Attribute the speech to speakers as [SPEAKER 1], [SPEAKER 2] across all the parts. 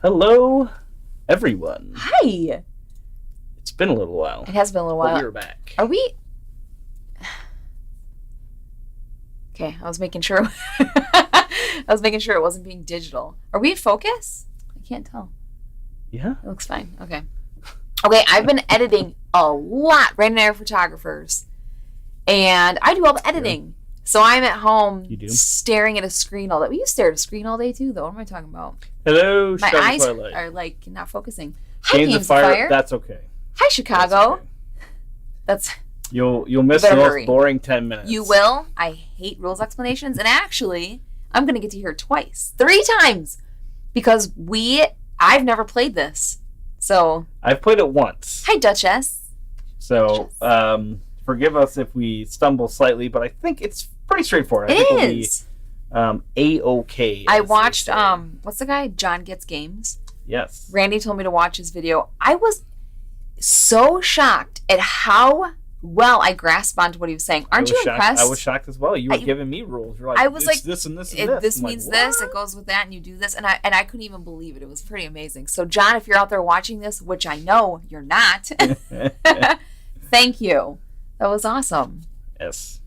[SPEAKER 1] Hello, everyone.
[SPEAKER 2] Hi.
[SPEAKER 1] It's been a little while.
[SPEAKER 2] It has been a little while.
[SPEAKER 1] But we're back.
[SPEAKER 2] Are we? Okay, I was making sure. I was making sure it wasn't being digital. Are we in focus? I can't tell.
[SPEAKER 1] Yeah.
[SPEAKER 2] It looks fine. Okay. Okay, I've been editing a lot. Brandon and I are photographers, and I do all the editing. So I'm at home staring at a screen all day. We used to stare at a screen all day too, though. What am I talking about?
[SPEAKER 1] Hello,
[SPEAKER 2] my eyes
[SPEAKER 1] Twilight.
[SPEAKER 2] are like not focusing. Hi,
[SPEAKER 1] Games of Fire. That's okay.
[SPEAKER 2] Hi, Chicago.
[SPEAKER 1] That's
[SPEAKER 2] okay.
[SPEAKER 1] You'll miss the most boring 10 minutes.
[SPEAKER 2] You will. I hate rules explanations, and actually, I'm gonna get to hear it twice, 3 times, because I've never played this. So
[SPEAKER 1] I've played it once.
[SPEAKER 2] Hi, Duchess.
[SPEAKER 1] So forgive us if we stumble slightly, but I think it's pretty straightforward.
[SPEAKER 2] It is.
[SPEAKER 1] A-OK.
[SPEAKER 2] I watched what's the guy? John Gets Games.
[SPEAKER 1] Yes.
[SPEAKER 2] Randy told me to watch his video. I was so shocked at how well I grasped onto what he was saying. Aren't you impressed?
[SPEAKER 1] I was shocked as well. You were giving me rules. You're like,
[SPEAKER 2] I was like,
[SPEAKER 1] this and this and this.
[SPEAKER 2] This means this. It goes with that, and you do this. And I couldn't even believe it. It was pretty amazing. So, John, if you're out there watching this, which I know you're not, thank you. That was awesome.
[SPEAKER 1] Yes.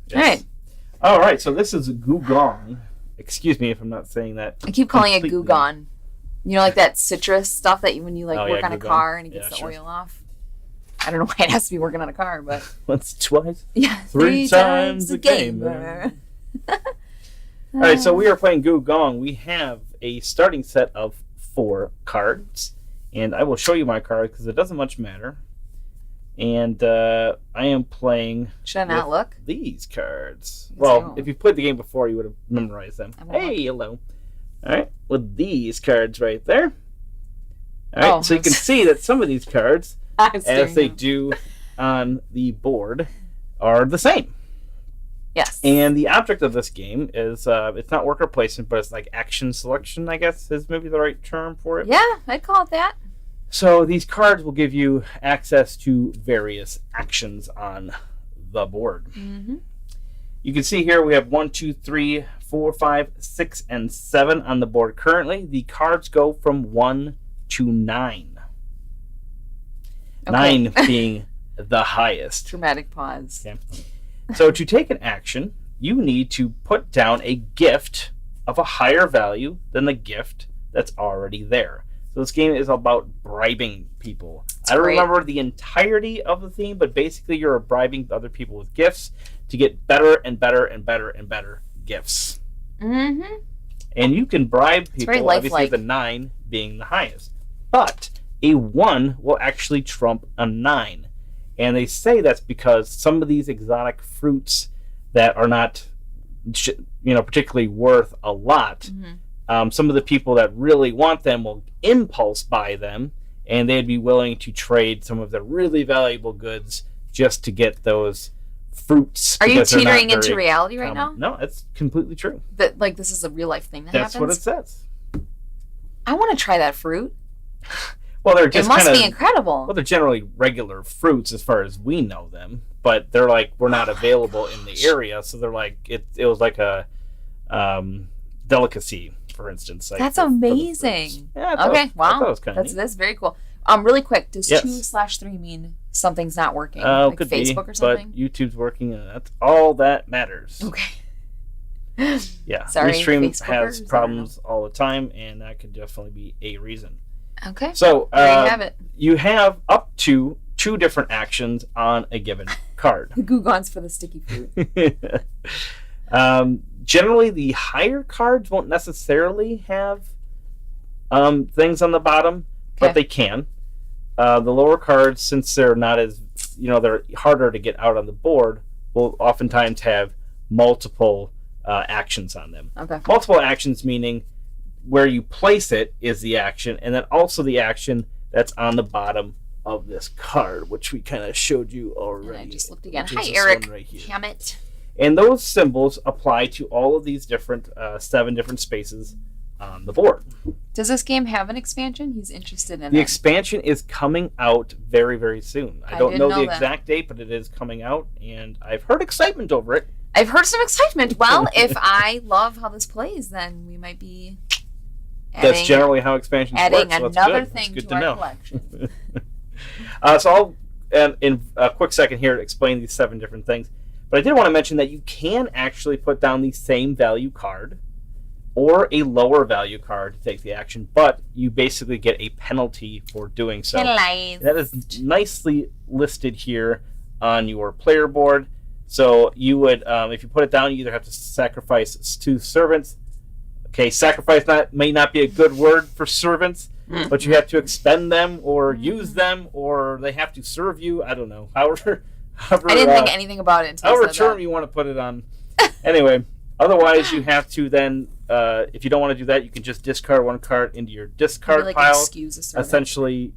[SPEAKER 2] All
[SPEAKER 1] right. So this is Gùgōng. Excuse me if I'm not saying that.
[SPEAKER 2] I keep calling it Gùgōng. You know, like that citrus stuff that when you work on a car and it gets the oil off. I don't know why it has to be working on a car, but
[SPEAKER 1] once, twice,
[SPEAKER 2] yeah,
[SPEAKER 1] 3 times a gamer. All right, so we are playing Gùgōng. We have a starting set of 4 cards, and I will show you my card because it doesn't much matter. And I am playing.
[SPEAKER 2] Should I not look?
[SPEAKER 1] These cards. Well, if you've played the game before, you would have memorized them. Hey, hello. All right, with these cards right there. All right, so you can see that some of these cards, as they do on the board, are the same.
[SPEAKER 2] Yes.
[SPEAKER 1] And the object of this game is, it's not worker placement, but it's like action selection, I guess is maybe the right term for it.
[SPEAKER 2] Yeah, I'd call it that.
[SPEAKER 1] So these cards will give you access to various actions on the board.
[SPEAKER 2] Mm-hmm.
[SPEAKER 1] You can see here we have 1, 2, 3, 4, 5, 6, and 7 on the board currently. The cards go from 1 to 9. Okay. 9 being the highest.
[SPEAKER 2] Dramatic pause.
[SPEAKER 1] Okay. So to take an action, you need to put down a gift of a higher value than the gift that's already there. So this game is about bribing people. I don't remember the entirety of the theme, but basically you're bribing other people with gifts to get better and better and better and better gifts.
[SPEAKER 2] Mm-hmm.
[SPEAKER 1] And you can bribe people, obviously the 9 being the highest. But a 1 will actually trump a 9. And they say that's because some of these exotic fruits that are not particularly worth a lot, some of the people that really want them will impulse buy them, and they'd be willing to trade some of their really valuable goods just to get those fruits.
[SPEAKER 2] Are you teetering into reality right now?
[SPEAKER 1] No, it's completely true.
[SPEAKER 2] That this is a real life thing that happens?
[SPEAKER 1] That's what it says.
[SPEAKER 2] I want to try that fruit.
[SPEAKER 1] Well, they're just
[SPEAKER 2] it must be incredible.
[SPEAKER 1] Well, they're generally regular fruits as far as we know them, but they're like we're not available in the area, so they're like it was like a delicacy, for instance. Like
[SPEAKER 2] that's amazing.
[SPEAKER 1] Yeah,
[SPEAKER 2] okay, wow.
[SPEAKER 1] That's
[SPEAKER 2] very cool. Really quick, does 2/3 mean something's not working?
[SPEAKER 1] Like
[SPEAKER 2] could
[SPEAKER 1] Facebook
[SPEAKER 2] be, or something?
[SPEAKER 1] But YouTube's working, and that's all that matters.
[SPEAKER 2] Okay.
[SPEAKER 1] Yeah.
[SPEAKER 2] Sorry,
[SPEAKER 1] Restream has problems all the time, and that could definitely be a reason.
[SPEAKER 2] Okay.
[SPEAKER 1] So
[SPEAKER 2] there you have it.
[SPEAKER 1] You have up to 2 different actions on a given card.
[SPEAKER 2] The Gùgōng's for the sticky fruit.
[SPEAKER 1] Generally, the higher cards won't necessarily have things on the bottom, but they can. The lower cards, since they're not as, they're harder to get out on the board, will oftentimes have multiple actions on them.
[SPEAKER 2] Okay.
[SPEAKER 1] Multiple actions meaning where you place it is the action, and then also the action that's on the bottom of this card, which we kind of showed you already.
[SPEAKER 2] And I just looked again. Hi, Eric. Hammett.
[SPEAKER 1] And those symbols apply to all of these different 7 different spaces on the board.
[SPEAKER 2] Does this game have an expansion? He's interested in
[SPEAKER 1] The expansion is coming out very, very soon. I don't know the exact date, but it is coming out, and I've heard excitement over it.
[SPEAKER 2] I've heard some excitement. Well, if I love how this plays, then we might be
[SPEAKER 1] That's generally how expansions work.
[SPEAKER 2] Adding another thing to our collection.
[SPEAKER 1] So I'll, in a quick second here, explain these 7 different things. But I did want to mention that you can actually put down the same value card or a lower value card to take the action, but you basically get a penalty for doing so.
[SPEAKER 2] Penalized.
[SPEAKER 1] That is nicely listed here on your player board. So you would, if you put it down, you either have to sacrifice 2 servants. Okay, sacrifice may not be a good word for servants, but you have to expend them or use them, or they have to serve you. I don't know. However
[SPEAKER 2] I didn't think anything about it until
[SPEAKER 1] however term you want to put it on. Anyway, otherwise you have to then, if you don't want to do that, you can just discard 1 card into your discard pile, essentially,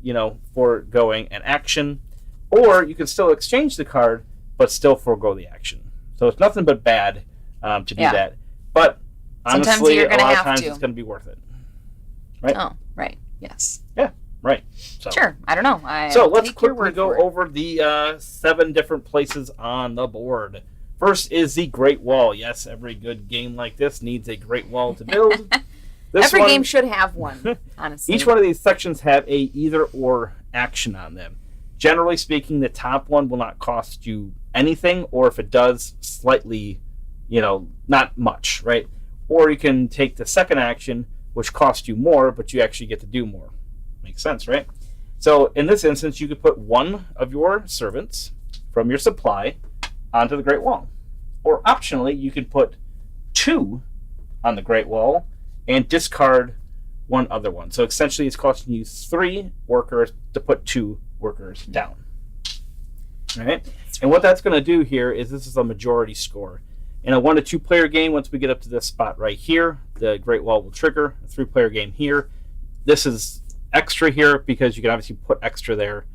[SPEAKER 1] foregoing an action. Or you can still exchange the card, but still forego the action. So it's nothing but bad to do that. But honestly, a lot of times it's going to be worth it. Right?
[SPEAKER 2] Oh, right. Yes.
[SPEAKER 1] Yeah, right. So.
[SPEAKER 2] Sure. I don't know.
[SPEAKER 1] So let's quickly go over the 7 different places on the board. First is the Great Wall. Yes, every good game like this needs a Great Wall to build.
[SPEAKER 2] Every game should have one, honestly.
[SPEAKER 1] Each one of these sections have a either-or action on them. Generally speaking, the top one will not cost you anything, or if it does, slightly, not much, right? Or you can take the second action, which costs you more, but you actually get to do more. Makes sense, right? So in this instance, you could put 1 of your servants from your supply onto the Great Wall. Or optionally, you could put 2 on the Great Wall and discard 1 other one. So essentially, it's costing you 3 workers to put 2 workers down. All right? And what that's going to do here is this is a majority score. In a 1 to 2 player game, once we get up to this spot right here, the Great Wall will trigger. A 3 player game here. This is extra here because you can obviously put extra there.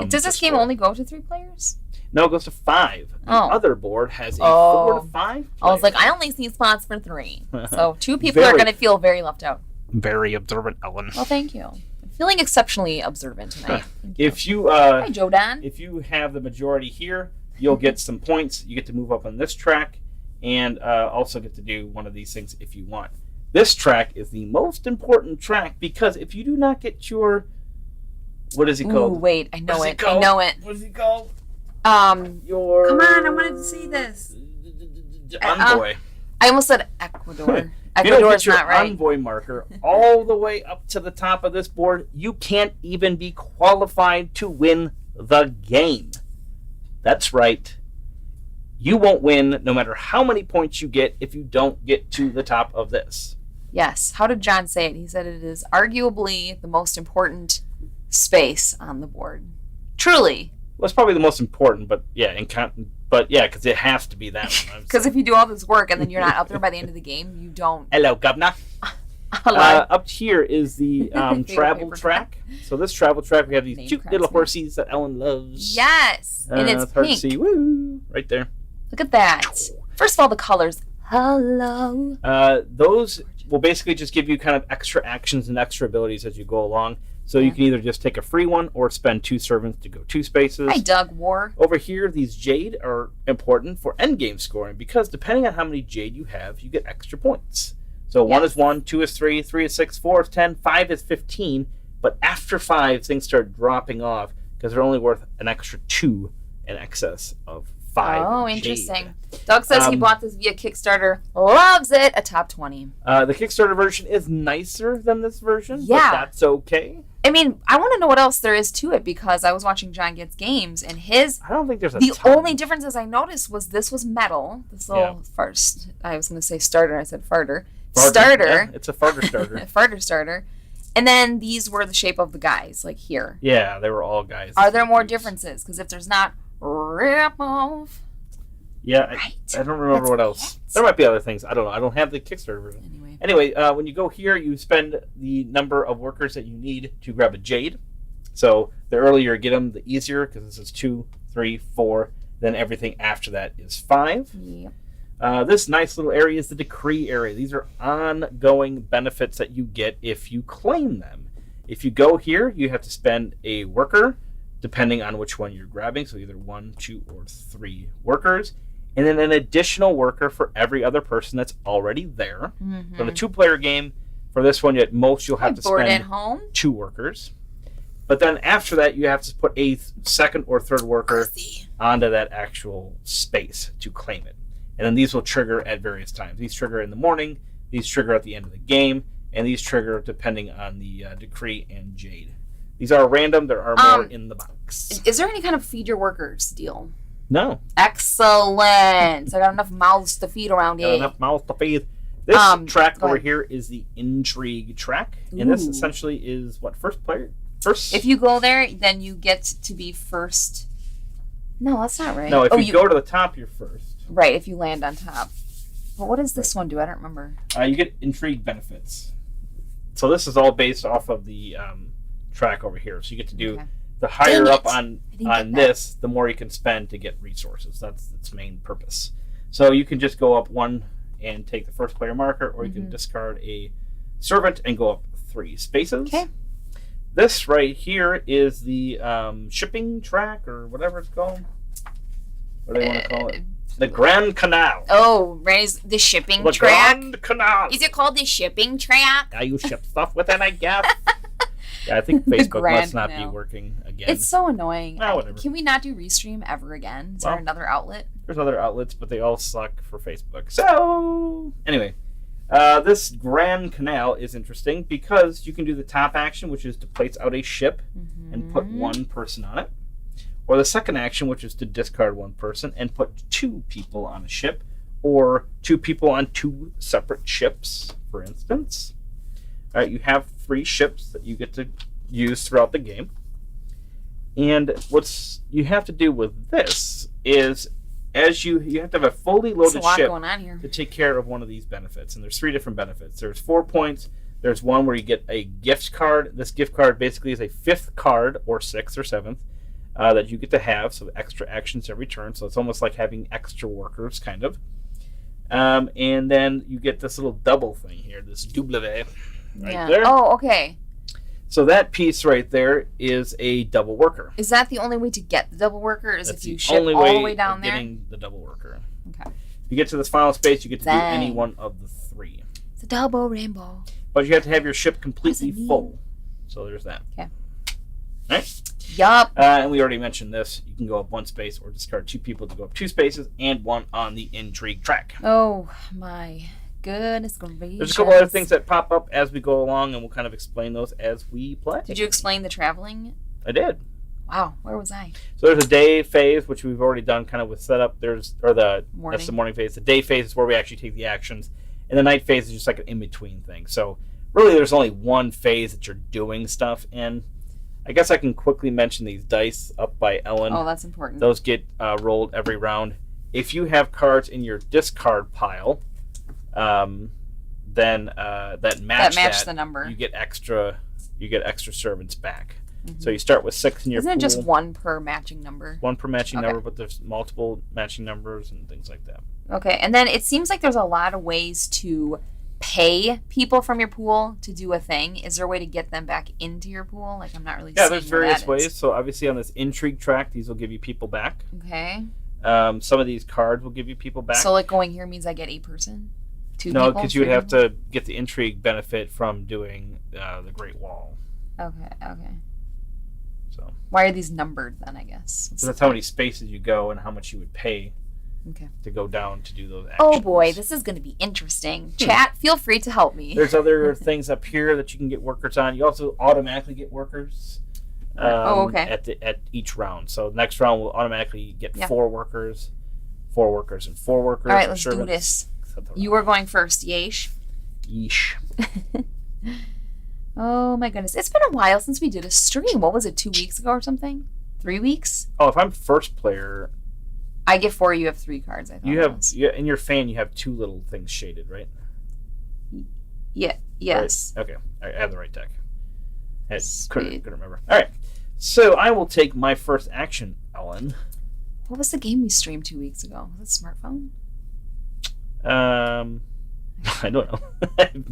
[SPEAKER 2] Does this game only go to 3 players?
[SPEAKER 1] No, it goes to 5. The other board has a 4 to 5 players.
[SPEAKER 2] I was like, I only see spots for 3. So 2 people are going to feel very left out.
[SPEAKER 1] Very observant, Ellen.
[SPEAKER 2] Well, thank you. I'm feeling exceptionally observant tonight.
[SPEAKER 1] If you
[SPEAKER 2] Hi, Jodan.
[SPEAKER 1] If you have the majority here, you'll get some points. You get to move up on this track, and also get to do one of these things if you want. This track is the most important track because if you do not get your, what is it called?
[SPEAKER 2] Ooh, wait, I know it. I know it.
[SPEAKER 1] What is it called?
[SPEAKER 2] Your. Come on, I wanted to see this.
[SPEAKER 1] Envoy.
[SPEAKER 2] I almost said Ecuador.
[SPEAKER 1] If you don't get your envoy marker all the way up to the top of this board, you can't even be qualified to win the game. That's right. You won't win no matter how many points you get if you don't get to the top of this.
[SPEAKER 2] Yes. How did John say it? He said it is arguably the most important space on the board. Truly.
[SPEAKER 1] Well, it's probably the most important, but yeah, because it has to be that one.
[SPEAKER 2] Because if you do all this work and then you're not up there by the end of the game, you don't.
[SPEAKER 1] Hello, Governor. Up here is the travel track. So this travel track, we have these cute little horsies that Ellen loves.
[SPEAKER 2] Yes, and it's
[SPEAKER 1] hard
[SPEAKER 2] pink.
[SPEAKER 1] To see. Woo! Right there.
[SPEAKER 2] Look at that. First of all, the colors. Hello.
[SPEAKER 1] Those will basically just give you kind of extra actions and extra abilities as you go along. So you can either just take a free one or spend 2 servants to go 2 spaces.
[SPEAKER 2] Hi, Doug War.
[SPEAKER 1] Over here, these Jade are important for endgame scoring because depending on how many Jade you have, you get extra points. So 1 is 1, 2 is 3, 3 is 6, 4 is 10, 5 is 15. But after 5, things start dropping off because they're only worth an extra 2 in excess of 5.
[SPEAKER 2] Oh, interesting. Jade. Doug says he bought this via Kickstarter. Loves it. A top 20.
[SPEAKER 1] The Kickstarter version is nicer than this version.
[SPEAKER 2] Yeah.
[SPEAKER 1] But that's okay.
[SPEAKER 2] I mean, I want to know what else there is to it because I was watching John Gets Games and his.
[SPEAKER 1] I don't think there's
[SPEAKER 2] the only differences I noticed was this was metal. This little first. I was going to say starter. I said farter. Starter.
[SPEAKER 1] Yeah, it's a farter starter.
[SPEAKER 2] A farter starter. And then these were the shape of the guys, like here.
[SPEAKER 1] Yeah, they were all guys.
[SPEAKER 2] Are there more differences? Because if there's not, rip off.
[SPEAKER 1] Yeah, I don't remember what else. There might be other things. I don't know. I don't have the Kickstarter version. Anyway, when you go here, you spend the number of workers that you need to grab a Jade. So the earlier you get them, the easier, because this is 2, 3, 4. Then everything after that is 5.
[SPEAKER 2] Yep.
[SPEAKER 1] This nice little area is the decree area. These are ongoing benefits that you get if you claim them. If you go here, you have to spend a worker, depending on which one you're grabbing. So either 1, 2, or 3 workers. And then an additional worker for every other person that's already there. Mm-hmm. So in a 2-player game, For this one, at most you'll have to
[SPEAKER 2] bored
[SPEAKER 1] spend
[SPEAKER 2] at home.
[SPEAKER 1] 2 workers. But then after that, you have to put a second or third worker onto that actual space to claim it. And then these will trigger at various times. These trigger in the morning, these trigger at the end of the game, and these trigger depending on the decree and jade. These are random. There are more in the box.
[SPEAKER 2] Is there any kind of feed your workers deal?
[SPEAKER 1] No.
[SPEAKER 2] Excellent. So I got enough mouths to feed around here.
[SPEAKER 1] Enough mouths to feed. This track over here is the intrigue track. And this essentially is what? First player? First.
[SPEAKER 2] If you go there, then you get to be first. No, that's not right.
[SPEAKER 1] No, if you go to the top, you're first.
[SPEAKER 2] Right, if you land on top. But what does this one do? I don't remember.
[SPEAKER 1] You get intrigue benefits. So this is all based off of the track over here. So you get to do the higher up on this, the more you can spend to get resources. That's its main purpose. So you can just go up 1 and take the first player marker, or you can discard a servant and go up 3 spaces.
[SPEAKER 2] Okay.
[SPEAKER 1] This right here is the shipping track, or whatever it's called. What do they want to call it? The Grand Canal.
[SPEAKER 2] Oh, right, the shipping track.
[SPEAKER 1] The Grand Canal.
[SPEAKER 2] Is it called the shipping track?
[SPEAKER 1] Yeah, you ship stuff with it, I guess. Yeah, I think Facebook must not be working again.
[SPEAKER 2] It's so annoying.
[SPEAKER 1] Whatever.
[SPEAKER 2] Can we not do Restream ever again? Is there another outlet?
[SPEAKER 1] There's other outlets, but they all suck for Facebook. So, anyway, this Grand Canal is interesting because you can do the top action, which is to place out a ship and put 1 person on it. Or the second action, which is to discard 1 person and put 2 people on a ship. Or 2 people on 2 separate ships, for instance. All right, you have 3 ships that you get to use throughout the game. And what you have to do with this is, as you have to have a fully loaded ship
[SPEAKER 2] going on here.
[SPEAKER 1] to take care of one of these benefits. And there's 3 different benefits. There's 4 points. There's one where you get a gift card. This gift card basically is a 5th card, or 6th or 7th, that you get to have. So extra actions every turn. So it's almost like having extra workers, kind of. And then you get this little double thing here, this double right there.
[SPEAKER 2] Oh, okay.
[SPEAKER 1] So that piece right there is a double worker.
[SPEAKER 2] Is that the only way to get the double worker? Is
[SPEAKER 1] That's
[SPEAKER 2] if you
[SPEAKER 1] the
[SPEAKER 2] ship
[SPEAKER 1] only
[SPEAKER 2] all
[SPEAKER 1] way
[SPEAKER 2] the way down
[SPEAKER 1] of
[SPEAKER 2] there?
[SPEAKER 1] Getting the double worker.
[SPEAKER 2] Okay.
[SPEAKER 1] If you get to this final space, you get to do any one of the 3.
[SPEAKER 2] It's a double rainbow.
[SPEAKER 1] But you have to have your ship completely full. So there's that.
[SPEAKER 2] Okay.
[SPEAKER 1] All right.
[SPEAKER 2] Yup.
[SPEAKER 1] And we already mentioned this. You can go up 1 space or discard 2 people to go up 2 spaces and 1 on the intrigue track.
[SPEAKER 2] Oh my goodness gracious.
[SPEAKER 1] There's a couple other things that pop up as we go along, and we'll kind of explain those as we play.
[SPEAKER 2] Did you explain the traveling?
[SPEAKER 1] I did.
[SPEAKER 2] Wow, where was I?
[SPEAKER 1] So there's a day phase, which we've already done kind of with setup. That's the morning phase. The day phase is where we actually take the actions, and the night phase is just like an in-between thing. So really there's only 1 phase that you're doing stuff in. I guess I can quickly mention these dice up by Ellen.
[SPEAKER 2] Oh, that's important.
[SPEAKER 1] Those get rolled every round. If you have cards in your discard pile, then that match
[SPEAKER 2] the number.
[SPEAKER 1] You get extra servants back. So you start with 6 in your pool.
[SPEAKER 2] Isn't it just 1 per matching number?
[SPEAKER 1] 1 per matching number, but there's multiple matching numbers and things like that.
[SPEAKER 2] Okay, and then it seems like there's a lot of ways to pay people from your pool to do a thing. Is there a way to get them back into your pool? Like, I'm not really seeing
[SPEAKER 1] there's various ways. So obviously on this intrigue track, these will give you people back.
[SPEAKER 2] Okay.
[SPEAKER 1] Some of these cards will give you people back.
[SPEAKER 2] So like going here means I get a person? 2 people?
[SPEAKER 1] No, because you would have to get the intrigue benefit from doing the Great Wall.
[SPEAKER 2] Okay.
[SPEAKER 1] So
[SPEAKER 2] why are these numbered then, I guess?
[SPEAKER 1] So that's how many spaces you go and how much you would pay to go down to do those actions.
[SPEAKER 2] Oh boy, this is going to be interesting. Chat, feel free to help me.
[SPEAKER 1] There's other things up here that you can get workers on. You also automatically get workers at each round. So the next round will automatically get 4 workers, 4 workers, and 4 workers.
[SPEAKER 2] All right, let's do this. You are going first, Yeesh. Oh my goodness. It's been a while since we did a stream. What was it, 2 weeks ago or something? 3 weeks?
[SPEAKER 1] Oh, if I'm first player,
[SPEAKER 2] I get 4, you have 3 cards, I thought.
[SPEAKER 1] You have in your fan you have 2 little things shaded, right?
[SPEAKER 2] Yeah, yes.
[SPEAKER 1] Right. Okay. I have the right deck. I couldn't remember. All right. So I will take my first action, Ellen.
[SPEAKER 2] What was the game we streamed 2 weeks ago? Was it smartphone?
[SPEAKER 1] I don't know.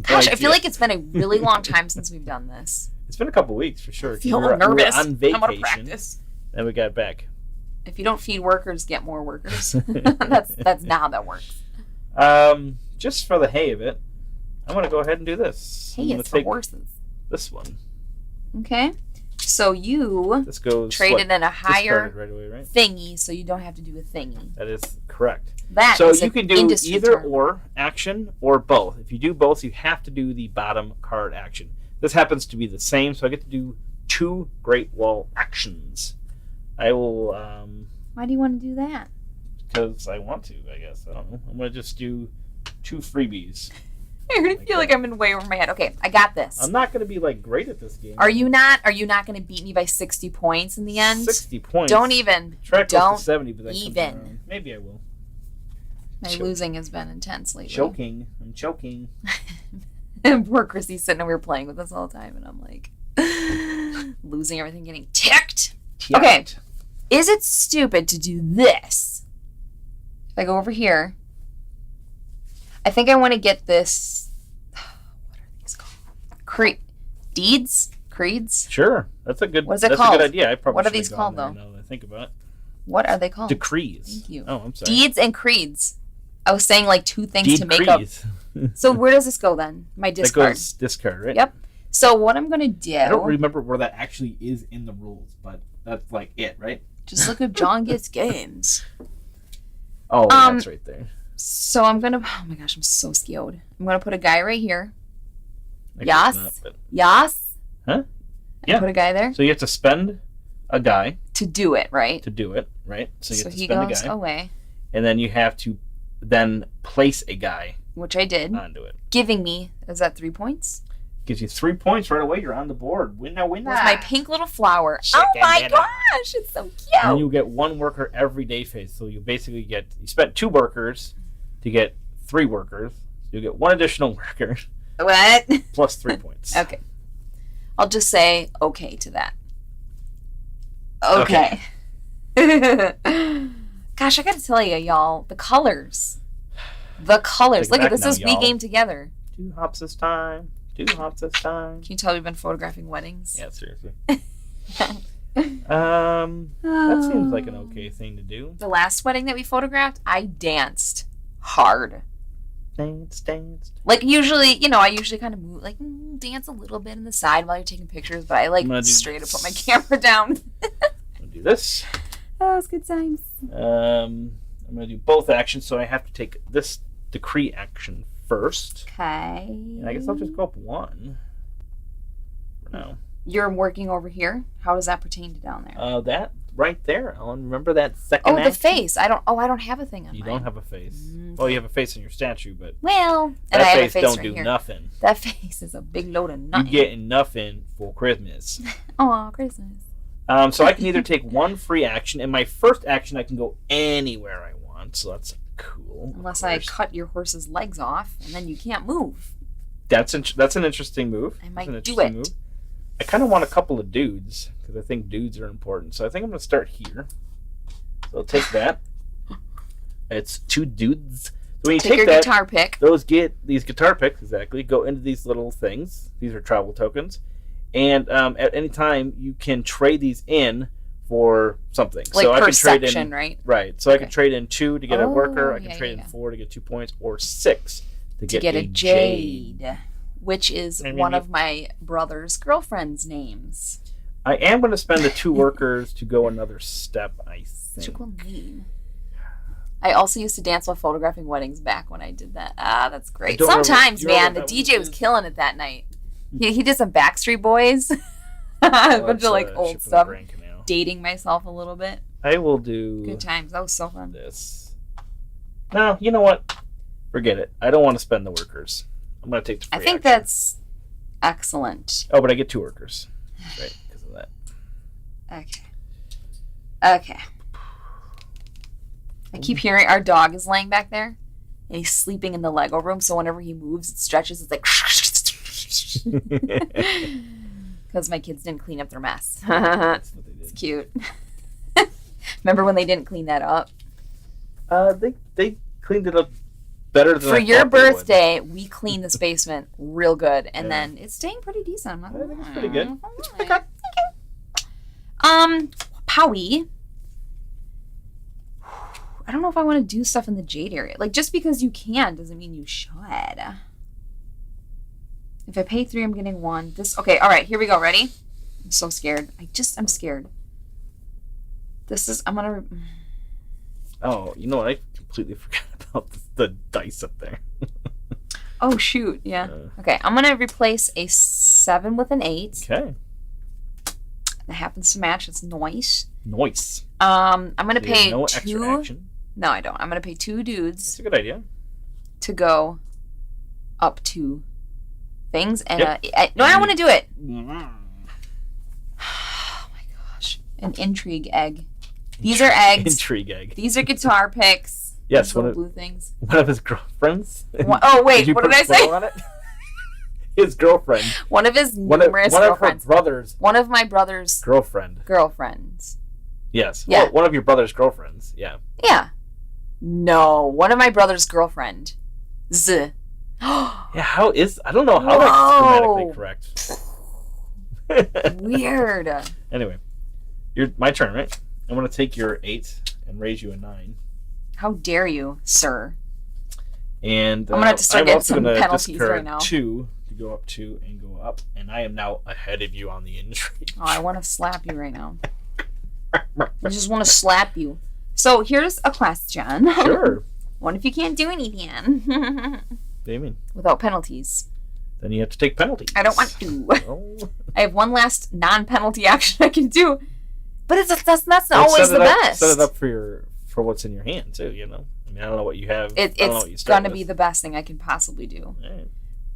[SPEAKER 2] Gosh, I feel like it's been a really long time since we've done this.
[SPEAKER 1] It's been a couple weeks for sure.
[SPEAKER 2] I feel nervous.
[SPEAKER 1] On vacation,
[SPEAKER 2] I'm gonna practice.
[SPEAKER 1] Then we got back.
[SPEAKER 2] If you don't feed workers, get more workers. That's not how that works.
[SPEAKER 1] Just for the hay of it, I'm going to go ahead and do this.
[SPEAKER 2] Hey, it's for horses.
[SPEAKER 1] This one.
[SPEAKER 2] Okay. So you traded in a higher
[SPEAKER 1] right away, right?
[SPEAKER 2] thingy, so you don't have to do a thingy.
[SPEAKER 1] That is correct.
[SPEAKER 2] So
[SPEAKER 1] you can do either or action or both. If you do both, you have to do the bottom card action. This happens to be the same, so I get to do 2 Great Wall actions. I will...
[SPEAKER 2] Why do you want to do that?
[SPEAKER 1] Because I want to, I guess. I don't know. I'm going to just do 2 freebies.
[SPEAKER 2] I already feel like I'm in way over my head. Okay, I got this.
[SPEAKER 1] I'm not going to be great at this game.
[SPEAKER 2] Are you not going to beat me by 60 points in the end?
[SPEAKER 1] 60 points?
[SPEAKER 2] Don't even.
[SPEAKER 1] Try
[SPEAKER 2] don't
[SPEAKER 1] to 70, but
[SPEAKER 2] even.
[SPEAKER 1] Maybe I will.
[SPEAKER 2] My losing has been intense lately.
[SPEAKER 1] I'm choking.
[SPEAKER 2] Poor Chrissy's sitting over here playing with us all the time, and I'm like losing everything, getting ticked. Okay. Is it stupid to do this? If I go over here, I think I want to get this. What are these called? Creeds?
[SPEAKER 1] Sure. That's a good
[SPEAKER 2] What is it
[SPEAKER 1] that's
[SPEAKER 2] called?
[SPEAKER 1] a good idea. I probably
[SPEAKER 2] what are these called, though?
[SPEAKER 1] Now that I think about it.
[SPEAKER 2] What are they called?
[SPEAKER 1] Decrees.
[SPEAKER 2] Thank you.
[SPEAKER 1] Oh, I'm sorry.
[SPEAKER 2] Deeds and creeds. I was saying 2 things to make up. So where does this go then? My discard.
[SPEAKER 1] That goes discard, right?
[SPEAKER 2] Yep. So what I'm going to do...
[SPEAKER 1] I don't remember where that actually is in the rules, but that's it, right?
[SPEAKER 2] Just look at John Gets Games.
[SPEAKER 1] Oh, that's right there.
[SPEAKER 2] So I'm going to... Oh my gosh, I'm so scared. I'm going to put a guy right here.
[SPEAKER 1] Yas. Huh?
[SPEAKER 2] Yeah. Put a guy there.
[SPEAKER 1] So you have to spend a guy.
[SPEAKER 2] To do it, right?
[SPEAKER 1] So you have to spend
[SPEAKER 2] he
[SPEAKER 1] a guy.
[SPEAKER 2] goes away.
[SPEAKER 1] And then you have to then place a guy.
[SPEAKER 2] Which I did.
[SPEAKER 1] Onto it.
[SPEAKER 2] Giving me, is that 3 points?
[SPEAKER 1] Gives you 3 points right away. You're on the board. Winner.
[SPEAKER 2] With my pink little flower. Oh my gosh, it's so cute.
[SPEAKER 1] And you get 1 worker every day phase. So you basically you spent 2 workers to get 3 workers. So you get 1 additional worker.
[SPEAKER 2] What?
[SPEAKER 1] Plus 3 points.
[SPEAKER 2] Okay. I'll just say okay to that. Okay. Gosh, I gotta tell you, y'all, the colors. Look at this as we game together.
[SPEAKER 1] 2 hops this time. Can
[SPEAKER 2] you tell we've been photographing weddings?
[SPEAKER 1] Yeah, seriously. That seems like an okay thing to do.
[SPEAKER 2] The last wedding that we photographed, I danced hard.
[SPEAKER 1] Danced.
[SPEAKER 2] Usually, I usually kind of move, dance a little bit in the side while you're taking pictures, but I straight up put my camera down.
[SPEAKER 1] I'm gonna do this.
[SPEAKER 2] Oh, it's good times.
[SPEAKER 1] I'm gonna do both actions, so I have to take this decree action first.
[SPEAKER 2] Okay.
[SPEAKER 1] And I guess I'll just go up 1 for now.
[SPEAKER 2] You're working over here? How does that pertain to down there?
[SPEAKER 1] That right there, Ellen. Remember that second action?
[SPEAKER 2] The face. I don't have a thing on
[SPEAKER 1] You
[SPEAKER 2] mine.
[SPEAKER 1] don't have a face. Well, you have a face on your statue, but
[SPEAKER 2] and
[SPEAKER 1] that
[SPEAKER 2] I have
[SPEAKER 1] face
[SPEAKER 2] a face
[SPEAKER 1] don't
[SPEAKER 2] right
[SPEAKER 1] do
[SPEAKER 2] here.
[SPEAKER 1] nothing.
[SPEAKER 2] That face is a big load of nothing.
[SPEAKER 1] You getting nothing for Christmas.
[SPEAKER 2] Oh, Christmas.
[SPEAKER 1] So I can either take 1 free action, and my first action I can go anywhere I want, so that's cool.
[SPEAKER 2] Unless I cut your horse's legs off, and then you can't move.
[SPEAKER 1] That's an interesting move.
[SPEAKER 2] I might do it.
[SPEAKER 1] I kind of want a couple of dudes, because I think dudes are important. So I think I'm going to start here. So I'll take that. It's 2 dudes. So when you take
[SPEAKER 2] your
[SPEAKER 1] that,
[SPEAKER 2] guitar pick.
[SPEAKER 1] These guitar picks, exactly, go into these little things. These are travel tokens. And at any time, you can trade these in for something. So I can trade in,
[SPEAKER 2] right?
[SPEAKER 1] Right. So I can trade in 2 to get a worker. I can trade in 4 to get 2 points, or 6 to get a jade.
[SPEAKER 2] Which is one of my brother's girlfriend's names.
[SPEAKER 1] I am going to spend the 2 workers to go another step, I think.
[SPEAKER 2] I also used to dance while photographing weddings back when I did that. That's great. Sometimes, man, the DJ was killing it that night. He did some Backstreet Boys. A bunch of old stuff. Dating myself a little bit.
[SPEAKER 1] I will do...
[SPEAKER 2] Good times. That was so fun.
[SPEAKER 1] This. No, you know what? Forget it. I don't want to spend the workers. I'm going to take the free action.
[SPEAKER 2] That's excellent.
[SPEAKER 1] Oh, but I get 2 workers. Right, because of that.
[SPEAKER 2] Okay. I keep hearing our dog is laying back there, and he's sleeping in the Lego room, so whenever he moves, it stretches. It's like... Because my kids didn't clean up their mess.
[SPEAKER 1] That's what they did.
[SPEAKER 2] It's cute. Remember when they didn't clean that up?
[SPEAKER 1] They cleaned it up better than
[SPEAKER 2] for your birthday. We cleaned this basement real good, and then it's staying pretty decent.
[SPEAKER 1] I think it's pretty good. It's pretty good.
[SPEAKER 2] Powie. I don't know if I want to do stuff in the jade area. Just because you can doesn't mean you should. If I pay 3, I'm getting 1. Okay, all right, here we go. Ready? I'm so scared. I'm scared. I'm going to...
[SPEAKER 1] Oh, you know what? I completely forgot about the dice up there.
[SPEAKER 2] Oh, shoot. Yeah. Okay, I'm going to replace a 7 with an 8.
[SPEAKER 1] Okay.
[SPEAKER 2] That happens to match. It's nice.
[SPEAKER 1] Nice.
[SPEAKER 2] I'm going to pay
[SPEAKER 1] no
[SPEAKER 2] 2...
[SPEAKER 1] extra action.
[SPEAKER 2] No, I don't. I'm going to pay 2 dudes.
[SPEAKER 1] That's a good idea.
[SPEAKER 2] To go up 2 things. And I want to do it. Oh, my gosh. An intrigue egg. These are eggs.
[SPEAKER 1] Intrigue egg.
[SPEAKER 2] These are guitar picks.
[SPEAKER 1] Yes,
[SPEAKER 2] little blue things.
[SPEAKER 1] One of his girlfriends.
[SPEAKER 2] Oh wait, what did I say?
[SPEAKER 1] On it? His girlfriend.
[SPEAKER 2] One of his numerous girlfriends.
[SPEAKER 1] One of her brothers.
[SPEAKER 2] One of my brother's
[SPEAKER 1] girlfriends. Yes.
[SPEAKER 2] Yeah.
[SPEAKER 1] Well, one of your brother's girlfriends. Yeah.
[SPEAKER 2] Yeah. No, one of my brother's girlfriend.
[SPEAKER 1] Yeah. I don't know how that's grammatically correct.
[SPEAKER 2] Weird.
[SPEAKER 1] Anyway, my turn, right? I'm going to take your 8 and raise you a 9.
[SPEAKER 2] How dare you, sir?
[SPEAKER 1] And
[SPEAKER 2] I'm going to have to start getting some penalties right now.
[SPEAKER 1] 2 to go up 2 and go up. And I am now ahead of you on the intrigue.
[SPEAKER 2] Oh, I want to slap you right now. I just want to slap you. So here's a question.
[SPEAKER 1] Sure.
[SPEAKER 2] What if you can't do anything?
[SPEAKER 1] What do you mean?
[SPEAKER 2] Without penalties.
[SPEAKER 1] Then you have to take penalties.
[SPEAKER 2] I don't want to. Oh. I have one last non-penalty action I can do. But that's not always the best.
[SPEAKER 1] Set it up for what's in your hand, too, you know? I mean, I don't know what you have.
[SPEAKER 2] It's going to be the best thing I can possibly do.
[SPEAKER 1] Right.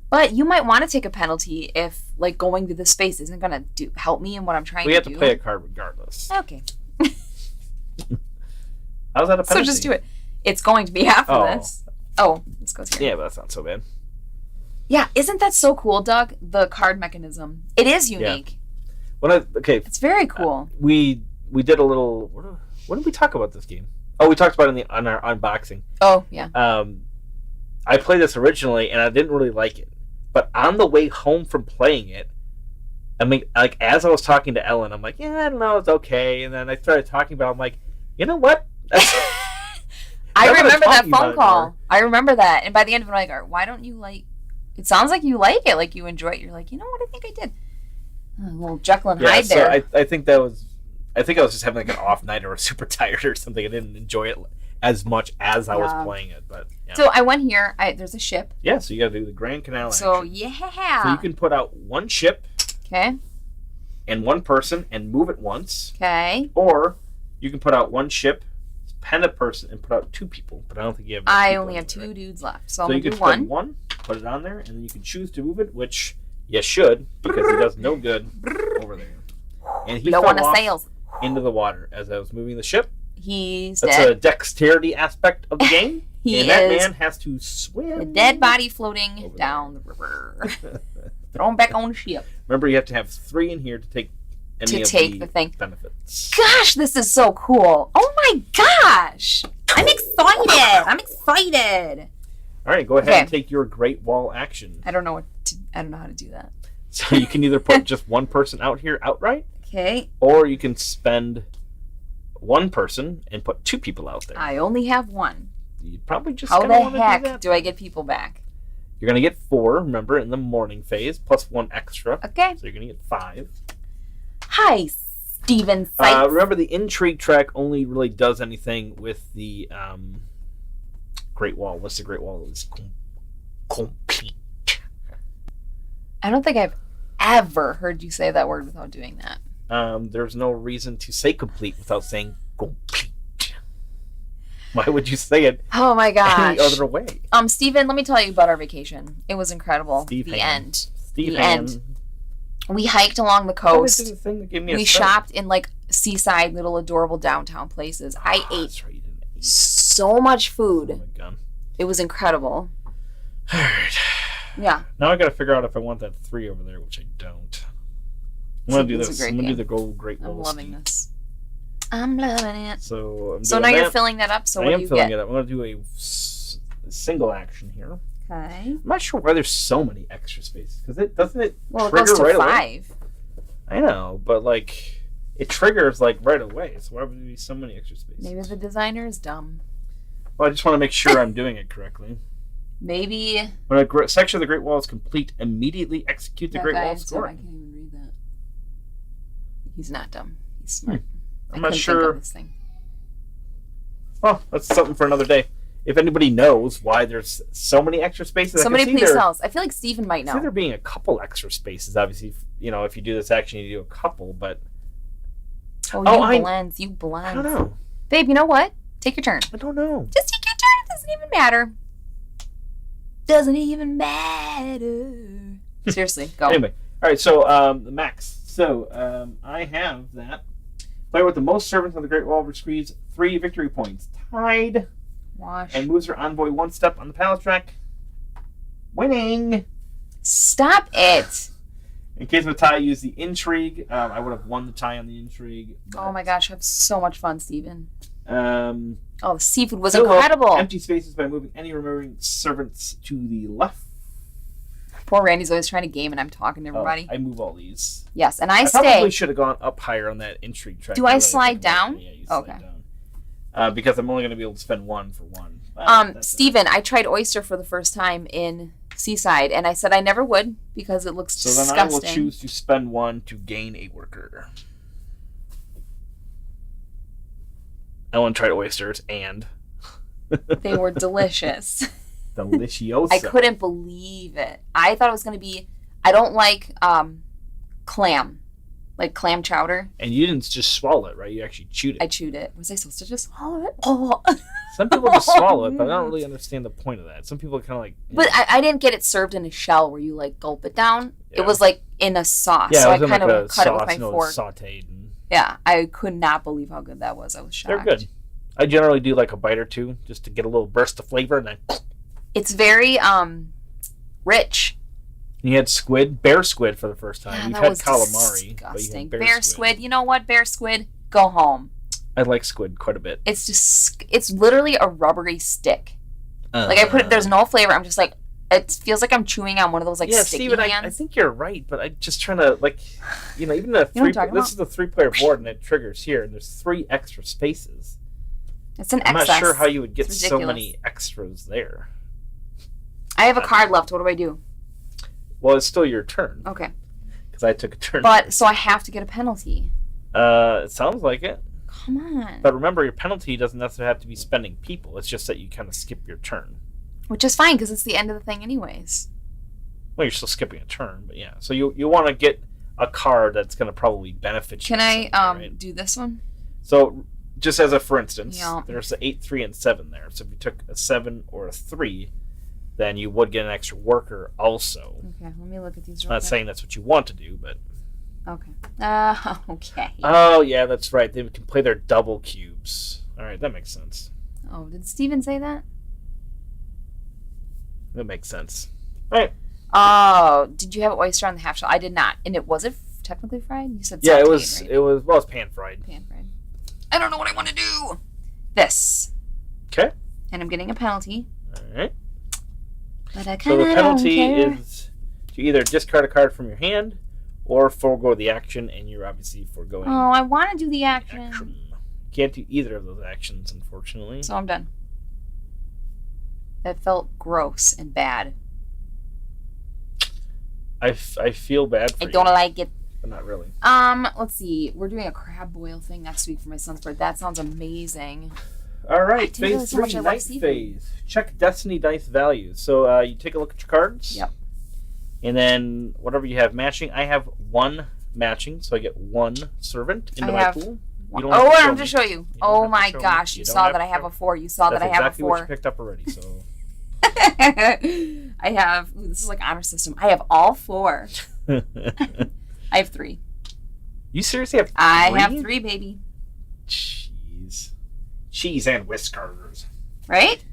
[SPEAKER 2] But you might want to take a penalty if, like, going to the space isn't going to help me in what I'm trying to do.
[SPEAKER 1] We have to play a card regardless.
[SPEAKER 2] Okay.
[SPEAKER 1] How's that a penalty?
[SPEAKER 2] So just do it. It's going to be half of this. Oh, this goes here.
[SPEAKER 1] Yeah, but that's not so bad.
[SPEAKER 2] Yeah, isn't that so cool, Doug? The card mechanism. It is unique.
[SPEAKER 1] Yeah.
[SPEAKER 2] It's very cool.
[SPEAKER 1] We did a little... What did we talk about this game? Oh, we talked about it on our unboxing.
[SPEAKER 2] Oh, yeah.
[SPEAKER 1] I played this originally, and I didn't really like it. But on the way home from playing it, I mean, like, as I was talking to Ellen, I'm like, yeah, I don't know, it's okay. And then I started talking about it, I'm like, you know what?
[SPEAKER 2] I remember that phone call. I remember that. And by the end of it, I'm like, why don't you like... It sounds like you like it, like you enjoy it. You're like, you know what, I think I did. A little Jekyll and Hyde
[SPEAKER 1] so
[SPEAKER 2] there.
[SPEAKER 1] I think I was just having like an off night or super tired or something. I didn't enjoy it as much as I was playing it. But yeah.
[SPEAKER 2] So I went here. There's a ship.
[SPEAKER 1] Yeah, so you got to do the Grand Canal action.
[SPEAKER 2] So yeah.
[SPEAKER 1] So you can put out one ship.
[SPEAKER 2] Okay.
[SPEAKER 1] And one person and move it once.
[SPEAKER 2] Okay.
[SPEAKER 1] Or you can put out one ship, pen a person, and put out 2 people. But I don't think you have.
[SPEAKER 2] I only have 2 dudes left, so I'm
[SPEAKER 1] you
[SPEAKER 2] gonna
[SPEAKER 1] can
[SPEAKER 2] do one.
[SPEAKER 1] Spend one, put it on there, and then you can choose to move it, which you should because he does no good over there. And he fell off into the water as I was moving the ship.
[SPEAKER 2] He's
[SPEAKER 1] That's
[SPEAKER 2] dead.
[SPEAKER 1] A dexterity aspect of the game. That man has to swim.
[SPEAKER 2] A dead body floating down the river. Throw him back on the ship.
[SPEAKER 1] Remember, you have to have 3 in here to take any of the benefits.
[SPEAKER 2] Gosh, this is so cool. Oh my gosh. I'm excited.
[SPEAKER 1] All right, go ahead and take your Great Wall action.
[SPEAKER 2] I don't know how to do that.
[SPEAKER 1] So you can either put just one person out here outright.
[SPEAKER 2] Okay.
[SPEAKER 1] Or you can spend one person and put 2 people out there.
[SPEAKER 2] I only have 1.
[SPEAKER 1] You probably just
[SPEAKER 2] how the heck do I get people back?
[SPEAKER 1] You're going to get 4, remember, in the morning phase, plus 1 extra.
[SPEAKER 2] Okay.
[SPEAKER 1] So you're going to get 5.
[SPEAKER 2] Hi, Steven Sykes.
[SPEAKER 1] Remember, the intrigue track only really does anything with the Great Wall. Once the Great Wall is complete.
[SPEAKER 2] I don't think I've ever heard you say that word without doing that.
[SPEAKER 1] There's no reason to say complete without saying complete. Why would you say it?
[SPEAKER 2] Oh my gosh.
[SPEAKER 1] Any other way?
[SPEAKER 2] Steven, let me tell you about our vacation. It was incredible. The end. We hiked along the coast. We shopped in like seaside, little adorable downtown places. I ate so much food. Oh my God. It was incredible.
[SPEAKER 1] All right.
[SPEAKER 2] Yeah.
[SPEAKER 1] Now I got to figure out if I want that 3 over there, which I don't. I'm going to do this. I'm going to do the Great Wall.
[SPEAKER 2] I'm loving this. I'm loving it.
[SPEAKER 1] So
[SPEAKER 2] now you're filling that up. So what do you get? I am filling it up.
[SPEAKER 1] I'm going to do a single action here.
[SPEAKER 2] Okay.
[SPEAKER 1] I'm not sure why there's so many extra spaces because it trigger
[SPEAKER 2] it goes to
[SPEAKER 1] right
[SPEAKER 2] 5.
[SPEAKER 1] Away. I know, but like it triggers like right away. So why would there be so many extra spaces?
[SPEAKER 2] Maybe the designer is dumb.
[SPEAKER 1] Well, I just want to make sure I'm doing it correctly.
[SPEAKER 2] Maybe.
[SPEAKER 1] When a section of the Great Wall is complete, immediately execute the Great Wall score.
[SPEAKER 2] I can't even read that. He's not dumb. He's smart.
[SPEAKER 1] I'm not sure. Think of this thing. Well, that's something for another day. If anybody knows why there's so many extra spaces,
[SPEAKER 2] somebody please tell us. I feel like Steven might know.
[SPEAKER 1] I see there being a couple extra spaces. Obviously, if you do this action, you do a couple, but.
[SPEAKER 2] You blend.
[SPEAKER 1] I don't know.
[SPEAKER 2] Babe, you know what? Take your turn.
[SPEAKER 1] I don't know.
[SPEAKER 2] Just take your turn. It doesn't even matter. Doesn't even matter. Seriously, go.
[SPEAKER 1] Anyway, all right, so Max. So I have that. Player with the most servants on the Great Wall receives 3 victory points. Tied.
[SPEAKER 2] Wash.
[SPEAKER 1] And moves her envoy 1 step on the palace track. Winning.
[SPEAKER 2] Stop it.
[SPEAKER 1] In case of a tie, use the intrigue. I would have won the tie on the intrigue.
[SPEAKER 2] Oh my gosh, I have so much fun, Steven.
[SPEAKER 1] The
[SPEAKER 2] seafood was incredible.
[SPEAKER 1] Empty spaces by moving any remaining servants to the left.
[SPEAKER 2] Poor Randy's always trying to game, and I'm talking to everybody.
[SPEAKER 1] I move all these.
[SPEAKER 2] Yes, and I stay.
[SPEAKER 1] Probably should have gone up higher on that intrigue track.
[SPEAKER 2] Do I slide down?
[SPEAKER 1] Yeah, you slide down. Because I'm only going to be able to spend 1 for 1.
[SPEAKER 2] Steven, I tried oyster for the first time in Seaside, and I said I never would because it looks disgusting.
[SPEAKER 1] So then I will choose to spend 1 to gain a worker. I want to try oysters, and...
[SPEAKER 2] They were delicious.
[SPEAKER 1] Delicioso.
[SPEAKER 2] I couldn't believe it. I thought it was going to be... I don't like clam. Like clam chowder.
[SPEAKER 1] And you didn't just swallow it, right? You actually chewed it.
[SPEAKER 2] I chewed it. Was I supposed to just swallow it? Oh.
[SPEAKER 1] Some people just swallow it, but I don't really understand the point of that. Some people kind of like...
[SPEAKER 2] But I didn't get it served in a shell where you like gulp it down. Yeah. It was like in a sauce.
[SPEAKER 1] Yeah,
[SPEAKER 2] so
[SPEAKER 1] it was
[SPEAKER 2] I kind of cut
[SPEAKER 1] sauce,
[SPEAKER 2] it with my fork.
[SPEAKER 1] Sauteed. And...
[SPEAKER 2] Yeah, I could not believe how good that was. I was shocked.
[SPEAKER 1] They're good. I generally do like a bite or two just to get a little burst of flavor, and then...
[SPEAKER 2] It's very rich.
[SPEAKER 1] And you had bear squid for the first time.
[SPEAKER 2] Yeah,
[SPEAKER 1] You've
[SPEAKER 2] that
[SPEAKER 1] had
[SPEAKER 2] was
[SPEAKER 1] calamari,
[SPEAKER 2] disgusting.
[SPEAKER 1] but you had bear
[SPEAKER 2] squid. You know what? Bear squid, go home.
[SPEAKER 1] I like squid quite a bit.
[SPEAKER 2] It's literally a rubbery stick. Like I put it, there's no flavor. I'm just like, it feels like I'm chewing on one of those like sticky
[SPEAKER 1] Steven,
[SPEAKER 2] hands.
[SPEAKER 1] I think you're right, but I'm just trying to even the this is the 3-player board and it triggers here, and there's 3 extra spaces.
[SPEAKER 2] It's an
[SPEAKER 1] excess. I'm not sure how you would get
[SPEAKER 2] it's
[SPEAKER 1] so many extras there.
[SPEAKER 2] I have a card left. What do I do?
[SPEAKER 1] Well, it's still your turn.
[SPEAKER 2] Okay.
[SPEAKER 1] Because I took a turn.
[SPEAKER 2] But so I have to get a penalty.
[SPEAKER 1] It sounds like it.
[SPEAKER 2] Come on.
[SPEAKER 1] But remember, your penalty doesn't necessarily have to be spending people. It's just that you kind of skip your turn.
[SPEAKER 2] Which is fine because it's the end of the thing, anyways.
[SPEAKER 1] Well, you're still skipping a turn, but yeah. So you want to get a card that's going to probably benefit you.
[SPEAKER 2] Can I do this one?
[SPEAKER 1] So just as a for instance, there's the 8, 3, and 7 there. So if you took a 7 or a 3. Then you would get an extra worker also.
[SPEAKER 2] Okay, let me look at these.
[SPEAKER 1] I'm not saying that's what you want to do, but...
[SPEAKER 2] Okay. Okay.
[SPEAKER 1] Oh, yeah, that's right. They can play their double cubes. All right, that makes sense.
[SPEAKER 2] Oh, did Steven say that?
[SPEAKER 1] That makes sense. All right.
[SPEAKER 2] Oh, did you have oyster on the half shell? I did not. And was it technically fried? You said
[SPEAKER 1] yeah,
[SPEAKER 2] sauteed, right?
[SPEAKER 1] It was pan fried.
[SPEAKER 2] Pan fried. I don't know what I want to do. This.
[SPEAKER 1] Okay.
[SPEAKER 2] And I'm getting a penalty.
[SPEAKER 1] All right.
[SPEAKER 2] But I
[SPEAKER 1] so the penalty is to either discard a card from your hand or forego the action, and you're obviously foregoing.
[SPEAKER 2] Oh, I want to do the action.
[SPEAKER 1] Can't do either of those actions, unfortunately.
[SPEAKER 2] So I'm done. That felt gross and bad.
[SPEAKER 1] I feel bad for you.
[SPEAKER 2] I don't like it.
[SPEAKER 1] But not really.
[SPEAKER 2] Let's see. We're doing a crab boil thing next week for my son's birthday. That sounds amazing.
[SPEAKER 1] All right, phase 3, night phase. Check Destiny dice values. So you take a look at your cards.
[SPEAKER 2] Yep.
[SPEAKER 1] And then whatever you have matching, I have 1 matching, so I get 1 servant into my pool.
[SPEAKER 2] Oh, I'm going to show you. Oh my gosh, you saw that I have a 4. You saw that I have a 4.
[SPEAKER 1] That's exactly what you picked up already, so...
[SPEAKER 2] I have... Ooh, this is like honor system. I have all 4. I have 3.
[SPEAKER 1] You seriously have 3?
[SPEAKER 2] I have 3, baby.
[SPEAKER 1] Cheese and whiskers.
[SPEAKER 2] Right?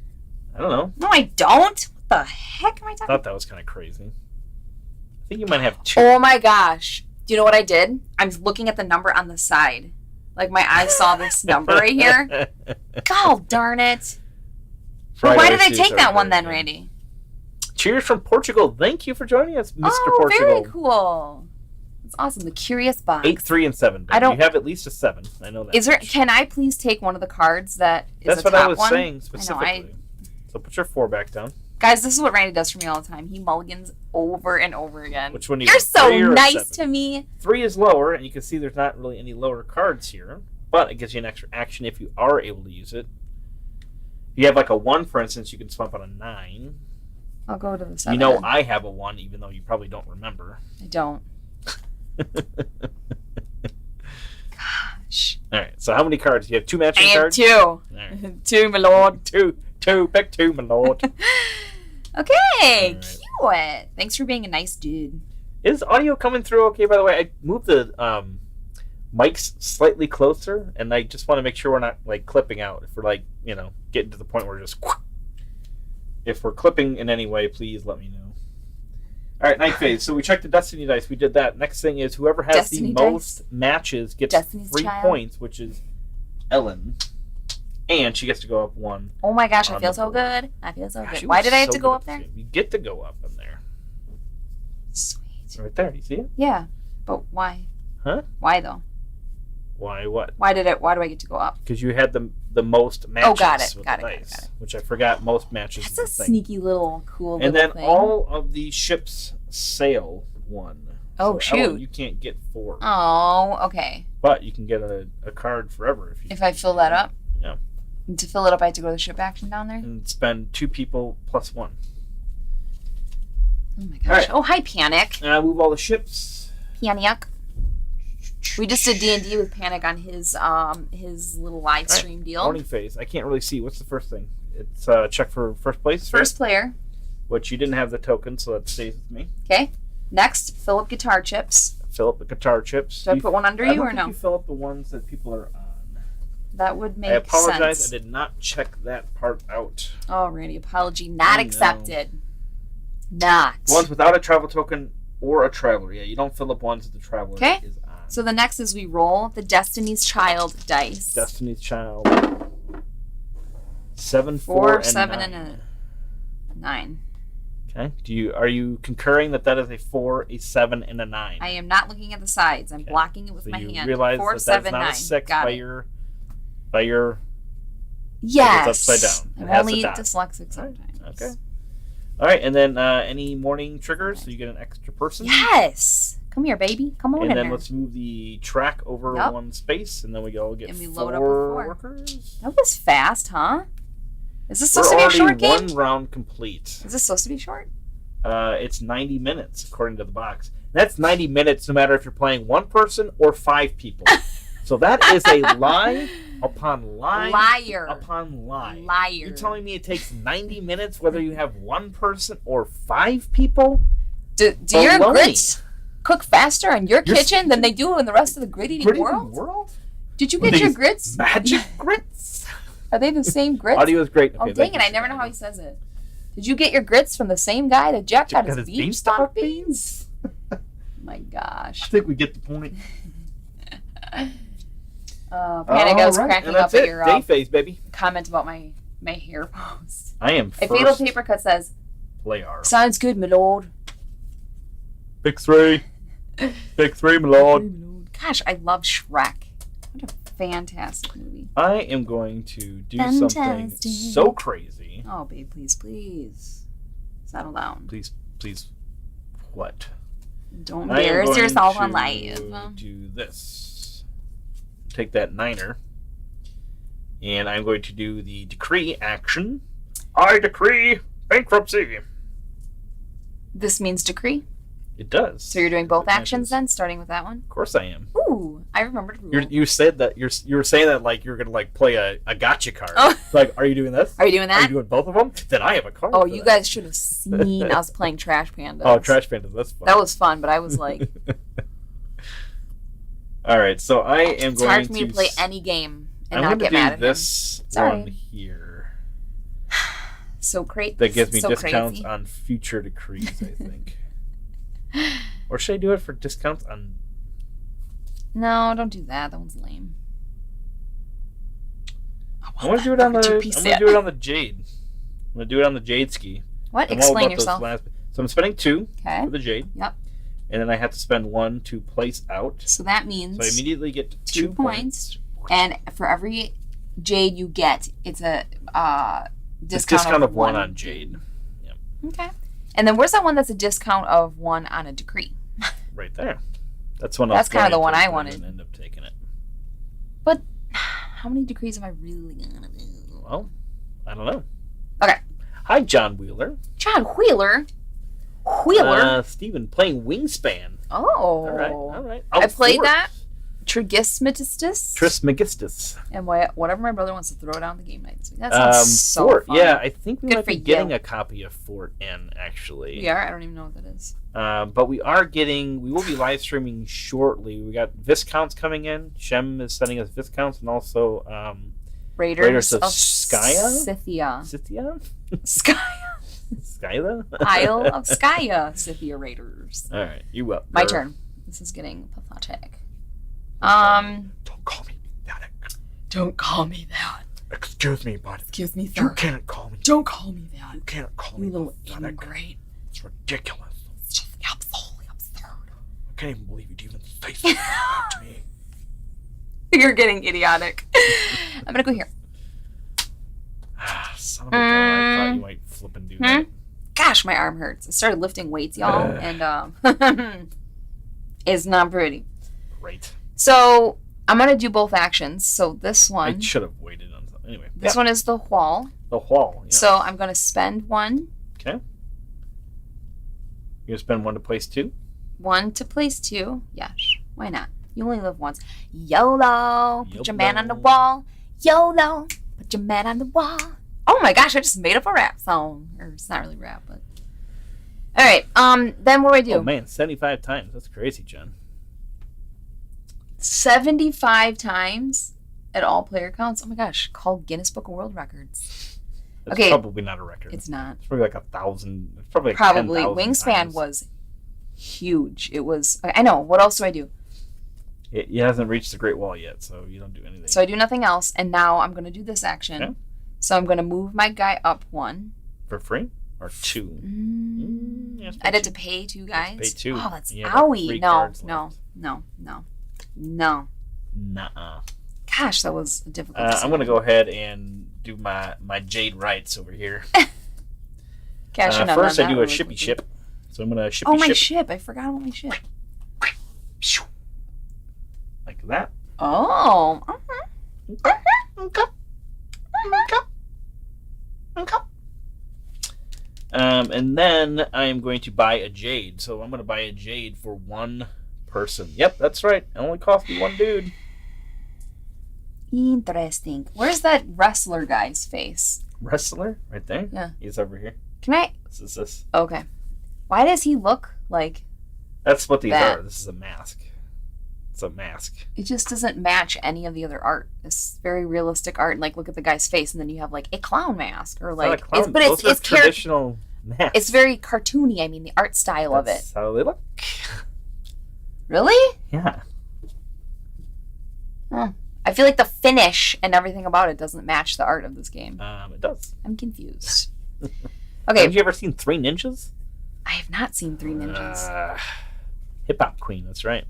[SPEAKER 1] I don't know.
[SPEAKER 2] No, I don't. What the heck am I talking about?
[SPEAKER 1] I thought that was kind of crazy. I think you might have 2.
[SPEAKER 2] Oh my gosh. Do you know what I did? I'm looking at the number on the side. Like my eyes saw this number right here. God darn it. Well, why did I take that one then, Randy?
[SPEAKER 1] Cheers from Portugal. Thank you for joining us, Mr. Portugal.
[SPEAKER 2] Very cool. That's awesome. The Curious Box.
[SPEAKER 1] 8, 3, and 7. You have at least a 7. I know that.
[SPEAKER 2] Is there? Can I please take one of the cards that is
[SPEAKER 1] That's
[SPEAKER 2] a top one?
[SPEAKER 1] That's what I was saying specifically. So put your 4 back down.
[SPEAKER 2] Guys, this is what Randy does for me all the time. He mulligans over and over again.
[SPEAKER 1] Which one
[SPEAKER 2] You're so nice to me.
[SPEAKER 1] 3 is lower, and you can see there's not really any lower cards here. But it gives you an extra action if you are able to use it. If you have like a 1, for instance, you can swap on a 9.
[SPEAKER 2] I'll go to the 7.
[SPEAKER 1] You know I have a 1, even though you probably don't remember.
[SPEAKER 2] I don't. Gosh.
[SPEAKER 1] All right, so how many cards? You have 2 matching cards?
[SPEAKER 2] I have 2.
[SPEAKER 1] Right.
[SPEAKER 2] 2, my lord.
[SPEAKER 1] 2. Pick 2, my lord.
[SPEAKER 2] Okay,
[SPEAKER 1] right.
[SPEAKER 2] Cute. Thanks for being a nice dude.
[SPEAKER 1] Is audio coming through okay, by the way? I moved the mics slightly closer, and I just want to make sure we're not like clipping out. If we're like, getting to the point where we're just... If we're clipping in any way, please let me know. All right, night phase. So we checked the Destiny dice. We did that. Next thing is whoever has the most matches gets
[SPEAKER 2] Destiny's
[SPEAKER 1] 3 points, which is Ellen. And she gets to go up 1.
[SPEAKER 2] Oh my gosh, I feel so good. I feel so good. Why did I have to go up there?
[SPEAKER 1] You get to go up in there.
[SPEAKER 2] Sweet.
[SPEAKER 1] Right there. You see it?
[SPEAKER 2] Yeah, but why?
[SPEAKER 1] Huh?
[SPEAKER 2] Why though?
[SPEAKER 1] Why what?
[SPEAKER 2] Why do I get to go up?
[SPEAKER 1] Because you had the most matches.
[SPEAKER 2] Oh, got it.
[SPEAKER 1] With
[SPEAKER 2] Got
[SPEAKER 1] the
[SPEAKER 2] it.
[SPEAKER 1] dice, which I forgot most matches.
[SPEAKER 2] That's a sneaky little cool
[SPEAKER 1] and
[SPEAKER 2] little
[SPEAKER 1] then
[SPEAKER 2] thing.
[SPEAKER 1] all of the ships sail 1.
[SPEAKER 2] Oh,
[SPEAKER 1] so
[SPEAKER 2] shoot.
[SPEAKER 1] Ellen, you can't get 4.
[SPEAKER 2] Oh, okay.
[SPEAKER 1] But you can get a card forever
[SPEAKER 2] if I fill that up.
[SPEAKER 1] Yeah.
[SPEAKER 2] And to fill it up, I have to go to the ship action down there.
[SPEAKER 1] And spend 2 people plus 1.
[SPEAKER 2] Oh my gosh! Right. Oh, hi, Panic.
[SPEAKER 1] Move all the ships.
[SPEAKER 2] Panic. We just did D&D with Panic on his little live stream deal.
[SPEAKER 1] Morning phase. I can't really see. What's the first thing? It's check for first place.
[SPEAKER 2] First player.
[SPEAKER 1] Which you didn't have the token, so that stays with me.
[SPEAKER 2] Okay. Next, fill up guitar chips.
[SPEAKER 1] Fill up the guitar chips.
[SPEAKER 2] Do I put one under you or no?
[SPEAKER 1] You fill up the ones that people are on.
[SPEAKER 2] That would make sense.
[SPEAKER 1] I apologize. I did not check that part out.
[SPEAKER 2] Oh, Randy, apology not accepted. Not.
[SPEAKER 1] Ones without a travel token or a traveler. Yeah, you don't fill up ones that the traveler is on.
[SPEAKER 2] So the next is we roll the Destiny's Child dice.
[SPEAKER 1] Destiny's Child. 7,
[SPEAKER 2] 4,
[SPEAKER 1] 4,
[SPEAKER 2] 7,
[SPEAKER 1] 9.
[SPEAKER 2] and a 9.
[SPEAKER 1] Okay. Are you concurring that is a 4, a 7, and a 9?
[SPEAKER 2] I am not looking at the sides. I'm blocking it with my hand.
[SPEAKER 1] You realize
[SPEAKER 2] 4,
[SPEAKER 1] that
[SPEAKER 2] 7,
[SPEAKER 1] that's not
[SPEAKER 2] 9.
[SPEAKER 1] a 6
[SPEAKER 2] Got
[SPEAKER 1] by your.
[SPEAKER 2] Yes.
[SPEAKER 1] It's upside down.
[SPEAKER 2] I'm only dyslexic sometimes.
[SPEAKER 1] Okay. All right, and then any morning triggers, so you get an extra person.
[SPEAKER 2] Yes. Come here, baby. Come on in.
[SPEAKER 1] And then let's move the track over 1 space, and then we all get
[SPEAKER 2] and we
[SPEAKER 1] 4
[SPEAKER 2] load up with 4
[SPEAKER 1] workers.
[SPEAKER 2] That was fast, huh? Is this supposed to be a short game?
[SPEAKER 1] 1 round complete.
[SPEAKER 2] Is this supposed to be short?
[SPEAKER 1] It's 90 minutes, according to the box. That's 90 minutes no matter if you're playing 1 person or 5 people. So that is a lie upon lie.
[SPEAKER 2] Liar.
[SPEAKER 1] Upon lie.
[SPEAKER 2] Liar.
[SPEAKER 1] You're telling me it takes 90 minutes whether you have 1 person or 5 people?
[SPEAKER 2] Do your grits cook faster in your kitchen than they do in the rest of the grit-eating world? Did you get your grits?
[SPEAKER 1] Magic grits?
[SPEAKER 2] Are they the same grits?
[SPEAKER 1] Audio is great.
[SPEAKER 2] Okay, dang it, I never know how he says it. Did you get your grits from the same guy that Jack got his beanstalk beans? My gosh.
[SPEAKER 1] I think we get the point.
[SPEAKER 2] Panic, I was cracking up at your
[SPEAKER 1] day phase, baby.
[SPEAKER 2] comment about my hair post.
[SPEAKER 1] I am first.
[SPEAKER 2] A Fatal Paper Cut says,
[SPEAKER 1] player.
[SPEAKER 2] Sounds good, my lord.
[SPEAKER 1] Pick 3. Pick 3, my lord.
[SPEAKER 2] Gosh, I love Shrek. What a fantastic movie.
[SPEAKER 1] I am going to do something so crazy.
[SPEAKER 2] Oh, babe, please, please. Settle down.
[SPEAKER 1] Please. What?
[SPEAKER 2] Don't embarrass yourself on live.
[SPEAKER 1] Do this. Take that 9er. And I'm going to do the decree action. I decree bankruptcy.
[SPEAKER 2] This means decree?
[SPEAKER 1] It does.
[SPEAKER 2] So you're doing both actions then, starting with that one?
[SPEAKER 1] Of course I am.
[SPEAKER 2] Ooh, I remembered the rule.
[SPEAKER 1] You said that you were saying that like you're gonna play a gotcha card. Oh. Like, are you doing this?
[SPEAKER 2] Are you doing that?
[SPEAKER 1] Are you doing both of them? Then I have a card.
[SPEAKER 2] Oh, you guys should have seen us playing Trash Pandas.
[SPEAKER 1] Oh, Trash Pandas, that's fun.
[SPEAKER 2] That was fun, but I was like.
[SPEAKER 1] All right, so I am going to.
[SPEAKER 2] It's hard for me to play any game and not get mad at him.
[SPEAKER 1] This one here.
[SPEAKER 2] So crazy.
[SPEAKER 1] That gives me discounts on future decrees, I think. Or should I do it for discounts on...
[SPEAKER 2] No, don't do that. That one's lame.
[SPEAKER 1] I want to do it on the Jade. I'm going to do it on the Jade ski.
[SPEAKER 2] What? Explain yourself.
[SPEAKER 1] So I'm spending 2 for the Jade.
[SPEAKER 2] Yep.
[SPEAKER 1] And then I have to spend 1 to place out.
[SPEAKER 2] So that means...
[SPEAKER 1] So I immediately get 2 points.
[SPEAKER 2] And for every Jade you get, it's a discount
[SPEAKER 1] of 1 on Jade. Yep.
[SPEAKER 2] Okay. And then where's that one that's a discount of 1 on a decree?
[SPEAKER 1] Right there. That's one.
[SPEAKER 2] That's kind of the one I wanted.
[SPEAKER 1] And end up taking it.
[SPEAKER 2] But how many decrees am I really gonna do?
[SPEAKER 1] Well, I don't know.
[SPEAKER 2] Okay.
[SPEAKER 1] Hi, John Wheeler.
[SPEAKER 2] John Wheeler.
[SPEAKER 1] Steven playing Wingspan.
[SPEAKER 2] Oh.
[SPEAKER 1] All right.
[SPEAKER 2] I played that. Trismegistus. And whatever my brother wants to throw down the game night this week. That sounds so
[SPEAKER 1] Fort.
[SPEAKER 2] fun.
[SPEAKER 1] Yeah, I think we might be getting
[SPEAKER 2] you.
[SPEAKER 1] a copy of Fort N, actually.
[SPEAKER 2] We are? I don't even know what that is.
[SPEAKER 1] But we will be live streaming shortly. We got Viscounts coming in. Shem is sending us Viscounts and also Raiders of Skya?
[SPEAKER 2] Scythia.
[SPEAKER 1] Skya?
[SPEAKER 2] Isle of Skya, Scythia Raiders.
[SPEAKER 1] All right, you up.
[SPEAKER 2] My turn. This is getting pathetic.
[SPEAKER 1] Don't call me pathetic.
[SPEAKER 2] Don't call me that.
[SPEAKER 1] Excuse me, bud.
[SPEAKER 2] Excuse me, sir.
[SPEAKER 1] You can't call me.
[SPEAKER 2] Don't call me that.
[SPEAKER 1] You can't call me
[SPEAKER 2] little
[SPEAKER 1] pathetic.
[SPEAKER 2] ingrate.
[SPEAKER 1] It's ridiculous.
[SPEAKER 2] It's just absolutely absurd.
[SPEAKER 1] I can't even believe you'd even say something like that to me.
[SPEAKER 2] You're getting idiotic. I'm gonna go here.
[SPEAKER 1] Son of a gun, I thought you might flip and do that.
[SPEAKER 2] Gosh, my arm hurts. I started lifting weights, y'all, and it's not pretty.
[SPEAKER 1] Great.
[SPEAKER 2] So I'm gonna do both actions. So this one.
[SPEAKER 1] I should have waited on something. Anyway.
[SPEAKER 2] This one is the wall.
[SPEAKER 1] The wall. Yeah.
[SPEAKER 2] So I'm gonna spend 1.
[SPEAKER 1] Okay. You're gonna spend 1 to place 2?
[SPEAKER 2] 1 to place 2. Yes. Why not? You only live once. YOLO. Put your man on the wall. YOLO. Put your man on the wall. Oh my gosh, I just made up a rap song. Or it's not really rap, but. Alright, then what do I do?
[SPEAKER 1] Oh man, 75 times. That's crazy, Jen.
[SPEAKER 2] 75 times at all player counts? Oh my gosh, called Guinness Book of World Records.
[SPEAKER 1] That's probably not a record.
[SPEAKER 2] It's not.
[SPEAKER 1] It's probably like 1,000. It's probably like
[SPEAKER 2] Probably.
[SPEAKER 1] 10,000
[SPEAKER 2] Wingspan
[SPEAKER 1] times.
[SPEAKER 2] was huge. It was. I know. What else do I do?
[SPEAKER 1] It hasn't reached the Great Wall yet, so you don't do anything.
[SPEAKER 2] So I do nothing else, and now I'm going to do this action.
[SPEAKER 1] Okay.
[SPEAKER 2] So I'm going to move my guy up 1.
[SPEAKER 1] For free? Or 2?
[SPEAKER 2] Yes, I'd have to pay 2 guys?
[SPEAKER 1] Pay 2.
[SPEAKER 2] Oh, that's owie. No.
[SPEAKER 1] Nuh-uh.
[SPEAKER 2] Gosh, that was a difficult
[SPEAKER 1] I'm going to go ahead and do my Jade rights over here. First, I do a shippy ship. So I'm going to shippy ship.
[SPEAKER 2] Oh, my ship. I forgot about my ship.
[SPEAKER 1] Like that.
[SPEAKER 2] Oh.
[SPEAKER 1] Okay. And then I am going to buy a Jade. So I'm going to buy a Jade for 1 person. Yep, that's right. It only cost me 1 dude.
[SPEAKER 2] Interesting. Where's that wrestler guy's face?
[SPEAKER 1] Wrestler? Right there?
[SPEAKER 2] Yeah.
[SPEAKER 1] He's over here.
[SPEAKER 2] Can I?
[SPEAKER 1] This.
[SPEAKER 2] Okay. Why does he look like
[SPEAKER 1] That's what these
[SPEAKER 2] that?
[SPEAKER 1] are. This is a mask. It's a mask.
[SPEAKER 2] It just doesn't match any of the other art. It's very realistic art, and like look at the guy's face, and then you have like a clwn mask, or like
[SPEAKER 1] it's traditional masks.
[SPEAKER 2] It's very cartoony. I mean, the art style of it.
[SPEAKER 1] That's how they look.
[SPEAKER 2] Really?
[SPEAKER 1] Yeah.
[SPEAKER 2] Huh. I feel like the finish and everything about it doesn't match the art of this game.
[SPEAKER 1] It does.
[SPEAKER 2] I'm confused. Okay.
[SPEAKER 1] Have you ever seen 3 Ninjas?
[SPEAKER 2] I have not seen 3 Ninjas.
[SPEAKER 1] Hip Hop Queen. That's right.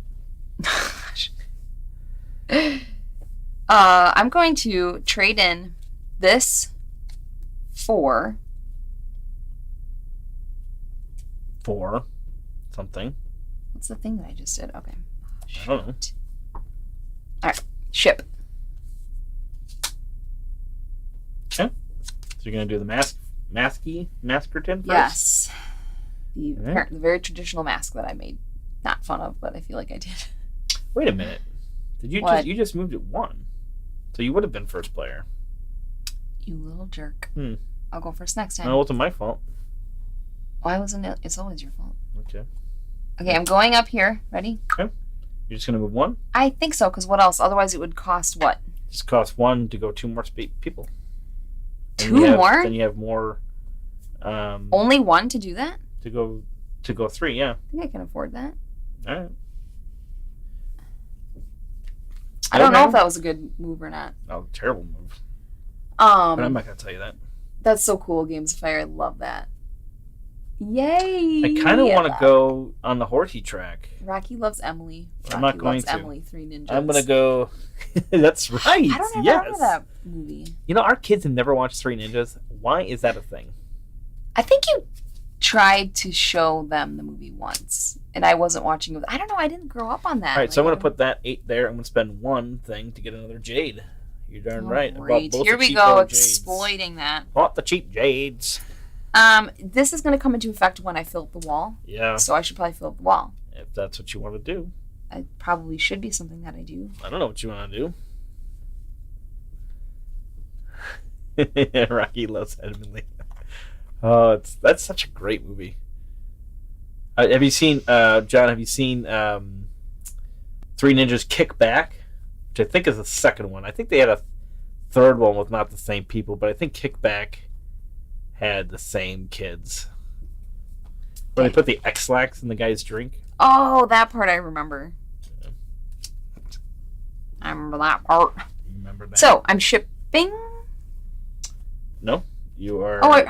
[SPEAKER 2] I'm going to trade in this for
[SPEAKER 1] something.
[SPEAKER 2] What's the thing that I just did? Okay.
[SPEAKER 1] I don't know.
[SPEAKER 2] All right. Ship.
[SPEAKER 1] Okay. So you're gonna do the Maskerton first?
[SPEAKER 2] Yes. The very traditional mask that I made not fun of, but I feel like I did.
[SPEAKER 1] Wait a minute. Did you just moved it 1? So you would have been first player.
[SPEAKER 2] You little jerk. I'll go first next time.
[SPEAKER 1] No, it wasn't my fault.
[SPEAKER 2] Why wasn't it? It's always your fault.
[SPEAKER 1] Okay.
[SPEAKER 2] Okay, I'm going up here. Ready?
[SPEAKER 1] Okay. You're just gonna move 1?
[SPEAKER 2] I think so, because what else? Otherwise, it would cost what?
[SPEAKER 1] Just cost 1 to go 2 more people.
[SPEAKER 2] 2 more?
[SPEAKER 1] Then you have more.
[SPEAKER 2] Only 1 to do that?
[SPEAKER 1] To go 3, yeah.
[SPEAKER 2] I think I can afford that.
[SPEAKER 1] All right.
[SPEAKER 2] I don't know if that was a good move or not.
[SPEAKER 1] Oh, terrible move. But I'm not gonna tell you that.
[SPEAKER 2] That's so cool, Games of Fire. I love that. Yay!
[SPEAKER 1] I kind of want to go on the horsey track.
[SPEAKER 2] Rocky loves Emily.
[SPEAKER 1] I'm not going to.
[SPEAKER 2] Emily, 3 Ninjas.
[SPEAKER 1] I'm gonna go. That's right.
[SPEAKER 2] I don't remember that movie.
[SPEAKER 1] You know, our kids have never watched 3 Ninjas. Why is that a thing?
[SPEAKER 2] I think you tried to show them the movie once, and I wasn't watching it. I don't know. I didn't grow up on that.
[SPEAKER 1] All right, so I'm going to put that 8 there. I'm going to spend 1 thing to get another jade. You're darn right.
[SPEAKER 2] Here we go, exploiting that.
[SPEAKER 1] Bought the cheap jades.
[SPEAKER 2] This is going to come into effect when I fill up the wall.
[SPEAKER 1] Yeah.
[SPEAKER 2] So I should probably fill up the wall.
[SPEAKER 1] If that's what you want to do.
[SPEAKER 2] It probably should be something that I do.
[SPEAKER 1] I don't know what you want to do. Rocky loves Edmund. Oh, that's such a great movie. Have you seen, John, have you seen Three Ninjas Kick Back? Which I think is the second one. I think they had a third one with not the same people, but I think Kick Back had the same kids. Where they put the X-Lax in the guy's drink.
[SPEAKER 2] Oh, that part I remember. Yeah. I remember that part.
[SPEAKER 1] You remember that?
[SPEAKER 2] So, I'm shipping?
[SPEAKER 1] No, you are...
[SPEAKER 2] Oh,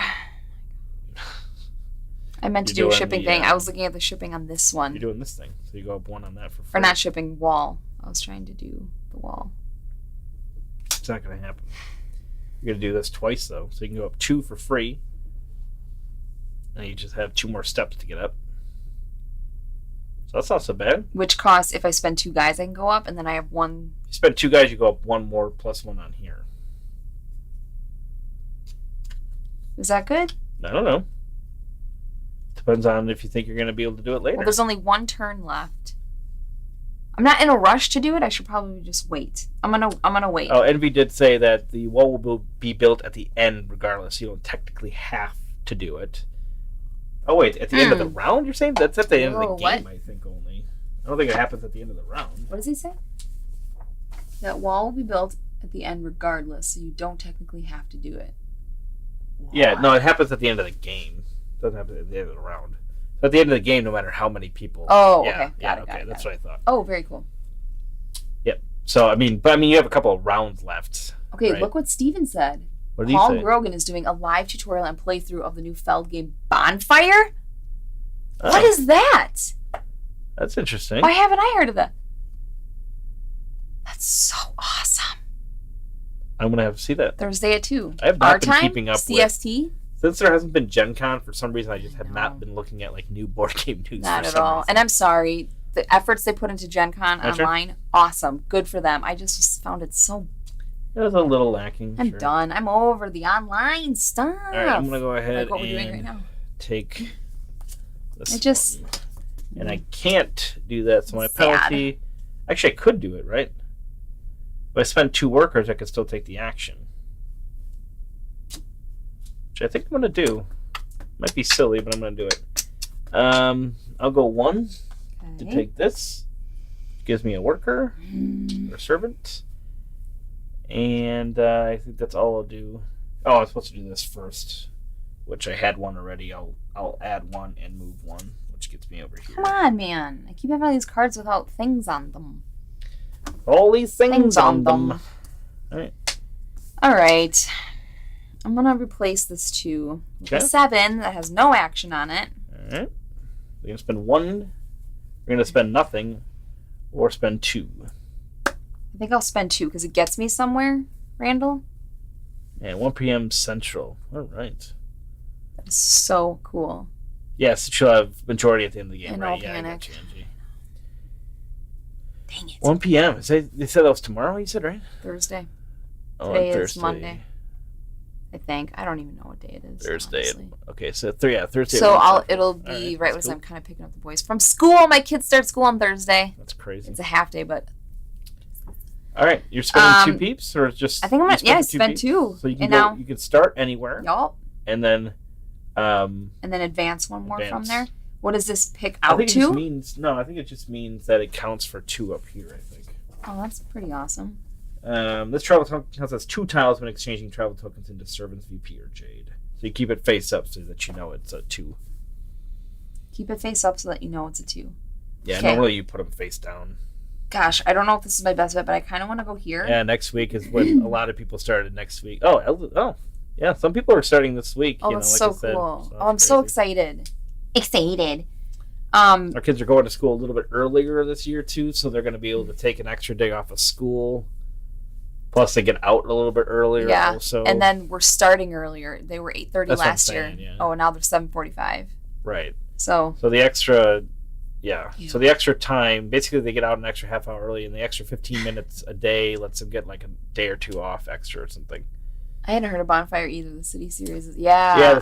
[SPEAKER 2] I meant to do a shipping thing. I was looking at the shipping on this one.
[SPEAKER 1] You're doing this thing, so you go up 1 on that for free.
[SPEAKER 2] Or not shipping, wall. I was trying to do the wall.
[SPEAKER 1] It's not going to happen. You're going to do this twice, though. So you can go up 2 for free. And you just have 2 more steps to get up. So that's not so bad.
[SPEAKER 2] Which costs, if I spend 2 guys, I can go up, and then I have 1...
[SPEAKER 1] If you spend 2 guys, you go up 1 more plus 1 on here.
[SPEAKER 2] Is that good?
[SPEAKER 1] I don't know. Depends on if you think you're going to be able to do it later.
[SPEAKER 2] Well, there's only 1 turn left. I'm not in a rush to do it. I should probably just wait. I'm gonna wait.
[SPEAKER 1] Oh, Envy did say that the wall will be built at the end regardless. You don't technically have to do it. Oh, wait. At the end of the round, you're saying? That's at the end of the game, I think, only. I don't think it happens at the end of the round.
[SPEAKER 2] What does he say? That wall will be built at the end regardless, so you don't technically have to do it. What?
[SPEAKER 1] Yeah, no, it happens at the end of the game. It doesn't happen at the end of the round. At the end of the game, no matter how many people.
[SPEAKER 2] Oh,
[SPEAKER 1] yeah,
[SPEAKER 2] okay. Got it.
[SPEAKER 1] That's what I thought.
[SPEAKER 2] Oh, very cool.
[SPEAKER 1] Yep. So, I mean, you have a couple of rounds left.
[SPEAKER 2] Okay,
[SPEAKER 1] right?
[SPEAKER 2] Look what Steven said.
[SPEAKER 1] What did he say?
[SPEAKER 2] Gùgōng is doing a live tutorial and playthrough of the new Feld game Bonfire? Oh. What is that?
[SPEAKER 1] That's interesting.
[SPEAKER 2] Why haven't I heard of that? That's so awesome.
[SPEAKER 1] I'm going to have to see that.
[SPEAKER 2] Thursday at 2.
[SPEAKER 1] I have not been keeping up
[SPEAKER 2] CST?
[SPEAKER 1] Since there hasn't been Gen Con, for some reason I just have not been looking at like new board game news.
[SPEAKER 2] Not at all. Reason. And I'm sorry. The efforts they put into Gen Con online, awesome. Good for them. I just found it so...
[SPEAKER 1] It was a little lacking.
[SPEAKER 2] I'm done. I'm over the online stuff.
[SPEAKER 1] All right, I'm going to go ahead
[SPEAKER 2] what we're doing right now.
[SPEAKER 1] Take this one. And I can't do that, so my penalty... Actually, I could do it, right? If I spend 2 workers, I could still take the action. Which I think I'm going to do. Might be silly, but I'm going to do it. I'll go 1 to take this. Gives me a worker or a servant. And I think that's all I'll do. Oh, I was supposed to do this first, which I had 1 already. I'll add 1 and move 1, which gets me over here.
[SPEAKER 2] Come on, man. I keep having all these cards without things on them.
[SPEAKER 1] All these things on them.
[SPEAKER 2] All right. I'm going to replace this 2 with a 7 that has no action on it.
[SPEAKER 1] All right. We're going to spend 1. We're going to spend nothing or spend 2.
[SPEAKER 2] I think I'll spend 2 because it gets me somewhere, Randall.
[SPEAKER 1] And 1 p.m. Central. All right.
[SPEAKER 2] That is so cool.
[SPEAKER 1] Yes, she'll have majority at the end of the game,
[SPEAKER 2] and
[SPEAKER 1] right?
[SPEAKER 2] Yeah,
[SPEAKER 1] panic.
[SPEAKER 2] Dang it.
[SPEAKER 1] 1 p.m. They said that was tomorrow, you said, right?
[SPEAKER 2] Thursday.
[SPEAKER 1] Oh,
[SPEAKER 2] Today
[SPEAKER 1] Thursday.
[SPEAKER 2] is Monday. I think. I don't even know what day it is.
[SPEAKER 1] Thursday. Okay, so Thursday.
[SPEAKER 2] So it'll be right as I'm kind of picking up the boys from school. My kids start school on Thursday.
[SPEAKER 1] That's crazy.
[SPEAKER 2] It's a half day, but...
[SPEAKER 1] All right, you're spending 2 peeps, or just...
[SPEAKER 2] I think I'm going to, spend 2.
[SPEAKER 1] So you can you can start anywhere.
[SPEAKER 2] Yup.
[SPEAKER 1] And then...
[SPEAKER 2] and then advance 1 more from there. What does this pick out to?
[SPEAKER 1] I think it just means that it counts for 2 up here, I think.
[SPEAKER 2] Oh, that's pretty awesome.
[SPEAKER 1] This travel token counts as 2 tiles when exchanging travel tokens into Servants, VP, or Jade. So you keep it face up so that you know it's a 2.
[SPEAKER 2] Keep it face up so that you know it's a 2.
[SPEAKER 1] Yeah, normally you put them face down.
[SPEAKER 2] Gosh, I don't know if this is my best bet, but I kind of want to go here.
[SPEAKER 1] Yeah, next week is when a lot of people started next week. Oh, yeah, some people are starting this week.
[SPEAKER 2] Oh, that's
[SPEAKER 1] like
[SPEAKER 2] so cool.
[SPEAKER 1] So
[SPEAKER 2] I'm so excited.
[SPEAKER 1] Our kids are going to school a little bit earlier this year, too, so they're going to be able to take an extra day off of school. Plus, they get out a little bit earlier.
[SPEAKER 2] Yeah,
[SPEAKER 1] also.
[SPEAKER 2] And then we're starting earlier. They were 8:30 last year.
[SPEAKER 1] Yeah.
[SPEAKER 2] Oh, and now they're 7:45.
[SPEAKER 1] Right.
[SPEAKER 2] So
[SPEAKER 1] the extra, So the extra time, basically they get out an extra half hour early, and the extra 15 minutes a day lets them get like a day or two off extra or something.
[SPEAKER 2] I hadn't heard of Bonfire either. The City series is
[SPEAKER 1] the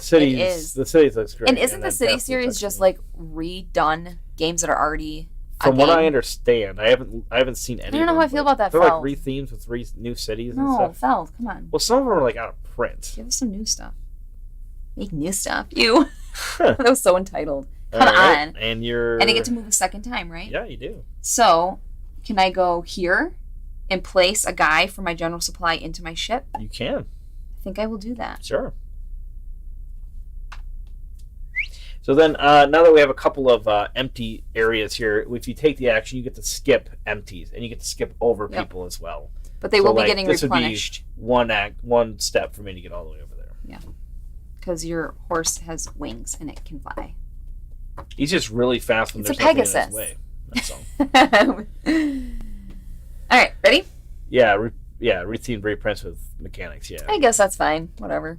[SPEAKER 1] cities looks great.
[SPEAKER 2] And isn't the City series just like redone games that are already
[SPEAKER 1] from what I understand? I haven't seen any.
[SPEAKER 2] I don't know how I feel about that.
[SPEAKER 1] They're like re-themes with new cities and stuff.
[SPEAKER 2] No, Feld, come on.
[SPEAKER 1] Well, some of them are like out of print.
[SPEAKER 2] Give us some new stuff. Make new stuff. You. That was so entitled. Come on.
[SPEAKER 1] And
[SPEAKER 2] I get to move a second time, right?
[SPEAKER 1] Yeah, you do.
[SPEAKER 2] So, can I go here and place a guy from my general supply into my ship?
[SPEAKER 1] You can.
[SPEAKER 2] I think I will do that.
[SPEAKER 1] Sure. So then, now that we have a couple of empty areas here, if you take the action, you get to skip empties, and you get to skip over people as well.
[SPEAKER 2] But they will be getting replenished.
[SPEAKER 1] Would be one step for me to get all the way over there.
[SPEAKER 2] Yeah. Because your horse has wings and it can fly.
[SPEAKER 1] He's just really fast when
[SPEAKER 2] there's
[SPEAKER 1] nothing in
[SPEAKER 2] Pegasus.
[SPEAKER 1] his way. That's all.
[SPEAKER 2] All right, ready?
[SPEAKER 1] Yeah, rethemed reprints with mechanics. Yeah.
[SPEAKER 2] I guess that's fine. Whatever.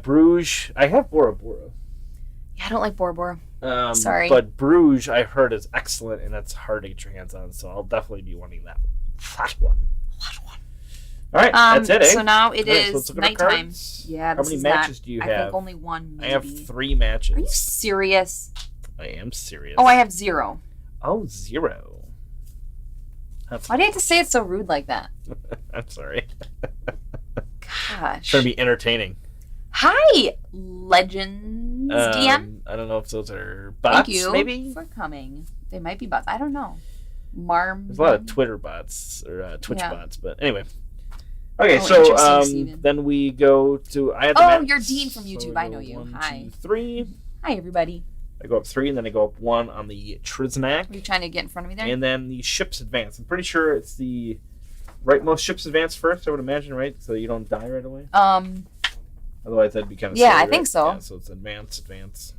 [SPEAKER 1] Bruges. I have Bora Bora.
[SPEAKER 2] Yeah, I don't like Bora Bora. Sorry.
[SPEAKER 1] But Bruges, I heard, is excellent, and it's hard to get your hands on, so I'll definitely be wanting that one. All right, that's it, eh?
[SPEAKER 2] So now it is nighttime. Yeah,
[SPEAKER 1] How many matches do you have?
[SPEAKER 2] I think only one, maybe.
[SPEAKER 1] I have 3 matches.
[SPEAKER 2] Are you serious?
[SPEAKER 1] I am serious.
[SPEAKER 2] Oh, I have 0.
[SPEAKER 1] Oh, 0.
[SPEAKER 2] Why do you have to say it so rude like that?
[SPEAKER 1] I'm sorry.
[SPEAKER 2] Gosh.
[SPEAKER 1] Trying to be entertaining.
[SPEAKER 2] Hi, Legends DM.
[SPEAKER 1] I don't know if those are bots,
[SPEAKER 2] Thank you
[SPEAKER 1] maybe?
[SPEAKER 2] for coming. They might be bots. I don't know.
[SPEAKER 1] There's a lot of Twitter bots, or Twitch bots, but anyway. Okay, then we go to...
[SPEAKER 2] you're Dean from YouTube. So I know you.
[SPEAKER 1] 1,
[SPEAKER 2] Hi.
[SPEAKER 1] 2, 3.
[SPEAKER 2] Hi, everybody.
[SPEAKER 1] I go up 3, and then I go up 1 on the Triznak.
[SPEAKER 2] Are you trying to get in front of me there?
[SPEAKER 1] And then the ships advance. I'm pretty sure it's the rightmost ships advance first, I would imagine, right? So you don't die right away? Otherwise, that'd be kind of silly,
[SPEAKER 2] I think so.
[SPEAKER 1] Yeah, so it's advance.
[SPEAKER 2] Let's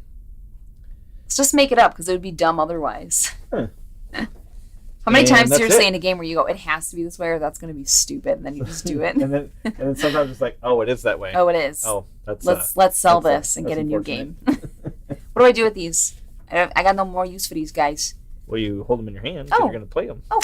[SPEAKER 2] just make it up, because it would be dumb otherwise.
[SPEAKER 1] Huh.
[SPEAKER 2] How many times seriously in a game where you go, it has to be this way, or that's going to be stupid, and then you just do it?
[SPEAKER 1] and then sometimes it's like, oh, it is that way.
[SPEAKER 2] Oh, it is.
[SPEAKER 1] Oh, that's
[SPEAKER 2] let's sell this and get a new game. What do I do with these? I got no more use for these guys.
[SPEAKER 1] Well, you hold them in your hand because you're going to play them.
[SPEAKER 2] Oh.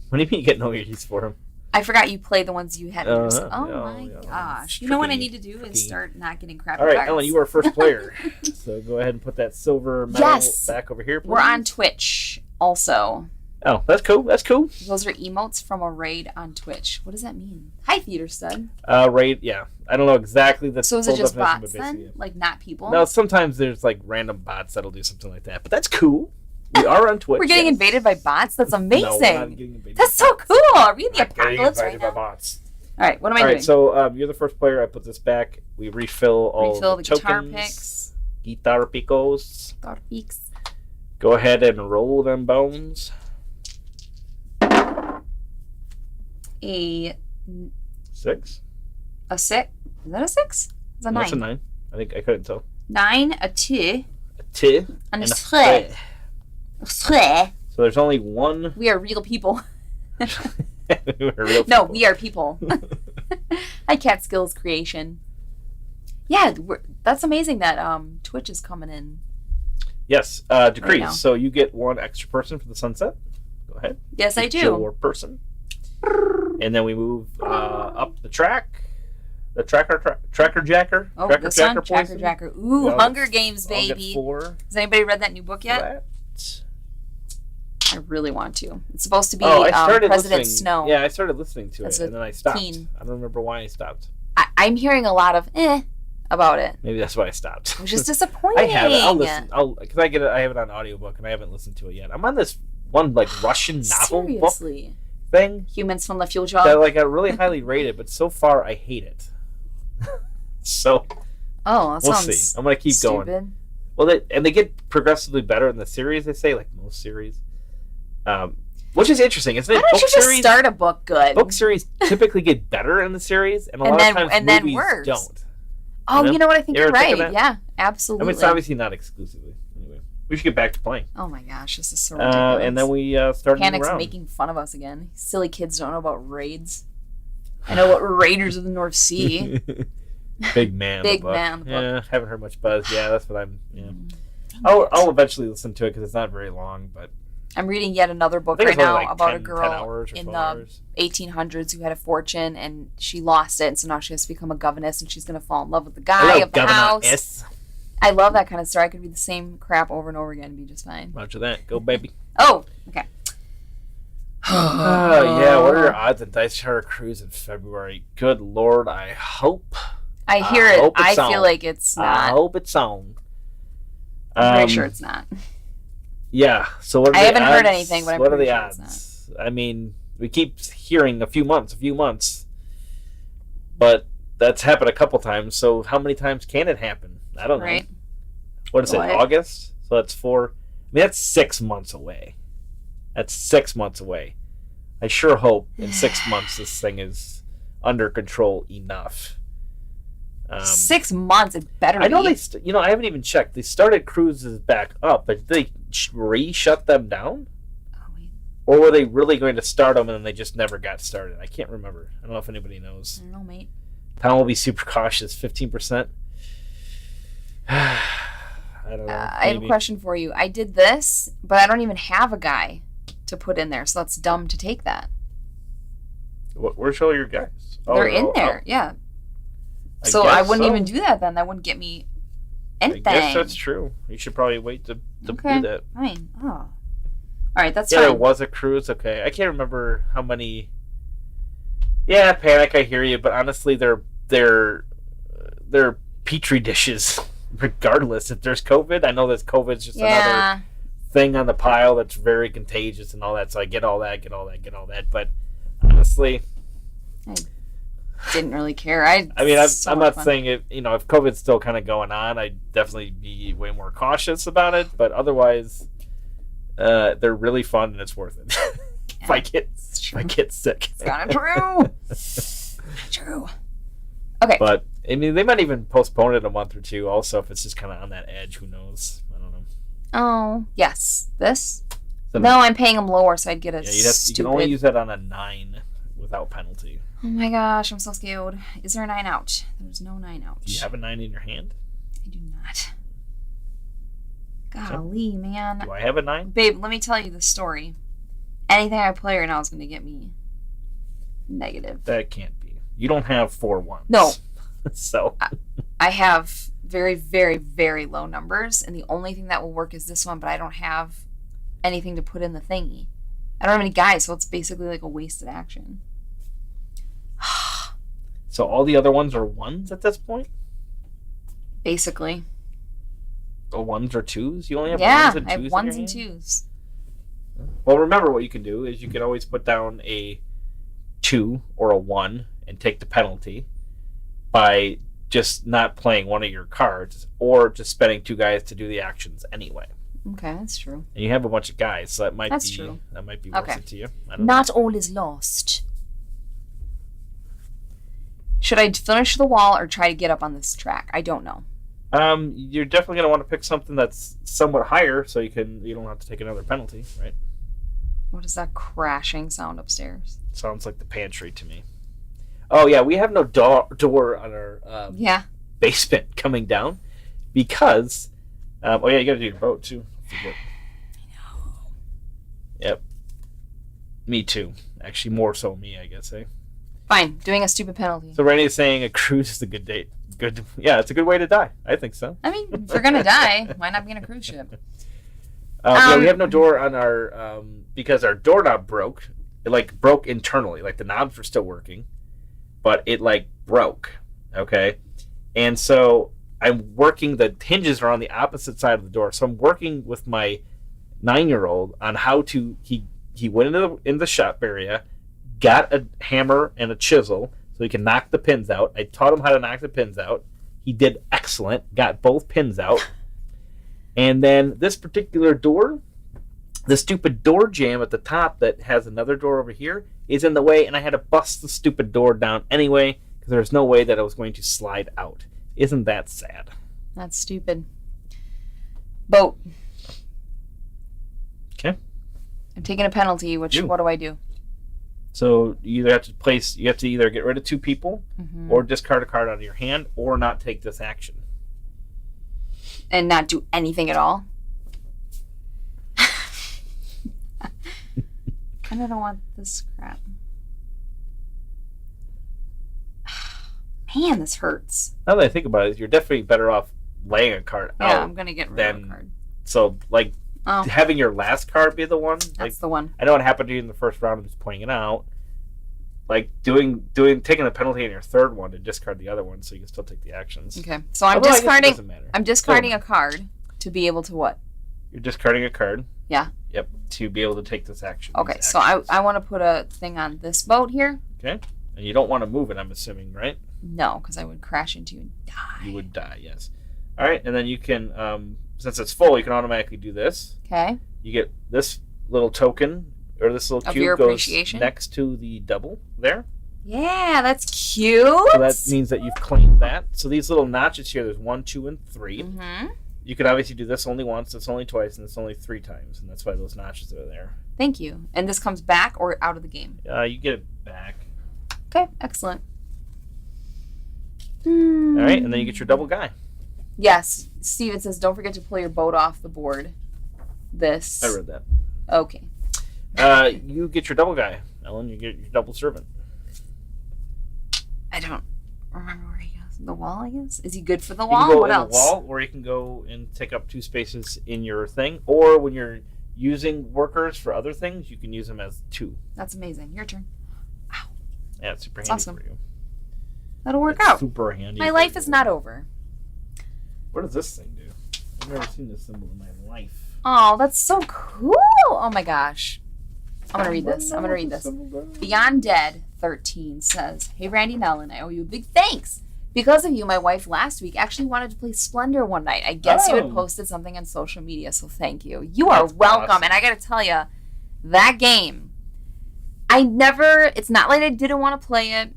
[SPEAKER 1] What do you mean you get no use for them?
[SPEAKER 2] I forgot you play the ones you had in your...
[SPEAKER 1] Oh
[SPEAKER 2] my gosh. You know what I need to do is start not getting crappy
[SPEAKER 1] All right,
[SPEAKER 2] cards.
[SPEAKER 1] Ellen, you are first player. So go ahead and put that silver medal back over here, please.
[SPEAKER 2] We're on Twitch also.
[SPEAKER 1] Oh, that's cool.
[SPEAKER 2] Those are emotes from a raid on Twitch. What does that mean? Hi, Theater Stud.
[SPEAKER 1] Raid, yeah. I don't know exactly the
[SPEAKER 2] So is it just bots then? Like not people?
[SPEAKER 1] No, sometimes there's like random bots that'll do something like that. But that's cool. We are on Twitch.
[SPEAKER 2] We're getting invaded by bots? That's amazing.
[SPEAKER 1] No, we're not getting invaded
[SPEAKER 2] That's so cool. Are we in the apocalypse right now?
[SPEAKER 1] By bots.
[SPEAKER 2] All right, what am I doing?
[SPEAKER 1] All right, so you're the first player. I put this back. We refill the
[SPEAKER 2] guitar
[SPEAKER 1] tokens.
[SPEAKER 2] picks.
[SPEAKER 1] Guitar picos.
[SPEAKER 2] Guitar picks.
[SPEAKER 1] Go ahead and roll them bones.
[SPEAKER 2] A
[SPEAKER 1] 6.
[SPEAKER 2] A 6? Is that a 6? It's a 9.
[SPEAKER 1] That's a 9. I think I couldn't tell.
[SPEAKER 2] 9, a 2.
[SPEAKER 1] A 2.
[SPEAKER 2] And a 3.
[SPEAKER 1] So there's only one.
[SPEAKER 2] We are real people.
[SPEAKER 1] No,
[SPEAKER 2] we are people. Hi, Cat Skills Creation. Yeah, that's amazing that Twitch is coming in.
[SPEAKER 1] Yes, decrease. Right, so you get 1 extra person for the sunset. Go ahead.
[SPEAKER 2] Yes, I do.
[SPEAKER 1] Your person. And then we move up the track. The Tracker Jacker.
[SPEAKER 2] Oh, this one? Tracker Jacker. Ooh, Hunger Games, baby.
[SPEAKER 1] 4.
[SPEAKER 2] Has anybody read that new book yet? I really want to. It's supposed to be President Snow.
[SPEAKER 1] Yeah, I started listening to it, and then I stopped. I don't remember why I stopped.
[SPEAKER 2] I'm hearing a lot of about it.
[SPEAKER 1] Maybe that's why I stopped.
[SPEAKER 2] Which is disappointing.
[SPEAKER 1] I have it. I'll listen. Because I have it on audiobook, and I haven't listened to it yet. I'm on this one Russian novel book thing.
[SPEAKER 2] Humans from the Future.
[SPEAKER 1] That I really highly rated, but so far I hate it. So.
[SPEAKER 2] Oh, that
[SPEAKER 1] we'll
[SPEAKER 2] sounds
[SPEAKER 1] see. I'm gonna keep going. Well, they get progressively better in the series. They say, like most series. Which is interesting, isn't it?
[SPEAKER 2] Why don't you just start a book good?
[SPEAKER 1] Book series typically get better in the series, and a lot of times movies
[SPEAKER 2] worse.
[SPEAKER 1] don't.
[SPEAKER 2] Oh, you know what? I think you're right. Yeah, absolutely.
[SPEAKER 1] I mean, it's obviously not exclusively. Anyway, we should get back to playing.
[SPEAKER 2] Oh my gosh, this is so ridiculous.
[SPEAKER 1] And then we started
[SPEAKER 2] Panic's making fun of us again. Silly kids don't know about raids. I know what Raiders of the North Sea.
[SPEAKER 1] Big man.
[SPEAKER 2] Big man.
[SPEAKER 1] Yeah, haven't heard much buzz. Yeah, that's what I'm. Yeah, I'll eventually listen to it because it's not very long. But
[SPEAKER 2] I'm reading yet another book right now about a girl in the 1800s who had a fortune and she lost it, and so now she has to become a governess, and she's going to fall in love with the guy of the house. I love that kind of story. I could read the same crap over and over again and be just fine.
[SPEAKER 1] Roger that. Go, baby.
[SPEAKER 2] Oh, okay.
[SPEAKER 1] Yeah, what are your odds on Dice Tower Cruise in February? Good Lord, I hope.
[SPEAKER 2] I hear it. I feel like it's not.
[SPEAKER 1] I hope it's on.
[SPEAKER 2] I'm pretty sure it's not.
[SPEAKER 1] Yeah, so what are
[SPEAKER 2] I
[SPEAKER 1] the
[SPEAKER 2] haven't
[SPEAKER 1] odds?
[SPEAKER 2] heard anything, but I'm
[SPEAKER 1] what are
[SPEAKER 2] pretty
[SPEAKER 1] the
[SPEAKER 2] sure
[SPEAKER 1] odds?
[SPEAKER 2] It's not.
[SPEAKER 1] I mean, we keep hearing a few months. But that's happened a couple times, so how many times can it happen? I don't know. What is it, August? So that's 4. I mean, that's 6 months away. That's 6 months away. I sure hope in 6 months this thing is under control enough.
[SPEAKER 2] 6 months, it better be.
[SPEAKER 1] I know I haven't even checked. They started cruises back up, but did they re-shut them down?
[SPEAKER 2] Oh, wait.
[SPEAKER 1] Or were they really going to start them and then they just never got started? I can't remember. I don't know if anybody knows.
[SPEAKER 2] I don't know, mate.
[SPEAKER 1] Tom will be super cautious. 15%. I don't know.
[SPEAKER 2] I have a question for you. I did this, but I don't even have a guy to put in there, so that's dumb to take that.
[SPEAKER 1] Where's all your guys?
[SPEAKER 2] They're in there, yeah. So I wouldn't even do that then. That wouldn't get me anything.
[SPEAKER 1] I guess that's true. You should probably wait to do that.
[SPEAKER 2] Fine. Oh. All right, that's
[SPEAKER 1] fine.
[SPEAKER 2] Yeah,
[SPEAKER 1] there was a cruise. Okay. I can't remember how many. Yeah, Panic, I hear you, but honestly, they're petri dishes. Regardless, if there's COVID, I know that COVID's just another thing on the pile that's very contagious and all that. So I get all that. But honestly,
[SPEAKER 2] I didn't really care.
[SPEAKER 1] I'm not saying it. If COVID's still kind of going on, I'd definitely be way more cautious about it. But otherwise, they're really fun and it's worth it. If I get sick,
[SPEAKER 2] it's kind of true. Okay,
[SPEAKER 1] but. I mean, they might even postpone it a month or two. Also, if it's just kind of on that edge, who knows? I don't know.
[SPEAKER 2] Oh yes, this. No, I'm paying them lower, so I'd get a.
[SPEAKER 1] Yeah, you can only use that on a 9 without penalty.
[SPEAKER 2] Oh my gosh, I'm so scared. Is there a 9 out? There's no 9 out.
[SPEAKER 1] Do you have a 9 in your hand?
[SPEAKER 2] I do not. Golly, man.
[SPEAKER 1] Do I have a 9?
[SPEAKER 2] Babe, let me tell you the story. Anything I play right now is going to get me negative.
[SPEAKER 1] That can't be. You don't have 4 1s.
[SPEAKER 2] No.
[SPEAKER 1] So
[SPEAKER 2] I have very, very, very low numbers, and the only thing that will work is this one, but I don't have anything to put in the thingy. I don't have any guys, so it's basically like a wasted action.
[SPEAKER 1] So all the other ones are 1s at this point?
[SPEAKER 2] Basically.
[SPEAKER 1] Or 1s or 2s? You only have 1s and 2s?
[SPEAKER 2] I have 1s and 2s.
[SPEAKER 1] Well, remember what you can do is you can always put down a 2 or a 1 and take the penalty by just not playing one of your cards or just spending 2 guys to do the actions anyway.
[SPEAKER 2] Okay, that's true.
[SPEAKER 1] And you have a bunch of guys, so that might be worth it to you.
[SPEAKER 2] Not all is lost. Should I finish the wall or try to get up on this track? I don't know.
[SPEAKER 1] You're definitely going to want to pick something that's somewhat higher so you don't have to take another penalty, right?
[SPEAKER 2] What is that crashing sound upstairs?
[SPEAKER 1] Sounds like the pantry to me. Oh, yeah, we have no door on our basement coming down because... you got to do your boat, too. I
[SPEAKER 2] know.
[SPEAKER 1] Yep. Me, too. Actually, more so me, I guess, eh?
[SPEAKER 2] Fine. Doing a stupid penalty.
[SPEAKER 1] So Rainey is saying a cruise is a good date. Yeah, it's a good way to die. I think so.
[SPEAKER 2] I mean, if you're going to die, why not be in a cruise ship?
[SPEAKER 1] We have no door on our... because our doorknob broke. It, broke internally. The knobs were still working. But it, broke. Okay? And so... I'm working, the hinges are on the opposite side of the door. So I'm working with my 9-year-old on how to, he went in the shop area, got a hammer and a chisel so he can knock the pins out. I taught him how to knock the pins out. He did excellent, got both pins out. And then this particular door, the stupid door jamb at the top that has another door over here is in the way, and I had to bust the stupid door down anyway because there's no way that I was going to slide out. Isn't that sad?
[SPEAKER 2] That's stupid. Boat.
[SPEAKER 1] Okay.
[SPEAKER 2] I'm taking a penalty, what do I do?
[SPEAKER 1] So you have to either get rid of 2 people, or discard a card out of your hand, or not take this action.
[SPEAKER 2] And not do anything at all? I kind of don't want this crap. Man, this hurts.
[SPEAKER 1] Now that I think about it, you're definitely better off laying a card out.
[SPEAKER 2] Yeah, I'm going to get rid of a card.
[SPEAKER 1] So, like, having your last card be the one.
[SPEAKER 2] That's the one.
[SPEAKER 1] I know what happened to you in the first round. I'm just pointing it out. Like, taking the penalty on your third one to discard the other one so you can still take the actions.
[SPEAKER 2] Okay, so I'm discarding a card to be able to what?
[SPEAKER 1] You're discarding a card.
[SPEAKER 2] Yeah.
[SPEAKER 1] Yep, to be able to take this action.
[SPEAKER 2] Okay, so I want to put a thing on this boat here.
[SPEAKER 1] Okay, and you don't want to move it, I'm assuming, right?
[SPEAKER 2] No, because I would crash into you and die.
[SPEAKER 1] You would die, yes. All right, and then you can, since it's full, you can automatically do this.
[SPEAKER 2] Okay.
[SPEAKER 1] You get this little token, or this little cube goes next to the double there.
[SPEAKER 2] Yeah, that's cute.
[SPEAKER 1] So that means that you've claimed that. So these little notches here, there's 1, 2, and 3.
[SPEAKER 2] Mm-hmm.
[SPEAKER 1] You can obviously do this only once, this only twice, and this only 3 times, and that's why those notches are there.
[SPEAKER 2] Thank you. And this comes back or out of the game?
[SPEAKER 1] You get it back.
[SPEAKER 2] Okay, excellent.
[SPEAKER 1] All right, and then you get your double guy.
[SPEAKER 2] Yes. Steven says, don't forget to pull your boat off the board. This.
[SPEAKER 1] I read that.
[SPEAKER 2] Okay.
[SPEAKER 1] You get your double guy, Ellen. You get your double servant.
[SPEAKER 2] I don't remember where he goes. The wall, I guess? Is he good for the
[SPEAKER 1] wall?
[SPEAKER 2] You
[SPEAKER 1] can go
[SPEAKER 2] what
[SPEAKER 1] in
[SPEAKER 2] else?
[SPEAKER 1] The wall, or you can go and take up 2 spaces in your thing. Or when you're using workers for other things, you can use them as 2.
[SPEAKER 2] That's amazing. Your turn. Wow.
[SPEAKER 1] Yeah, it's super handy for you.
[SPEAKER 2] That'll work out.
[SPEAKER 1] Super handy.
[SPEAKER 2] My life is not over.
[SPEAKER 1] What does this thing do? I've never seen this symbol in my life.
[SPEAKER 2] Oh, that's so cool. Oh my gosh. I'm going to read this. Beyond Dead 13 says, Hey Randy and Ellen, I owe you a big thanks. Because of you, my wife last week actually wanted to play Splendor one night. I guess you had posted something on social media, so thank you. You are welcome. Awesome. And I got to tell you, that game, it's not like I didn't want to play it.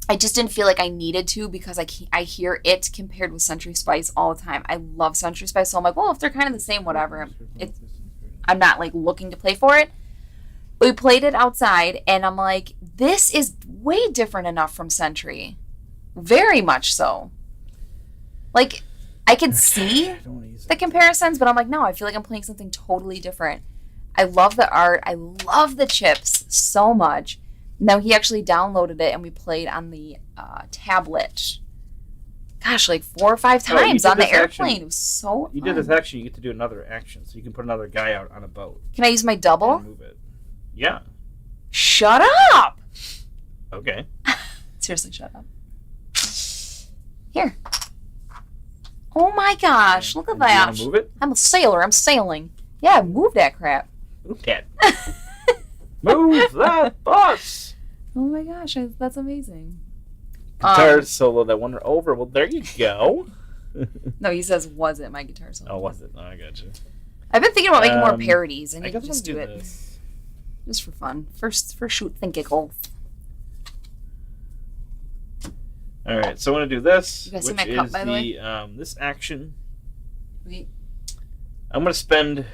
[SPEAKER 2] I just didn't feel like I needed to because I hear it compared with Century Spice all the time. I love Century Spice, so I'm like, well, if they're kind of the same, whatever. I'm not like looking to play for it. We played it outside, and I'm like, this is way different enough from Century. Very much so. Like, I can see the comparisons, but I'm like, no, I feel like I'm playing something totally different. I love the art. I love the chips so much. Now, he actually downloaded it, and we played on the tablet. Gosh, like 4 or 5 times on the airplane. It was so fun.
[SPEAKER 1] You did this action. You get to do another action, so you can put another guy out on a boat.
[SPEAKER 2] Can I use my double?
[SPEAKER 1] And move it. Yeah.
[SPEAKER 2] Shut up!
[SPEAKER 1] Okay.
[SPEAKER 2] Seriously, shut up. Here. Oh my gosh, look at that.
[SPEAKER 1] You want to move it?
[SPEAKER 2] I'm a sailor. I'm sailing. Yeah, move that crap.
[SPEAKER 1] Move that. Move that bus.
[SPEAKER 2] Oh my gosh, that's amazing.
[SPEAKER 1] Guitar solo that won her over. Well, there you go.
[SPEAKER 2] No, he says, was it my guitar solo?
[SPEAKER 1] Oh, was it? Oh, I got you.
[SPEAKER 2] I've been thinking about making more parodies. I need to
[SPEAKER 1] just
[SPEAKER 2] do it. Just for fun. First shoot, think giggle.
[SPEAKER 1] All right, so I'm going to do this,
[SPEAKER 2] you guys
[SPEAKER 1] which
[SPEAKER 2] see my cup,
[SPEAKER 1] is
[SPEAKER 2] by the way?
[SPEAKER 1] This action.
[SPEAKER 2] Wait.
[SPEAKER 1] I'm going to spend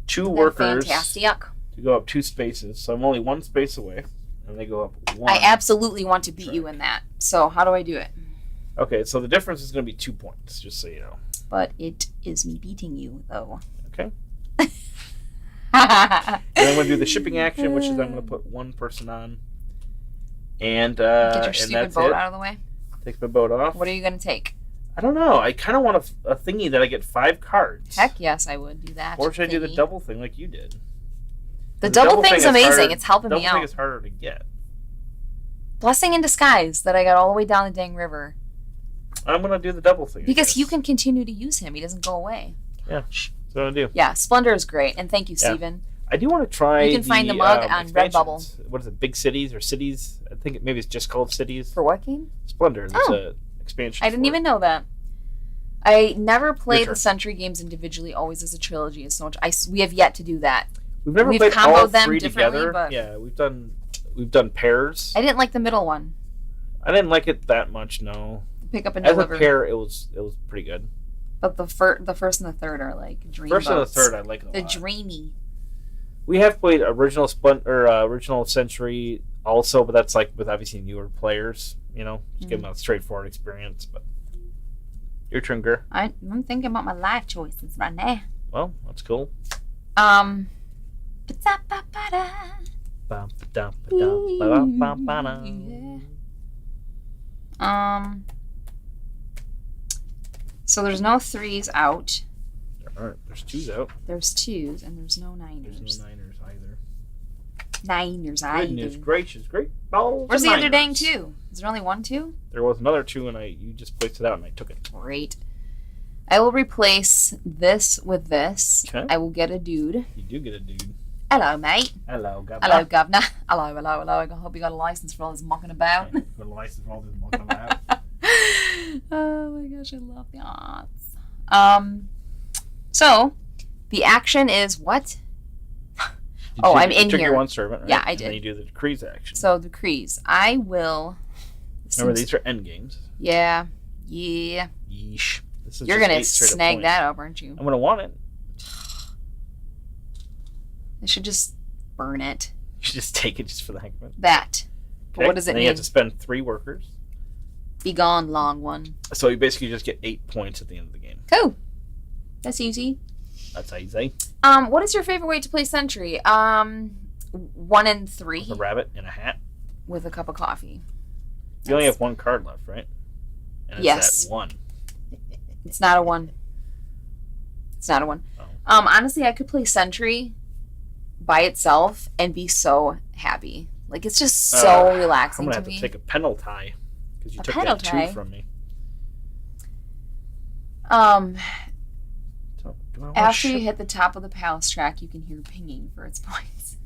[SPEAKER 1] 2 workers
[SPEAKER 2] fantastic.
[SPEAKER 1] To go up 2 spaces. So I'm only 1 space away, and they go up 1.
[SPEAKER 2] I absolutely want to beat you in that. So how do I do it?
[SPEAKER 1] Okay, so the difference is going to be 2 points, just so you know.
[SPEAKER 2] But it is me beating you, though.
[SPEAKER 1] Okay. And I'm going to do the shipping action, which is I'm going to put 1 person on. And
[SPEAKER 2] get your stupid boat out of the way.
[SPEAKER 1] Take my boat off.
[SPEAKER 2] What are you going to take?
[SPEAKER 1] I don't know. I kind of want a thingy that I get 5 cards.
[SPEAKER 2] Heck yes, I would do that.
[SPEAKER 1] Or should I do the double thing like you did?
[SPEAKER 2] The double thing's amazing. It's helping me out.
[SPEAKER 1] Double thing is harder to get.
[SPEAKER 2] Blessing in disguise that I got all the way down the dang river.
[SPEAKER 1] I'm going to do the double thing.
[SPEAKER 2] Because you can continue to use him. He doesn't go away.
[SPEAKER 1] Yeah, that's what I'm going to do.
[SPEAKER 2] Yeah, Splendor is great. And thank you, Steven.
[SPEAKER 1] I do want to try.
[SPEAKER 2] You can find the mug on
[SPEAKER 1] Redbubble. What is it? Big Cities or Cities? I think maybe it's just called Cities.
[SPEAKER 2] For what game?
[SPEAKER 1] Splendor. There's an expansion.
[SPEAKER 2] I didn't even know that. I never played the Century games individually, always as a trilogy. So much. We have yet to do that.
[SPEAKER 1] We've never played all 3 together. But yeah, we've done pairs.
[SPEAKER 2] I didn't like the middle one.
[SPEAKER 1] I didn't like it that much. No.
[SPEAKER 2] Pick up and deliver.
[SPEAKER 1] As a pair, it was pretty good.
[SPEAKER 2] But the first and the third are like dreamy.
[SPEAKER 1] First and the third, I like it a lot.
[SPEAKER 2] The dreamy.
[SPEAKER 1] We have played original original Century also, but that's like with obviously newer players. Just give them a straightforward experience. But your turn, girl.
[SPEAKER 2] I'm thinking about my life choices right now.
[SPEAKER 1] Well, that's cool.
[SPEAKER 2] So there's no 3s out.
[SPEAKER 1] There aren't. There's 2s out.
[SPEAKER 2] There's 2s, and there's no 9ers.
[SPEAKER 1] There's no 9ers either.
[SPEAKER 2] 9ers either.
[SPEAKER 1] Goodness gracious, great balls.
[SPEAKER 2] Where's the other dang 2? Is there only 1 2?
[SPEAKER 1] There was another 2, and you just placed it out, and I took it.
[SPEAKER 2] Great. I will replace this with this.
[SPEAKER 1] Okay.
[SPEAKER 2] I will get a dude.
[SPEAKER 1] You do get a dude.
[SPEAKER 2] Hello, mate.
[SPEAKER 1] Hello, governor.
[SPEAKER 2] Hello, governor. Hello. I hope you got a license for all this mucking about.
[SPEAKER 1] Got a license for all this mucking about.
[SPEAKER 2] Oh my gosh, I love the odds. So the action is what? I'm in
[SPEAKER 1] here. You took your 1 servant, right?
[SPEAKER 2] Yeah, I did.
[SPEAKER 1] And then you do the decrees action.
[SPEAKER 2] So decrees. I will.
[SPEAKER 1] Remember, these are end games.
[SPEAKER 2] Yeah.
[SPEAKER 1] Yeesh.
[SPEAKER 2] You're gonna snag that up, aren't you?
[SPEAKER 1] I'm gonna want it.
[SPEAKER 2] I should just burn it.
[SPEAKER 1] You should just take it just for the heck of it.
[SPEAKER 2] That. But what does it mean?
[SPEAKER 1] You have to spend 3 workers.
[SPEAKER 2] Be gone, long one.
[SPEAKER 1] So you basically just get 8 points at the end of the game.
[SPEAKER 2] Cool. That's easy.
[SPEAKER 1] That's easy.
[SPEAKER 2] What is your favorite way to play Sentry? 1 and 3.
[SPEAKER 1] With a rabbit and a hat.
[SPEAKER 2] With a cup of coffee.
[SPEAKER 1] You only have 1 card left, right? And it's
[SPEAKER 2] yes.
[SPEAKER 1] That 1.
[SPEAKER 2] It's not a 1. It's not a 1.
[SPEAKER 1] Oh.
[SPEAKER 2] Honestly, I could play Sentry by itself and be so happy. Like, it's just so relaxing to me.
[SPEAKER 1] I'm going to have to take a penalty because you took that 2 from me.
[SPEAKER 2] After you hit the top of the palace track, you can hear pinging for its points.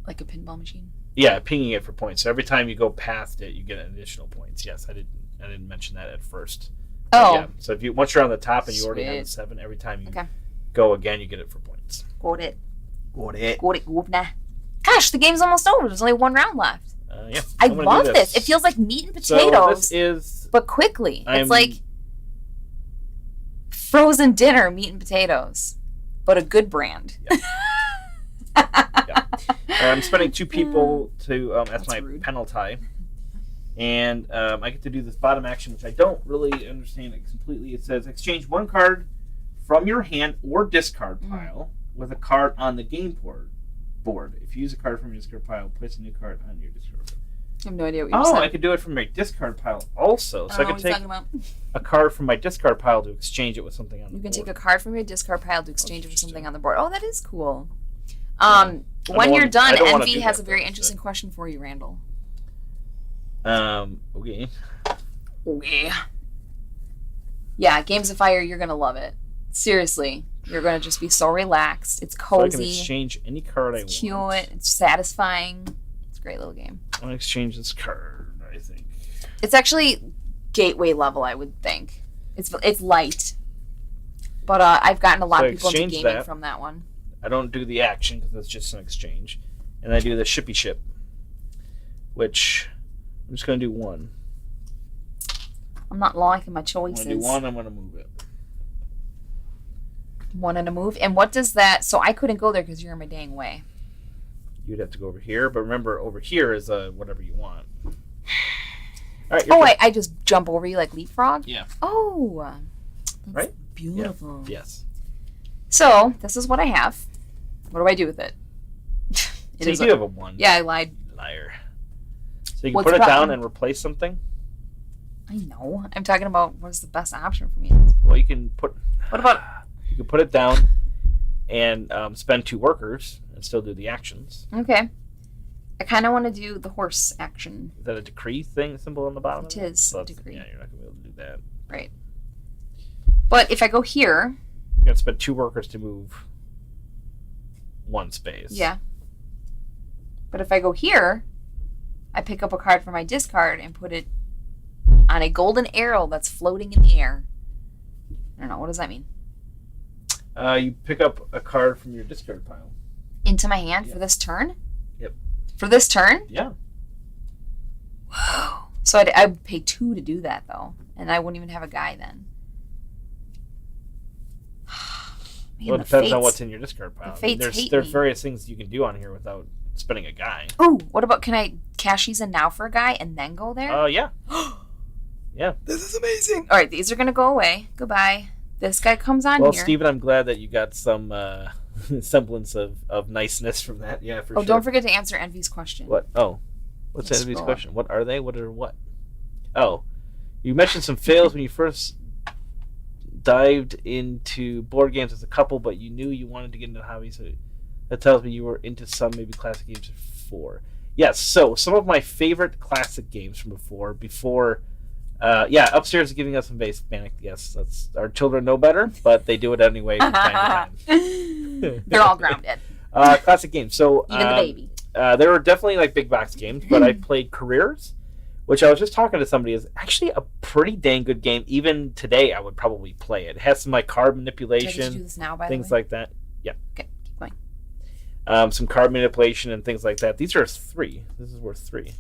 [SPEAKER 2] Like a pinball machine?
[SPEAKER 1] Yeah, pinging it for points. So every time you go past it, you get additional points. Yes, I didn't mention that at first.
[SPEAKER 2] Oh.
[SPEAKER 1] Yeah. So once you're on the top and you already have a 7, every time you go again, you get it for points.
[SPEAKER 2] Got it.
[SPEAKER 1] Got it.
[SPEAKER 2] Gosh, the game's almost over. There's only 1 round left.
[SPEAKER 1] Yeah.
[SPEAKER 2] I love this. It feels like meat and potatoes.
[SPEAKER 1] So this is...
[SPEAKER 2] But quickly. It's like frozen dinner meat and potatoes. But a good brand.
[SPEAKER 1] Yeah. Yeah. I'm spending 2 people to as my penalty. And I get to do this bottom action, which I don't really understand it completely. It says, exchange 1 card from your hand or discard pile with a card on the game board. If you use a card from your discard pile, place a new card on your discard pile.
[SPEAKER 2] I have no idea what you're saying.
[SPEAKER 1] I could do it from my discard pile also. So I could take a card from my discard pile to exchange it with something on the board.
[SPEAKER 2] You can take a card from your discard pile to exchange it with something on the board. Oh, that is cool. When you're done, Envy has a very interesting question for you, Randall.
[SPEAKER 1] Okay.
[SPEAKER 2] Yeah, Games of Fire, you're going to love it. Seriously. You're going to just be so relaxed. It's cozy.
[SPEAKER 1] So I can exchange any card I want.
[SPEAKER 2] It's cute. It's satisfying. It's a great little game.
[SPEAKER 1] I'm going to exchange this card, I think.
[SPEAKER 2] It's actually gateway level, I would think. It's light. But I've gotten a lot of people into gaming from that one.
[SPEAKER 1] I don't do the action because it's just an exchange. And I do the shippy ship, which I'm just going to do 1.
[SPEAKER 2] I'm not liking my choices.
[SPEAKER 1] I'm going to do 1, I'm going to move it.
[SPEAKER 2] 1 and a move. And what does that... So I couldn't go there because you're in my dang way.
[SPEAKER 1] You'd have to go over here. But remember, over here is whatever you want. All
[SPEAKER 2] right, I just jump over you like leapfrog?
[SPEAKER 1] Yeah.
[SPEAKER 2] Oh. That's
[SPEAKER 1] right?
[SPEAKER 2] Beautiful.
[SPEAKER 1] Yeah. Yes.
[SPEAKER 2] So, this is what I have. What do I do with it?
[SPEAKER 1] So you do have a 1.
[SPEAKER 2] Yeah, I lied.
[SPEAKER 1] Liar. So you can put it down and replace something?
[SPEAKER 2] I know. I'm talking about what is the best option for me.
[SPEAKER 1] Well, you can put...
[SPEAKER 2] What about...
[SPEAKER 1] You can put it down and spend 2 workers and still do the actions.
[SPEAKER 2] Okay. I kind of want to do the horse action.
[SPEAKER 1] Is that a decree thing symbol on the bottom?
[SPEAKER 2] It is a decree.
[SPEAKER 1] Yeah, you're not going to be able to do that.
[SPEAKER 2] Right. But if I go here...
[SPEAKER 1] You got to spend 2 workers to move 1 space.
[SPEAKER 2] Yeah. But if I go here, I pick up a card from my discard and put it on a golden arrow that's floating in the air. I don't know. What does that mean?
[SPEAKER 1] You pick up a card from your discard pile.
[SPEAKER 2] Into my hand for this turn?
[SPEAKER 1] Yep.
[SPEAKER 2] For this turn?
[SPEAKER 1] Yeah.
[SPEAKER 2] Whoa. So I'd pay 2 to do that, though. And I wouldn't even have a guy then. Man,
[SPEAKER 1] well, it depends on what's in your discard pile. There's various things you can do on here without spending a guy.
[SPEAKER 2] Ooh, what about, can I cash these in now for a guy and then go there?
[SPEAKER 1] Oh, yeah. Yeah.
[SPEAKER 2] This is amazing. All right, these are going to go away. Goodbye. This guy comes on here.
[SPEAKER 1] Well, Steven, I'm glad that you got some semblance of niceness from that. Yeah, for sure.
[SPEAKER 2] Oh, don't forget to answer Envy's question.
[SPEAKER 1] What? Oh. What's Envy's question? What are they? What are what? Oh. You mentioned some fails when you first dived into board games as a couple, but you knew you wanted to get into the hobby, so that tells me you were into some maybe classic games before. Yes, so some of my favorite classic games from before Upstairs is giving us some basic panic. Yes, that's our children know better, but they do it anyway from time to time.
[SPEAKER 2] They're all grounded.
[SPEAKER 1] Classic games. So
[SPEAKER 2] even the baby.
[SPEAKER 1] There were definitely like big box games, but I played Careers, which I was just talking to somebody is actually a pretty dang good game. Even today, I would probably play it. It has some like card manipulation,
[SPEAKER 2] do I get to do this now, by
[SPEAKER 1] things
[SPEAKER 2] the way?
[SPEAKER 1] like that. Yeah.
[SPEAKER 2] Okay, keep going.
[SPEAKER 1] Some card manipulation and things like that. These are 3. This is worth 3.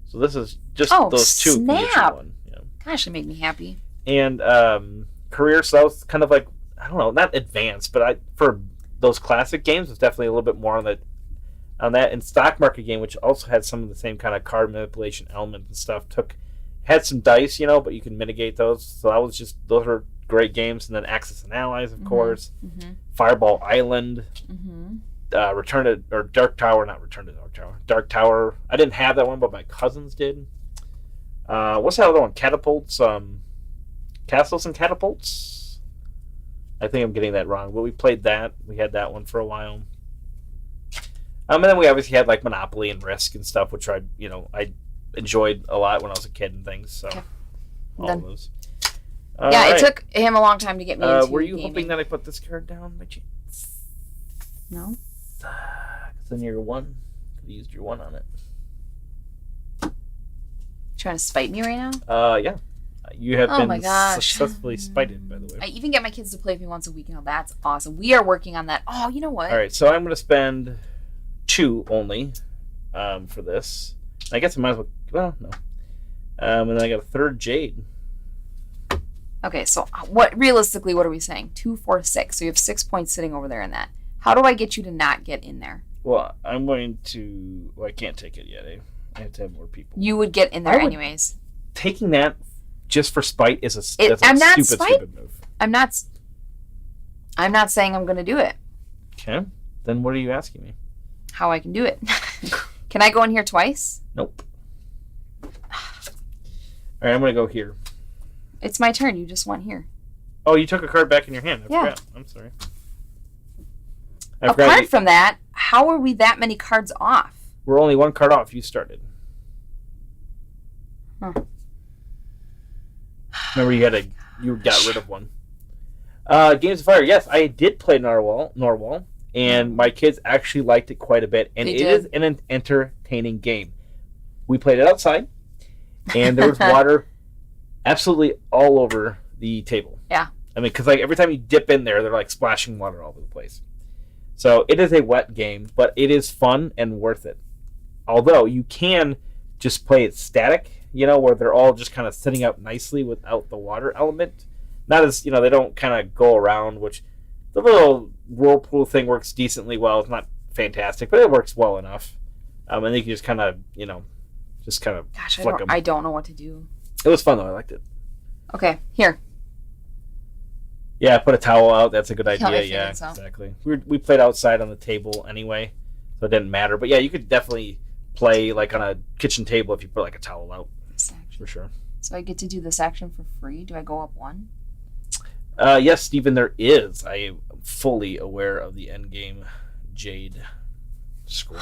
[SPEAKER 1] So this is just those 2.
[SPEAKER 2] Snap!
[SPEAKER 1] One. Yeah.
[SPEAKER 2] Gosh, it made me happy.
[SPEAKER 1] And Careers, so that was kind of like, I don't know, not advanced, but for those classic games, it's definitely a little bit more on that. And Stock Market game, which also had some of the same kind of card manipulation elements and stuff, had some dice, but you can mitigate those. So those are great games. And then Axis and Allies, of course. Mm-hmm. Fireball Island. Mm-hmm. Dark Tower. Dark Tower. I didn't have that one, but my cousins did. What's that other one? Catapults. Castles and Catapults. I think I'm getting that wrong, but we played that. We had that one for a while. And then we obviously had like Monopoly and Risk and stuff, which I enjoyed a lot when I was a kid and things. So all of those.
[SPEAKER 2] It took him a long time to get me into
[SPEAKER 1] were you
[SPEAKER 2] gaming.
[SPEAKER 1] hoping that I put this card down by chance?
[SPEAKER 2] No.
[SPEAKER 1] Then your 1. Could have used your 1 on it.
[SPEAKER 2] Trying to spite me right now?
[SPEAKER 1] Yeah. You have been successfully spited, by the way.
[SPEAKER 2] I even get my kids to play with me once a week now. That's awesome. We are working on that. Oh, you know what?
[SPEAKER 1] All right, so I'm going to spend 2 only for this. I guess I might as well. No. And then I got a 3rd Jade.
[SPEAKER 2] Okay, so realistically, what are we saying? 2, 4, 6. So you have 6 points sitting over there in that. How do I get you to not get in there?
[SPEAKER 1] Well, I'm going to... Well, I can't take it yet. I have to have more people.
[SPEAKER 2] You would get in there anyways.
[SPEAKER 1] Taking that just for spite is a stupid move.
[SPEAKER 2] I'm not saying I'm going to do it.
[SPEAKER 1] Okay. Then what are you asking me?
[SPEAKER 2] How I can do it. Can I go in here twice?
[SPEAKER 1] Nope. All right, I'm going to go here.
[SPEAKER 2] It's my turn. You just went here.
[SPEAKER 1] Oh, you took a card back in your hand. I forgot. I'm sorry.
[SPEAKER 2] Apart from that, how are we that many cards off?
[SPEAKER 1] We're only 1 card off. You started.
[SPEAKER 2] Huh.
[SPEAKER 1] Remember, you got rid of 1. Games of Fire. Yes, I did play Norwal, and my kids actually liked it quite a bit. And it is an entertaining game. We played it outside, and there was water absolutely all over the table.
[SPEAKER 2] Yeah.
[SPEAKER 1] I mean, because like every time you dip in there, they're like splashing water all over the place. So it is a wet game, but it is fun and worth it. Although you can just play it static, where they're all just kind of sitting up nicely without the water element. Not as, they don't kind of go around, which the little whirlpool thing works decently well. It's not fantastic, but it works well enough. And then you can just kind of,
[SPEAKER 2] Gosh,
[SPEAKER 1] flick them.
[SPEAKER 2] I don't know what to do.
[SPEAKER 1] It was fun, though. I liked it.
[SPEAKER 2] Okay, here.
[SPEAKER 1] Yeah, put a towel out. That's a good idea.
[SPEAKER 2] Yeah,
[SPEAKER 1] exactly. We played outside on the table anyway, so it didn't matter. But yeah, you could definitely play like on a kitchen table if you put like a towel out. For sure.
[SPEAKER 2] So I get to do this action for free? Do I go up 1?
[SPEAKER 1] Yes, Stephen, there is. I am fully aware of the endgame Jade score.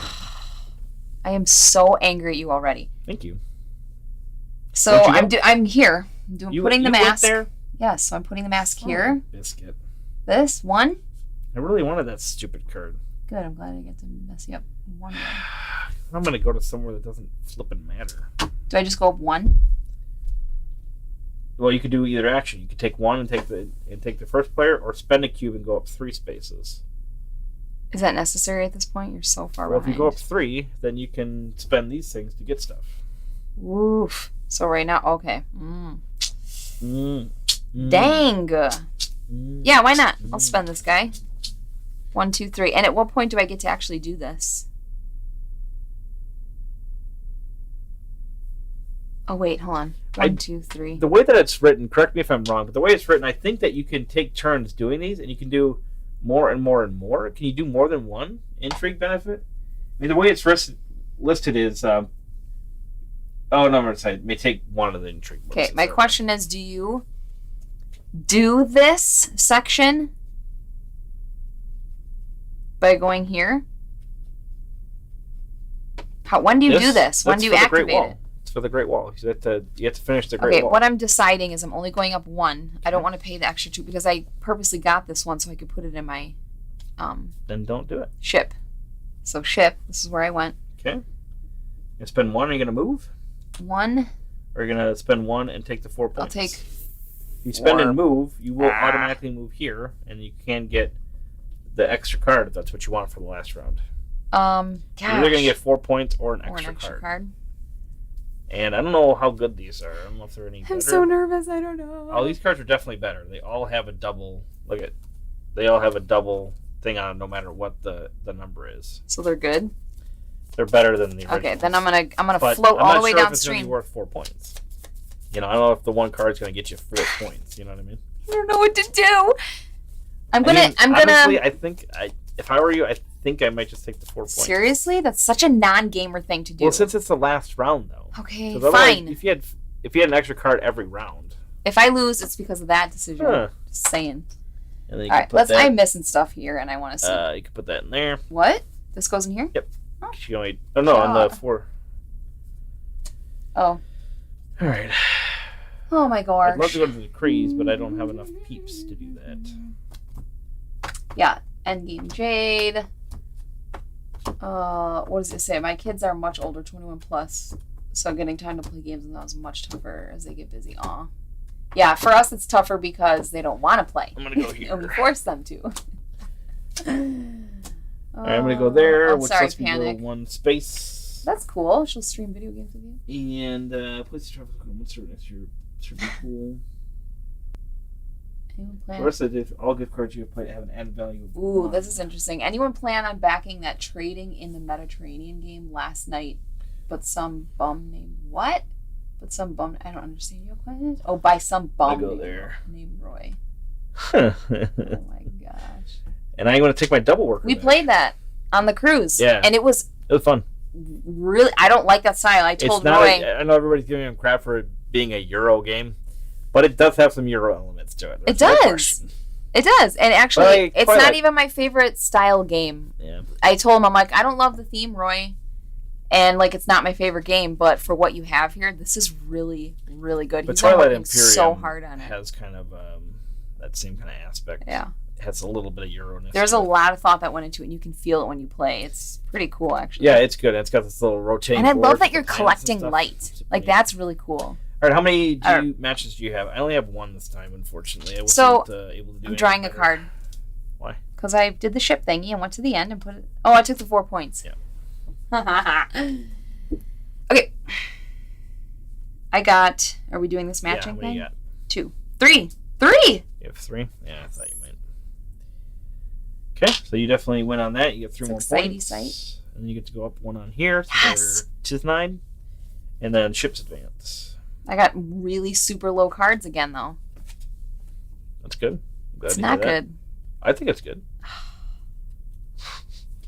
[SPEAKER 2] I am so angry at you already.
[SPEAKER 1] Thank you.
[SPEAKER 2] So I'm here. I'm putting the mask.
[SPEAKER 1] There?
[SPEAKER 2] Yes, so I'm putting the mask here.
[SPEAKER 1] Biscuit.
[SPEAKER 2] This 1.
[SPEAKER 1] I really wanted that stupid card.
[SPEAKER 2] Good, I'm glad I get to mess you up 1 more.
[SPEAKER 1] I'm going to go to somewhere that doesn't flippin' matter.
[SPEAKER 2] Do I just go up 1?
[SPEAKER 1] Well, you could do either action. You could take 1 and take the first player, or spend a cube and go up 3 spaces.
[SPEAKER 2] Is that necessary at this point? You're so far behind.
[SPEAKER 1] Well, if you go up 3, then you can spend these things to get stuff.
[SPEAKER 2] Oof. So right now, okay. Dang. Yeah, why not? I'll spend this guy. 1, 2, 3. And at what point do I get to actually do this? Oh, wait, hold on. 1, 2, 3.
[SPEAKER 1] The way that it's written, correct me if I'm wrong, but the way it's written, I think that you can take turns doing these, and you can do more and more and more. Can you do more than one intrigue benefit? I mean, the way it's listed is... oh, no, it may take one of the intrigue.
[SPEAKER 2] Okay, my question is, do you do this section by going here? When do you do this? When do you activate it?
[SPEAKER 1] It's for the Great Wall. You have to finish the Great Wall.
[SPEAKER 2] Okay, what I'm deciding is I'm only going up 1. I don't want to pay the extra 2 because I purposely got this one so I could put it in my
[SPEAKER 1] then don't do it.
[SPEAKER 2] Ship. So ship, this is where I went.
[SPEAKER 1] Okay. You spend 1, are you going to move?
[SPEAKER 2] 1.
[SPEAKER 1] Or are you going to spend 1 and take the 4 points?
[SPEAKER 2] I'll take
[SPEAKER 1] If you spend and move, you will automatically move here, and you can get the extra card if that's what you want for the last round.
[SPEAKER 2] Gosh.
[SPEAKER 1] You're either going to get 4 points or an extra card. And I don't know how good these are. I don't know if they're any better.
[SPEAKER 2] I'm so nervous. I don't know.
[SPEAKER 1] Oh, these cards are definitely better. They all have a double. They all have a double thing on them, no matter what the number is.
[SPEAKER 2] So they're good.
[SPEAKER 1] They're better than the original.
[SPEAKER 2] Okay, then I'm gonna float all the way downstream.
[SPEAKER 1] I'm not sure if it's going to be worth 4 points. I don't know if the one card's going to get you 4 points. You know what I mean?
[SPEAKER 2] I don't know what to do. I'm gonna.
[SPEAKER 1] Honestly, I think if I were you, I think I might just take the 4 points.
[SPEAKER 2] Seriously, that's such a non-gamer thing to do.
[SPEAKER 1] Well, since it's the last round, though.
[SPEAKER 2] Okay, fine.
[SPEAKER 1] If you had an extra card every round.
[SPEAKER 2] If I lose, it's because of that decision. Just saying.
[SPEAKER 1] And then
[SPEAKER 2] all right, I'm missing stuff here, and I want to see.
[SPEAKER 1] You can put that in there.
[SPEAKER 2] What? This goes in here?
[SPEAKER 1] Yep. On the 4.
[SPEAKER 2] Oh.
[SPEAKER 1] All right.
[SPEAKER 2] Oh my gosh.
[SPEAKER 1] I'd love to go to the decrees, but I don't have enough peeps to do that.
[SPEAKER 2] Yeah. Endgame Jade. What does it say? My kids are much older, 21 plus, so getting time to play games with them is much tougher as they get busy. Aw. Yeah, for us it's tougher because they don't want to play.
[SPEAKER 1] I'm gonna go here.
[SPEAKER 2] And we force them to.
[SPEAKER 1] All right, I'm gonna go there.
[SPEAKER 2] I'm sorry, Panic.
[SPEAKER 1] 1 space.
[SPEAKER 2] That's cool. She'll stream video games with you.
[SPEAKER 1] And please travel. What's your next year? Should be cool. The rest of all gift cards you have played have an added value of 1.
[SPEAKER 2] Ooh, this is interesting. Anyone plan on backing that trading in the Mediterranean game last night? But some bum named what? But some bum, I don't understand your question. Oh, by some bum named Roy. Oh my gosh.
[SPEAKER 1] And I'm going to take my double worker.
[SPEAKER 2] We played that on the cruise.
[SPEAKER 1] Yeah.
[SPEAKER 2] And it was
[SPEAKER 1] fun.
[SPEAKER 2] Really, I don't like that style. I told Roy.
[SPEAKER 1] I know everybody's giving him crap for it being a Euro game, but it does have some Euro elements to it.
[SPEAKER 2] It does. It does. And actually, it's not even my favorite style game.
[SPEAKER 1] Yeah.
[SPEAKER 2] I told him, I'm like, I don't love the theme, Roy. And it's not my favorite game, but for what you have here, this is really, really good.
[SPEAKER 1] But Twilight Imperium
[SPEAKER 2] so hard on it.
[SPEAKER 1] Has kind of that same kind of aspect.
[SPEAKER 2] Yeah.
[SPEAKER 1] It has a little bit of Euro-ness.
[SPEAKER 2] There's a lot of thought that went into it, and you can feel it when you play. It's pretty cool, actually.
[SPEAKER 1] Yeah, it's good. It's got this little rotating.
[SPEAKER 2] And I love that you're collecting light. That's really cool.
[SPEAKER 1] All right, how many matches do you have? I only have 1 this time, unfortunately. I wasn't able to do
[SPEAKER 2] I'm drawing a card.
[SPEAKER 1] Why?
[SPEAKER 2] Because I did the ship thingy and went to the end and put it... Oh, I took the 4 points.
[SPEAKER 1] Yeah.
[SPEAKER 2] Okay. I got... Are we doing this matching thing?
[SPEAKER 1] What do you got?
[SPEAKER 2] 2. 3! 3!
[SPEAKER 1] You have 3? Yeah, I thought you might. Okay, so you definitely win on that. You get 3 more points.
[SPEAKER 2] Sight.
[SPEAKER 1] And then you get to go up 1 on here. So
[SPEAKER 2] yes!
[SPEAKER 1] Tis 9. And then ship's advance.
[SPEAKER 2] I got really super low cards again, though.
[SPEAKER 1] That's good.
[SPEAKER 2] It's not good.
[SPEAKER 1] I think it's good.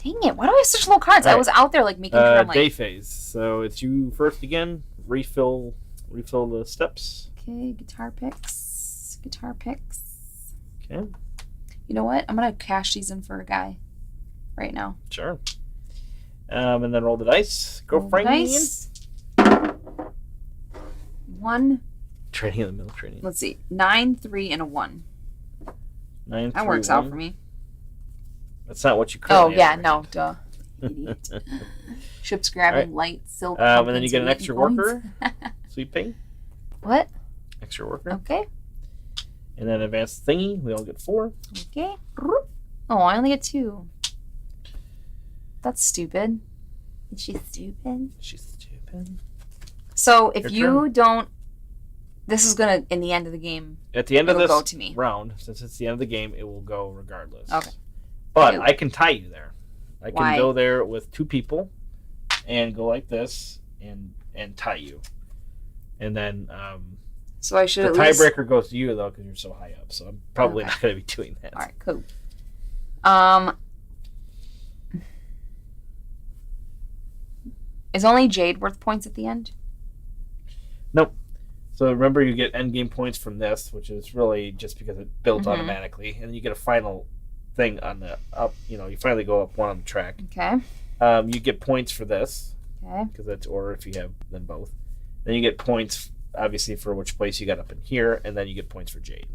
[SPEAKER 2] Dang it! Why do I have such low cards? Right. I was out there making sure I'm
[SPEAKER 1] day phase. So it's you first again. Refill the steps.
[SPEAKER 2] Okay, guitar picks.
[SPEAKER 1] Okay.
[SPEAKER 2] You know what? I'm gonna cash these in for a guy right now.
[SPEAKER 1] Sure. And then roll the dice. Go Frankie.
[SPEAKER 2] 1.
[SPEAKER 1] Trading in the middle. Trading.
[SPEAKER 2] Let's see. 9, 3, and a 1.
[SPEAKER 1] 9,
[SPEAKER 2] that works
[SPEAKER 1] 1.
[SPEAKER 2] out for me.
[SPEAKER 1] That's not what you currently have.
[SPEAKER 2] No, duh. Idiot. Ship's grabbing light, silk.
[SPEAKER 1] And then you get an extra worker. Sweeping.
[SPEAKER 2] What?
[SPEAKER 1] Extra worker.
[SPEAKER 2] Okay.
[SPEAKER 1] And then advanced thingy. We all get 4.
[SPEAKER 2] Okay. Oh, I only get 2. That's stupid. Is she stupid?
[SPEAKER 1] She's stupid.
[SPEAKER 2] So if you don't This is gonna in the end of the game.
[SPEAKER 1] At the end of this
[SPEAKER 2] go to me.
[SPEAKER 1] round, since it's the end of the game, it will go regardless.
[SPEAKER 2] Okay.
[SPEAKER 1] But I can tie you there. I can
[SPEAKER 2] Why?
[SPEAKER 1] go there with 2 people, and go like this, and tie you, and then
[SPEAKER 2] so I should.
[SPEAKER 1] The
[SPEAKER 2] at least...
[SPEAKER 1] tiebreaker goes to you though because you're so high up. So I'm probably not going to be doing that.
[SPEAKER 2] All right, cool. Is only Jade worth points at the end?
[SPEAKER 1] Nope. So remember, you get end game points from this, which is really just because it builds automatically, and then you get a final thing on the up. You know, you finally go up 1 on the track.
[SPEAKER 2] Okay.
[SPEAKER 1] You get points for this.
[SPEAKER 2] Okay.
[SPEAKER 1] Because that's or if you have them both. Then you get points, obviously, for which place you got up in here, and then you get points for Jade.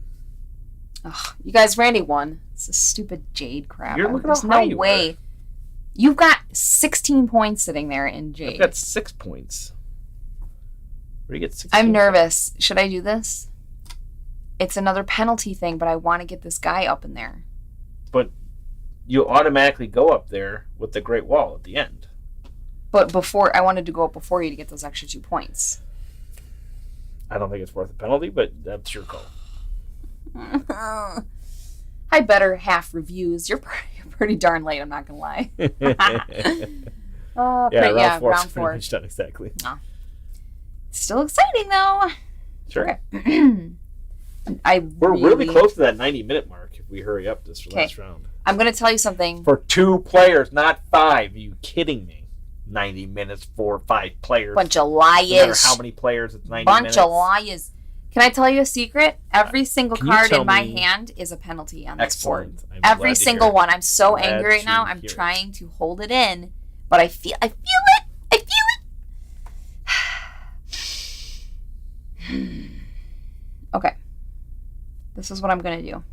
[SPEAKER 2] Ugh, you guys, Randy won. It's a stupid Jade crap.
[SPEAKER 1] You're looking
[SPEAKER 2] There's
[SPEAKER 1] how high
[SPEAKER 2] no
[SPEAKER 1] you
[SPEAKER 2] way.
[SPEAKER 1] Are.
[SPEAKER 2] You've got 16 points sitting there in Jade.
[SPEAKER 1] I've got 6 points. Where do you get 16?
[SPEAKER 2] I'm nervous. Should I do this? It's another penalty thing, but I want to get this guy up in there.
[SPEAKER 1] But you automatically go up there with the Great Wall at the end.
[SPEAKER 2] But before, I wanted to go up before you to get those extra 2 points.
[SPEAKER 1] I don't think it's worth a penalty, but that's your call.
[SPEAKER 2] I better half reviews. You're pretty darn late, I'm not going to lie.
[SPEAKER 1] Round 4 pretty much done exactly.
[SPEAKER 2] Oh. Still exciting, though.
[SPEAKER 1] Sure.
[SPEAKER 2] Okay.
[SPEAKER 1] We're really close to that 90-minute mark if we hurry up this last round.
[SPEAKER 2] I'm going to tell you something.
[SPEAKER 1] For 2 players, not 5. Are you kidding me? 90 minutes for 5 players.
[SPEAKER 2] Bunch of liars.
[SPEAKER 1] No matter how many players, it's 90 minutes.
[SPEAKER 2] Bunch of liars. Can I tell you a secret? Every single card in my hand is a penalty on this board. Every single one. I'm so angry right now. I'm trying to hold it in, but I feel it. I feel it. Okay. This is what I'm going to do.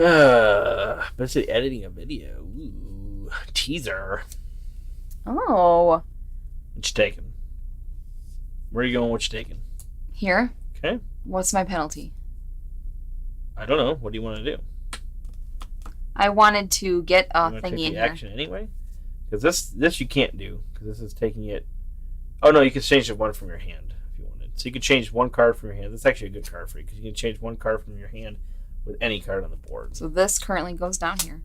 [SPEAKER 1] Especially editing a video. Ooh, teaser.
[SPEAKER 2] Oh.
[SPEAKER 1] What you taking? Where are you going? What you taking?
[SPEAKER 2] Here.
[SPEAKER 1] Okay.
[SPEAKER 2] What's my penalty?
[SPEAKER 1] I don't know. What do you want to do?
[SPEAKER 2] I wanted to get a thingy
[SPEAKER 1] take
[SPEAKER 2] in
[SPEAKER 1] the
[SPEAKER 2] here.
[SPEAKER 1] Action anyway? Because this you can't do. Because this is taking it... Oh, no. You can change one from your hand if you wanted. So you can change 1 card from your hand. That's actually a good card for you. Because you can change 1 card from your hand with any card on the board.
[SPEAKER 2] So this currently goes down here.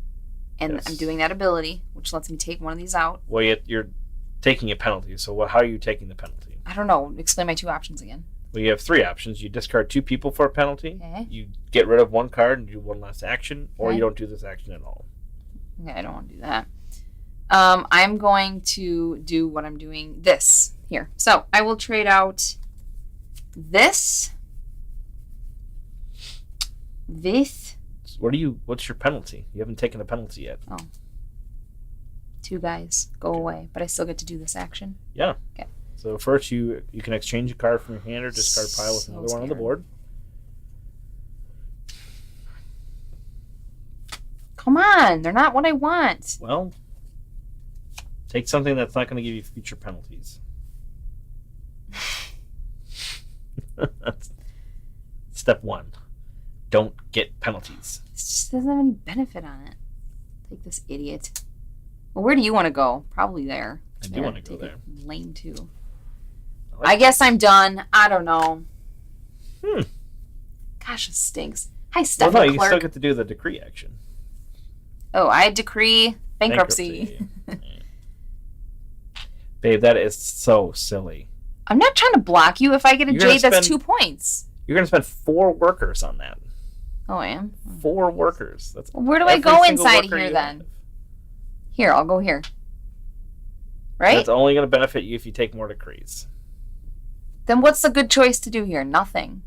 [SPEAKER 2] And I'm doing that ability, which lets me take one of these out.
[SPEAKER 1] Well, you're taking a penalty. So how are you taking the penalty?
[SPEAKER 2] I don't know. Explain my 2 options again.
[SPEAKER 1] Well, you have 3 options. You discard 2 people for a penalty.
[SPEAKER 2] Okay.
[SPEAKER 1] You get rid of 1 card and do 1 last action. Or you don't do this action at all.
[SPEAKER 2] Okay, I don't want to do that. I'm going to do what I'm doing this here. So I will trade out this. This.
[SPEAKER 1] What's your penalty? You haven't taken a penalty yet.
[SPEAKER 2] Oh. 2 guys go away, but I still get to do this action.
[SPEAKER 1] Yeah.
[SPEAKER 2] Okay.
[SPEAKER 1] So first you can exchange a card from your hand or discard a pile with another one on the board.
[SPEAKER 2] Come on, they're not what I want.
[SPEAKER 1] Well, take something that's not going to give you future penalties. That's step 1. Don't get penalties.
[SPEAKER 2] It just doesn't have any benefit on it. Take this idiot. Well, where do you want to go? Probably there.
[SPEAKER 1] I do want to go there.
[SPEAKER 2] Lane 2. I guess I'm done. I don't know. Gosh, it stinks. Hi, Stefan
[SPEAKER 1] Well, no, you
[SPEAKER 2] Clerk.
[SPEAKER 1] still get to do the decree action.
[SPEAKER 2] Oh, I decree bankruptcy.
[SPEAKER 1] Babe, that is so silly.
[SPEAKER 2] I'm not trying to block you. If I get a Jade, that's 2 points.
[SPEAKER 1] You're going to spend 4 workers on that.
[SPEAKER 2] Oh, I am?
[SPEAKER 1] 4 workers. That's
[SPEAKER 2] well, where do I go inside here then? Here, I'll go here. Right?
[SPEAKER 1] That's only going to benefit you if you take more decrees.
[SPEAKER 2] Then what's the good choice to do here? Nothing.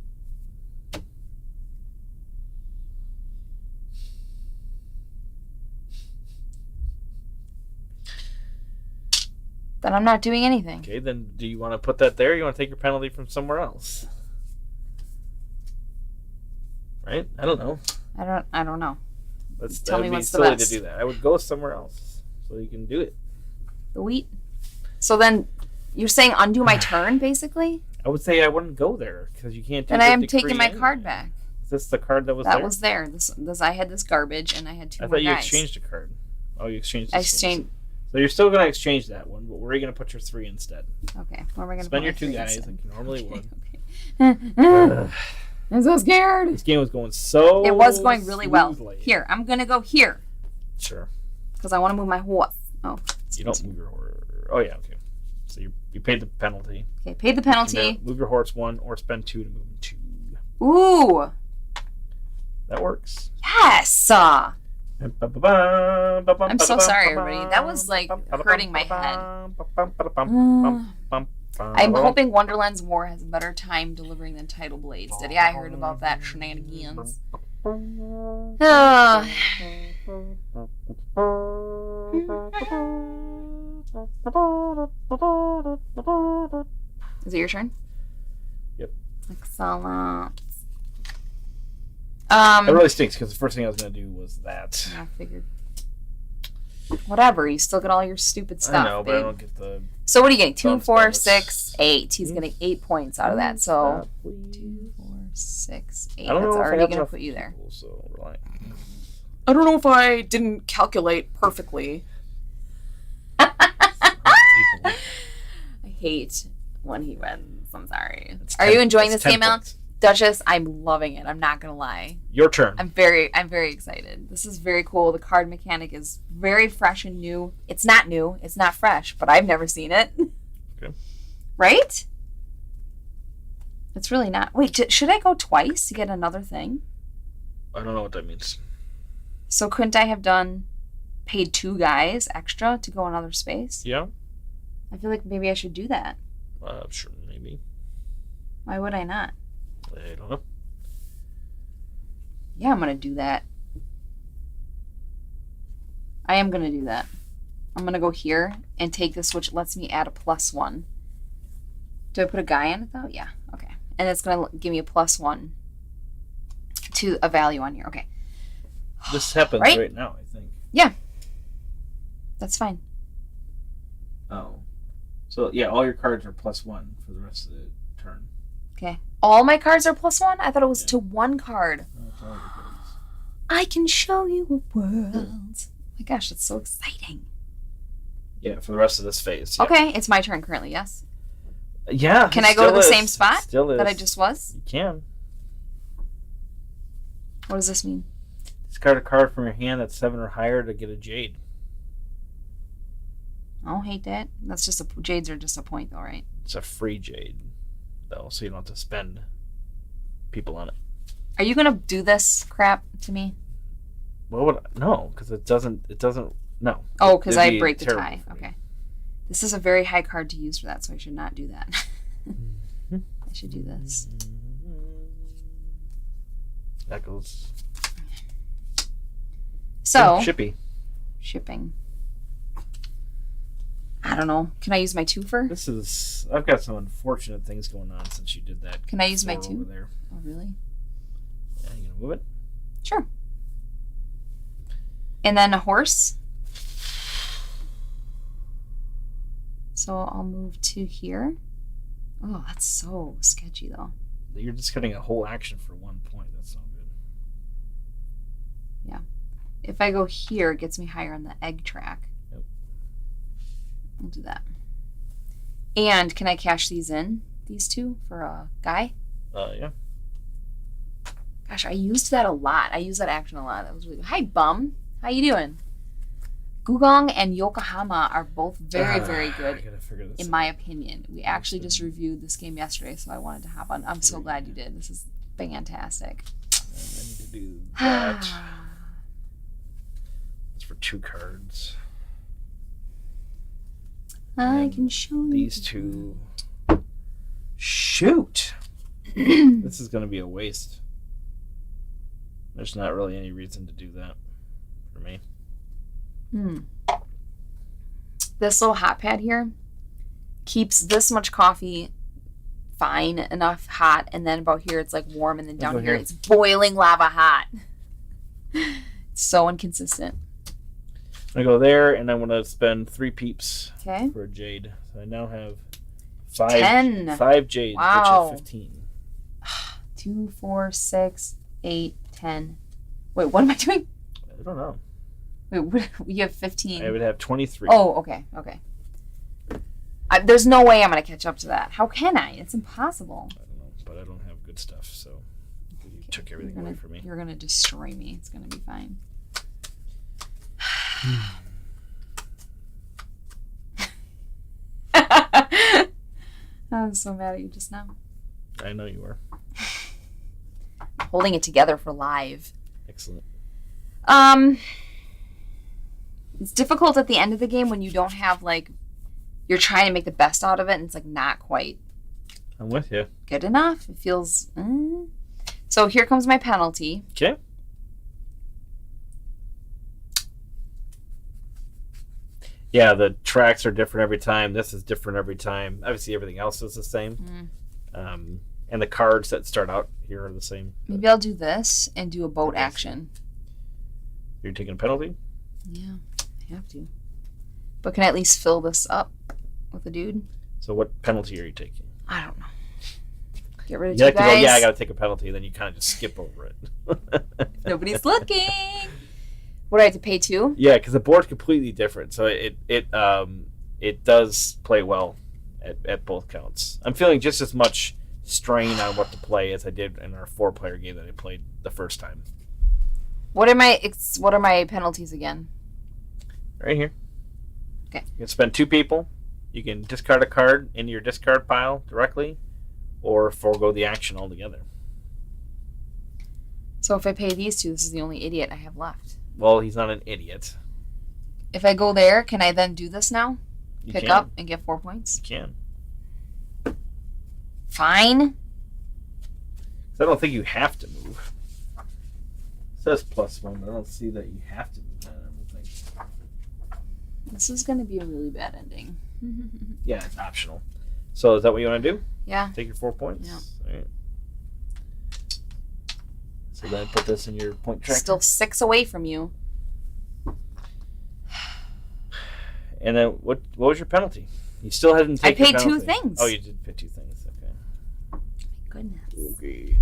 [SPEAKER 2] Then I'm not doing anything.
[SPEAKER 1] Okay, then do you want to put that there? Or you want to take your penalty from somewhere else? Right? I don't know.
[SPEAKER 2] I don't know.
[SPEAKER 1] Tell me what's the best. Silly to do that. I would go somewhere else so you can do it.
[SPEAKER 2] The wheat. So then you're saying undo my turn, basically?
[SPEAKER 1] I would say I wouldn't go there because you can't do
[SPEAKER 2] then
[SPEAKER 1] the
[SPEAKER 2] I am
[SPEAKER 1] decree
[SPEAKER 2] taking my
[SPEAKER 1] anyway.
[SPEAKER 2] card back.
[SPEAKER 1] Is this the card that was there?
[SPEAKER 2] That was there. This I had this garbage and I had 2 more guys.
[SPEAKER 1] I thought you exchanged a card. Oh, you exchanged this.
[SPEAKER 2] I exchanged.
[SPEAKER 1] So So you're still going to exchange that one, but where are you going to put your 3 instead?
[SPEAKER 2] Okay. Where am I going to
[SPEAKER 1] spend your 2 guys like you normally would.
[SPEAKER 2] Okay. I'm so scared.
[SPEAKER 1] This game was going so
[SPEAKER 2] It was going really
[SPEAKER 1] smoothly.
[SPEAKER 2] well. Here, I'm going to go here.
[SPEAKER 1] Sure.
[SPEAKER 2] Because I want to move my horse. Oh.
[SPEAKER 1] You don't move your horse. Oh, yeah, okay. So you paid the penalty.
[SPEAKER 2] Okay, paid the penalty.
[SPEAKER 1] Move your horse 1 or spend 2 to move 2.
[SPEAKER 2] Ooh.
[SPEAKER 1] That works.
[SPEAKER 2] Yes. I'm so sorry, everybody. That was like hurting my head. I'm hoping Wonderland's War has a better time delivering than Tidal Blades did. Yeah, I heard about that shenanigans. Is it your turn?
[SPEAKER 1] Yep.
[SPEAKER 2] Excellent.
[SPEAKER 1] It really stinks because the first thing I was going to do was that.
[SPEAKER 2] I figured. Whatever, you still get all your stupid stuff.
[SPEAKER 1] I know, but I don't get the.
[SPEAKER 2] So what are you getting? 2, 4, 6, 8. He's getting 8 points out of that. So 2, 4, 6, 8. That's already going to put you there.
[SPEAKER 1] So
[SPEAKER 2] I don't know if I didn't calculate perfectly. I hate when he wins. I'm sorry. Are you enjoying this game, Alex? Duchess, I'm loving it. I'm not gonna lie.
[SPEAKER 1] Your turn.
[SPEAKER 2] I'm very excited. This is very cool. The card mechanic is very fresh and new. It's not new. It's not fresh, but I've never seen it.
[SPEAKER 1] Okay.
[SPEAKER 2] Right? It's really not. Wait, should I go twice to get another thing?
[SPEAKER 1] I don't know what that means.
[SPEAKER 2] So couldn't I have paid 2 guys extra to go another space?
[SPEAKER 1] Yeah.
[SPEAKER 2] I feel like maybe I should do that.
[SPEAKER 1] Sure, maybe.
[SPEAKER 2] Why would I not?
[SPEAKER 1] I don't know.
[SPEAKER 2] Yeah, I'm going to do that. I am going to do that. I'm going to go here and take this, which lets me add a +1. Do I put a guy in it, though? Yeah. Okay. And it's going to give me a +1 to a value on here. Okay.
[SPEAKER 1] This happens right now, I think.
[SPEAKER 2] Yeah. That's fine.
[SPEAKER 1] Oh. So, yeah, all your cards are +1 for the rest of the turn.
[SPEAKER 2] Okay. All my cards are +1? I thought it was to 1 card.
[SPEAKER 1] No,
[SPEAKER 2] I can show you a world. Oh my gosh, that's so exciting.
[SPEAKER 1] Yeah, for the rest of this phase. Yeah.
[SPEAKER 2] Okay, it's my turn currently, yes?
[SPEAKER 1] Yeah.
[SPEAKER 2] Can I go to the same spot
[SPEAKER 1] that
[SPEAKER 2] I just was?
[SPEAKER 1] You can.
[SPEAKER 2] What does this mean?
[SPEAKER 1] Discard a card from your hand that's 7 or higher to get a jade.
[SPEAKER 2] I don't hate that. That's just jades are just a point, though, right?
[SPEAKER 1] It's a free jade, though, so you don't have to spend people on it.
[SPEAKER 2] Are you gonna do this crap to me?
[SPEAKER 1] No, because it doesn't. No.
[SPEAKER 2] Oh, because I break the tie. Okay. This is a very high card to use for that, so I should not do that. I should do this.
[SPEAKER 1] That goes.
[SPEAKER 2] So.
[SPEAKER 1] Shipping.
[SPEAKER 2] I don't know. Can I use my 2-fer?
[SPEAKER 1] I've got some unfortunate things going on since you did that.
[SPEAKER 2] Can I use my 2?
[SPEAKER 1] Over there.
[SPEAKER 2] Oh, really?
[SPEAKER 1] Yeah, you gonna move it?
[SPEAKER 2] Sure. And then a horse. So I'll move to here. Oh, that's so sketchy, though.
[SPEAKER 1] You're just getting a whole action for 1 point. That's not good.
[SPEAKER 2] Yeah. If I go here, it gets me higher on the egg track.
[SPEAKER 1] Yep.
[SPEAKER 2] I'll do that. And can I cash these in, these 2, for a guy?
[SPEAKER 1] Yeah.
[SPEAKER 2] Gosh, I used that a lot. I used that action a lot. That was really good. Hi, Bum. How you doing? Gùgōng and Yokohama are both very, very good, in my opinion. We actually just reviewed this game yesterday, so I wanted to hop on. I'm so glad you did. This is fantastic.
[SPEAKER 1] I need to do that. It's for 2 cards.
[SPEAKER 2] I can show you.
[SPEAKER 1] These 2. Shoot! This is going to be a waste. There's not really any reason to do that for me.
[SPEAKER 2] This little hot pad here keeps this much coffee fine enough hot, and then about here it's like warm, and then down here it's boiling lava hot. It's so inconsistent.
[SPEAKER 1] I go there, and I want to spend 3 peeps
[SPEAKER 2] for
[SPEAKER 1] a jade. So I now have
[SPEAKER 2] 10.
[SPEAKER 1] 5 jades,
[SPEAKER 2] wow.
[SPEAKER 1] which is 15.
[SPEAKER 2] 2, 4, 6, 8, 10. Wait, what am I doing?
[SPEAKER 1] I don't know.
[SPEAKER 2] Wait, you have 15.
[SPEAKER 1] I would have 23.
[SPEAKER 2] Oh, okay. There's no way I'm going to catch up to that. How can I? It's impossible.
[SPEAKER 1] I don't know, but I don't have good stuff, so you took everything away from me.
[SPEAKER 2] You're going to destroy me. It's going to be fine. I was so mad at you just now.
[SPEAKER 1] I know you were.
[SPEAKER 2] Holding it together for live.
[SPEAKER 1] Excellent.
[SPEAKER 2] It's difficult at the end of the game when you don't have, like, you're trying to make the best out of it, and it's, like, not quite.
[SPEAKER 1] I'm with you.
[SPEAKER 2] Good enough. It feels... So here comes my penalty.
[SPEAKER 1] Okay. Yeah, the tracks are different every time. This is different every time. Obviously, everything else is the same. And the cards that start out here are the same.
[SPEAKER 2] Maybe I'll do this and do a boat action.
[SPEAKER 1] You're taking a penalty?
[SPEAKER 2] Yeah, I have to. But can I at least fill this up with a dude?
[SPEAKER 1] So what penalty are you taking?
[SPEAKER 2] I don't know. Get rid of you guys.
[SPEAKER 1] I got to take a penalty, then you kind of just skip over it.
[SPEAKER 2] Nobody's looking. What do I have to pay 2?
[SPEAKER 1] Yeah, because the board's completely different, so it does play well at both counts. I'm feeling just as much strain on what to play as I did in our 4-player game that I played the first time.
[SPEAKER 2] What are my penalties again?
[SPEAKER 1] Right here.
[SPEAKER 2] Okay.
[SPEAKER 1] You can spend 2 people. You can discard a card into your discard pile directly, or forego the action altogether.
[SPEAKER 2] So if I pay these 2, this is the only idiot I have left.
[SPEAKER 1] Well, he's not an idiot.
[SPEAKER 2] If I go there, can I then do this now?
[SPEAKER 1] You
[SPEAKER 2] Pick
[SPEAKER 1] can.
[SPEAKER 2] up and get 4 points?
[SPEAKER 1] You can.
[SPEAKER 2] Fine.
[SPEAKER 1] So I don't think you have to move. It says +1, but I don't see that you have to move that. I don't think.
[SPEAKER 2] This is going to be a really bad ending.
[SPEAKER 1] Yeah, it's optional. So is that what you want to do?
[SPEAKER 2] Yeah.
[SPEAKER 1] Take your 4 points?
[SPEAKER 2] Yeah.
[SPEAKER 1] All right. So then put this in your point tracker.
[SPEAKER 2] Still 6 away from you.
[SPEAKER 1] And then what was your penalty? You still hadn't taken
[SPEAKER 2] I paid
[SPEAKER 1] your
[SPEAKER 2] 2
[SPEAKER 1] penalty.
[SPEAKER 2] things.
[SPEAKER 1] Oh, you did pay 2 things. Okay.
[SPEAKER 2] My goodness.
[SPEAKER 1] Okay.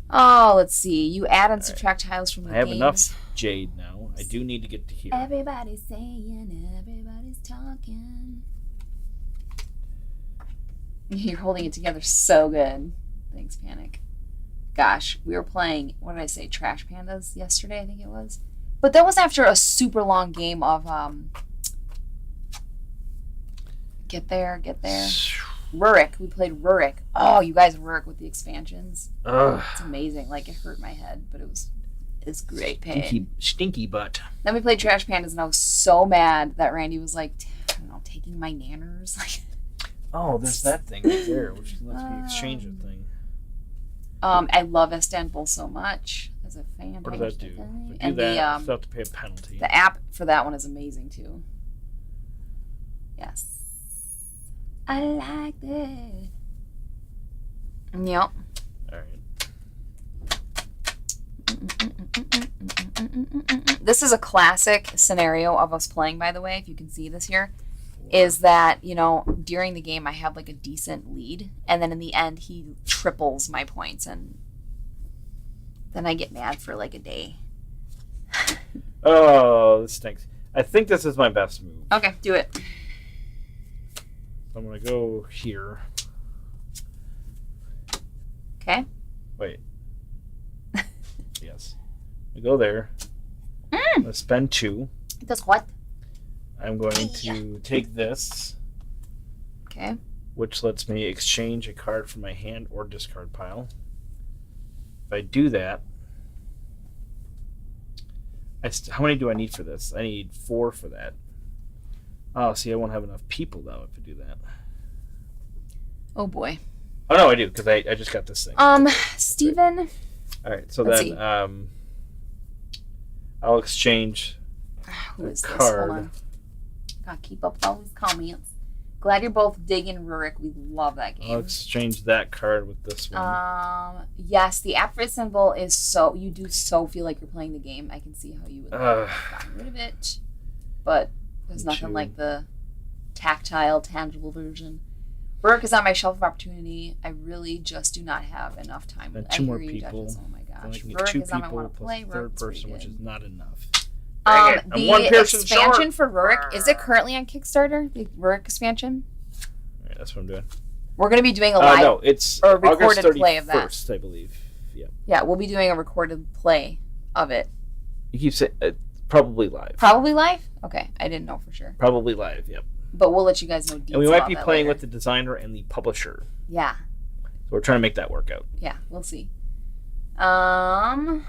[SPEAKER 2] Oh, let's see. You add and subtract tiles from the
[SPEAKER 1] I have
[SPEAKER 2] games.
[SPEAKER 1] enough jade now. I do need to get to here.
[SPEAKER 2] Everybody's saying, everybody's talking. You're holding it together so good. Thanks, Panic. Gosh, we were playing, what did I say, Trash Pandas yesterday, I think it was. But that was after a super long game of Get There. Rurik. We played Rurik. Oh, you guys, Rurik with the expansions.
[SPEAKER 1] Ugh.
[SPEAKER 2] It's amazing. Like, it hurt my head, but it's great pain.
[SPEAKER 1] Stinky butt.
[SPEAKER 2] Then we played Trash Pandas, and I was so mad that Randy was like, I don't know, taking my nanners. Like,
[SPEAKER 1] oh, there's that thing right there, which lets me exchange a thing.
[SPEAKER 2] I love Istanbul so much as a fan.
[SPEAKER 1] What does that do? If I do
[SPEAKER 2] And
[SPEAKER 1] that, I still have to pay a penalty.
[SPEAKER 2] the app for that one is amazing too. Yes. I like that. Yep.
[SPEAKER 1] All right.
[SPEAKER 2] This is a classic scenario of us playing, by the way, if you can see this here. Is that, during the game I have like a decent lead, and then in the end he triples my points, and then I get mad for like a day.
[SPEAKER 1] Oh, this stinks. I think this is my best move.
[SPEAKER 2] Okay, do it.
[SPEAKER 1] I'm going to go here.
[SPEAKER 2] Okay.
[SPEAKER 1] Wait. Yes. I go there. I'm going to spend 2.
[SPEAKER 2] It does what?
[SPEAKER 1] I'm going to take this.
[SPEAKER 2] Okay.
[SPEAKER 1] Which lets me exchange a card from my hand or discard pile. If I do that, how many do I need for this? I need 4 for that. Oh, see, I won't have enough people, though, if I do that.
[SPEAKER 2] Oh, boy.
[SPEAKER 1] Oh, no, I do, because I just got this thing.
[SPEAKER 2] Steven.
[SPEAKER 1] Okay. All right, so
[SPEAKER 2] Let's
[SPEAKER 1] then
[SPEAKER 2] see.
[SPEAKER 1] I'll exchange
[SPEAKER 2] Who is
[SPEAKER 1] card.
[SPEAKER 2] this? Hold on. Gotta keep up with all these comments. Glad you're both digging Rurik. We love that game.
[SPEAKER 1] I'll exchange that card with this one.
[SPEAKER 2] Yes, the app for symbol is so... You do so feel like you're playing the game. I can see how you would have gotten rid of it. But there's nothing like the tactile, tangible version. Rurik is on my shelf of opportunity. I really just do not have enough time.
[SPEAKER 1] And 2 more people.
[SPEAKER 2] Oh my
[SPEAKER 1] Then I
[SPEAKER 2] gosh.
[SPEAKER 1] can get
[SPEAKER 2] Rurik
[SPEAKER 1] 2
[SPEAKER 2] is on my
[SPEAKER 1] people
[SPEAKER 2] want to
[SPEAKER 1] plus
[SPEAKER 2] play.
[SPEAKER 1] a third
[SPEAKER 2] Rurik's
[SPEAKER 1] person,
[SPEAKER 2] pretty
[SPEAKER 1] which
[SPEAKER 2] good.
[SPEAKER 1] is not enough.
[SPEAKER 2] The expansion for Rurik, is it currently on Kickstarter? The Rurik expansion?
[SPEAKER 1] Alright, that's what I'm doing.
[SPEAKER 2] We're going to be doing a live
[SPEAKER 1] no, it's
[SPEAKER 2] or recorded
[SPEAKER 1] August 31st,
[SPEAKER 2] play of that.
[SPEAKER 1] I believe. Yeah.
[SPEAKER 2] Yeah, we'll be doing a recorded play of it.
[SPEAKER 1] You keep saying probably live.
[SPEAKER 2] Probably live? Okay, I didn't know for sure.
[SPEAKER 1] Probably live, yep.
[SPEAKER 2] But we'll let you guys know details.
[SPEAKER 1] And we might be playing
[SPEAKER 2] later.
[SPEAKER 1] with the designer and the publisher.
[SPEAKER 2] Yeah.
[SPEAKER 1] So we're trying to make that work out.
[SPEAKER 2] Yeah, we'll see. Yeah,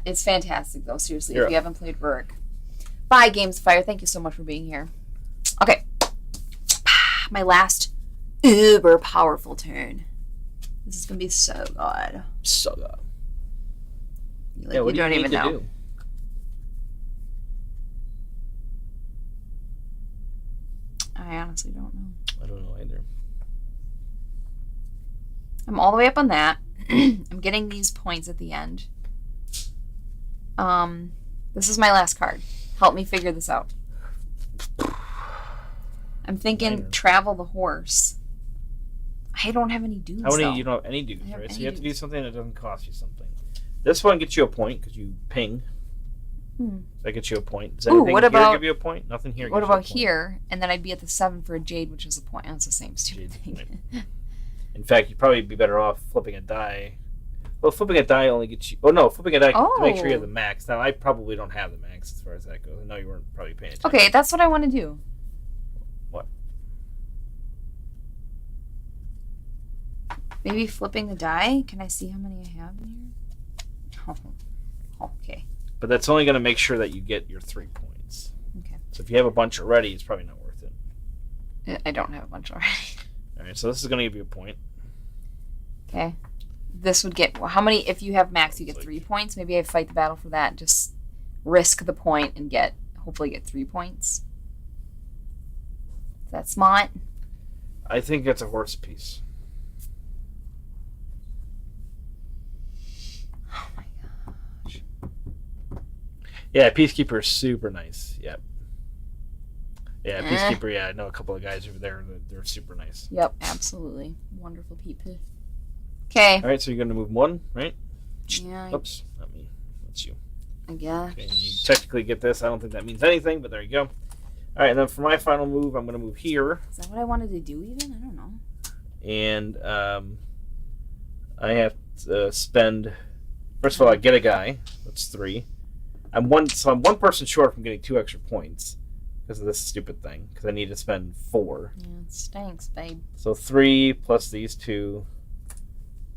[SPEAKER 2] it's fantastic though. Seriously, if you haven't played Rurik. Bye, Games of Fire. Thank you so much for being here. Okay. My last uber powerful turn. This is gonna be so good.
[SPEAKER 1] So good.
[SPEAKER 2] You don't even know.
[SPEAKER 1] Do?
[SPEAKER 2] I honestly don't know.
[SPEAKER 1] I don't know either.
[SPEAKER 2] I'm all the way up on that. I'm getting these points at the end. This is my last card. Help me figure this out. I'm thinking travel the horse. I don't have any dudes.
[SPEAKER 1] How many?
[SPEAKER 2] Though.
[SPEAKER 1] You don't have any dudes, right? So you have to do something that doesn't cost you something. This one gets you a point because you ping. That gets you a point. Does anything here give you a point? Nothing here.
[SPEAKER 2] What about here? And then I'd be at the 7 for a jade, which is a point. That's the same stupid thing.
[SPEAKER 1] In fact, you'd probably be better off flipping a die. Well, flipping a die only gets you... Oh, no, flipping a die to make sure you have the max. Now, I probably don't have the max as far as that goes. I know you weren't probably paying attention.
[SPEAKER 2] Okay, that's what I want to do.
[SPEAKER 1] What?
[SPEAKER 2] Maybe flipping the die? Can I see how many I have in here? Oh, okay.
[SPEAKER 1] But that's only going to make sure that you get your 3 points.
[SPEAKER 2] Okay.
[SPEAKER 1] So if you have a bunch already, it's probably not worth it.
[SPEAKER 2] I don't have a bunch already.
[SPEAKER 1] All right, so this is going to give you a point.
[SPEAKER 2] Okay. This would get... Well, how many... If you have max, you get 3 points. Maybe I fight the battle for that. Just risk the point and hopefully get 3 points. Is that smart?
[SPEAKER 1] I think it's a horse piece.
[SPEAKER 2] Oh my gosh.
[SPEAKER 1] Yeah, Peacekeeper is super nice. Yep. Yeah, Peacekeeper, yeah, I know a couple of guys over there. They're super nice.
[SPEAKER 2] Yep, absolutely. Wonderful people. Okay.
[SPEAKER 1] All right, so you're going to move 1, right?
[SPEAKER 2] Yeah.
[SPEAKER 1] Oops, not me. That's you.
[SPEAKER 2] I guess.
[SPEAKER 1] Okay, you technically get this. I don't think that means anything, but there you go. All right, and then for my final move, I'm going to move here.
[SPEAKER 2] Is that what I wanted to do even? I don't know.
[SPEAKER 1] And I have to spend... First of all, I get a guy. That's 3. I'm one person short from getting 2 extra points because of this stupid thing. Because I need to spend 4.
[SPEAKER 2] Yeah, it stinks, babe.
[SPEAKER 1] So 3 plus these 2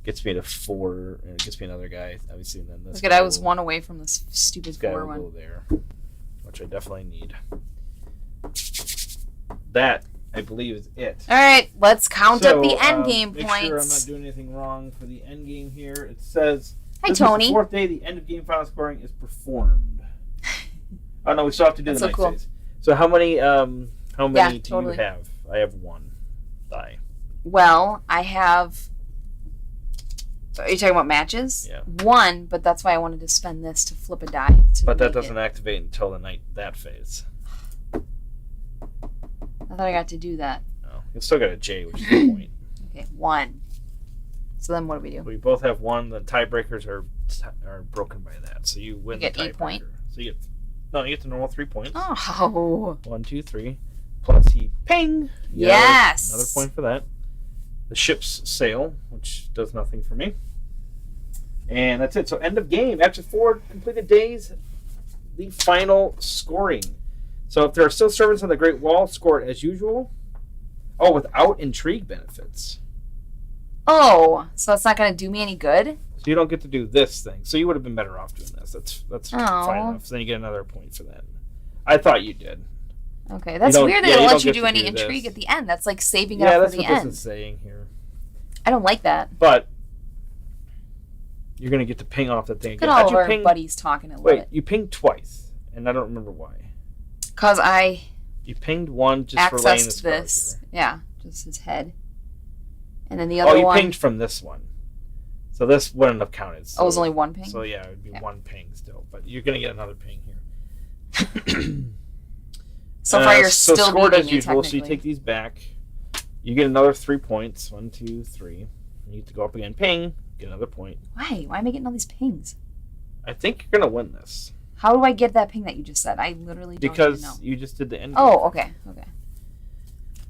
[SPEAKER 1] gets me to 4, and it gets me another guy. Obviously, and then this.
[SPEAKER 2] Look at I was 1 away from this stupid 4 one.
[SPEAKER 1] Go there, which I definitely need. That I believe is it.
[SPEAKER 2] All right, let's count up the end game
[SPEAKER 1] make
[SPEAKER 2] points.
[SPEAKER 1] Sure I'm not doing anything wrong for the end game here. It says.
[SPEAKER 2] Hi, Tony.
[SPEAKER 1] Is the 4th day, the end of game final scoring is performed. Oh no, we still have to do the night phase. So how many do you have? I have 1 die.
[SPEAKER 2] Well, I have. Are you talking about matches?
[SPEAKER 1] Yeah.
[SPEAKER 2] 1, but that's why I wanted to spend this to flip a die.
[SPEAKER 1] But that doesn't activate until that phase.
[SPEAKER 2] I thought I got to do that.
[SPEAKER 1] No, you still got a J, which is the point.
[SPEAKER 2] Okay, 1. So then what do we do?
[SPEAKER 1] We both have 1. The tiebreakers are broken by that, so you win.
[SPEAKER 2] You get
[SPEAKER 1] the
[SPEAKER 2] 8 point.
[SPEAKER 1] So you get the normal 3 points.
[SPEAKER 2] Oh.
[SPEAKER 1] 1, 2, 3. Plus he ping.
[SPEAKER 2] Yes.
[SPEAKER 1] Another point for that. The ship's sail, which does nothing for me. And that's it. So end of game. After 4 completed days, the final scoring. So if there are still servants on the Great Wall, score it as usual. Oh, without intrigue benefits.
[SPEAKER 2] Oh, so it's not going to do me any good?
[SPEAKER 1] So you don't get to do this thing. So you would have been better off doing this. That's fine enough. So then you get another point for that. I thought you did.
[SPEAKER 2] Okay, that's weird that it lets you do any intrigue at the end. That's like saving it up for the end. Yeah, that's what this is
[SPEAKER 1] saying here.
[SPEAKER 2] I don't like that.
[SPEAKER 1] But you're going to get to ping off that thing again.
[SPEAKER 2] Look at all of our buddies talking at
[SPEAKER 1] Wait, you pinged twice, and I don't remember why.
[SPEAKER 2] Because
[SPEAKER 1] You pinged 1 just for laying this card here.
[SPEAKER 2] Yeah, just his head. And then the other one...
[SPEAKER 1] Oh, you pinged from this one. So this wouldn't have counted. So,
[SPEAKER 2] it was only 1 ping?
[SPEAKER 1] So yeah, it would be 1 ping still. But you're going to get another ping here.
[SPEAKER 2] So far, you're still
[SPEAKER 1] scored
[SPEAKER 2] beating
[SPEAKER 1] as
[SPEAKER 2] me,
[SPEAKER 1] usual. So you take these back. You get another 3 points. 1, 2, 3. You need to go up again. Ping. Get another point.
[SPEAKER 2] Why? Why am I getting all these pings?
[SPEAKER 1] I think you're going to win this.
[SPEAKER 2] How do I get that ping that you just said? I literally don't even know.
[SPEAKER 1] Because you just did the end.
[SPEAKER 2] Oh, okay.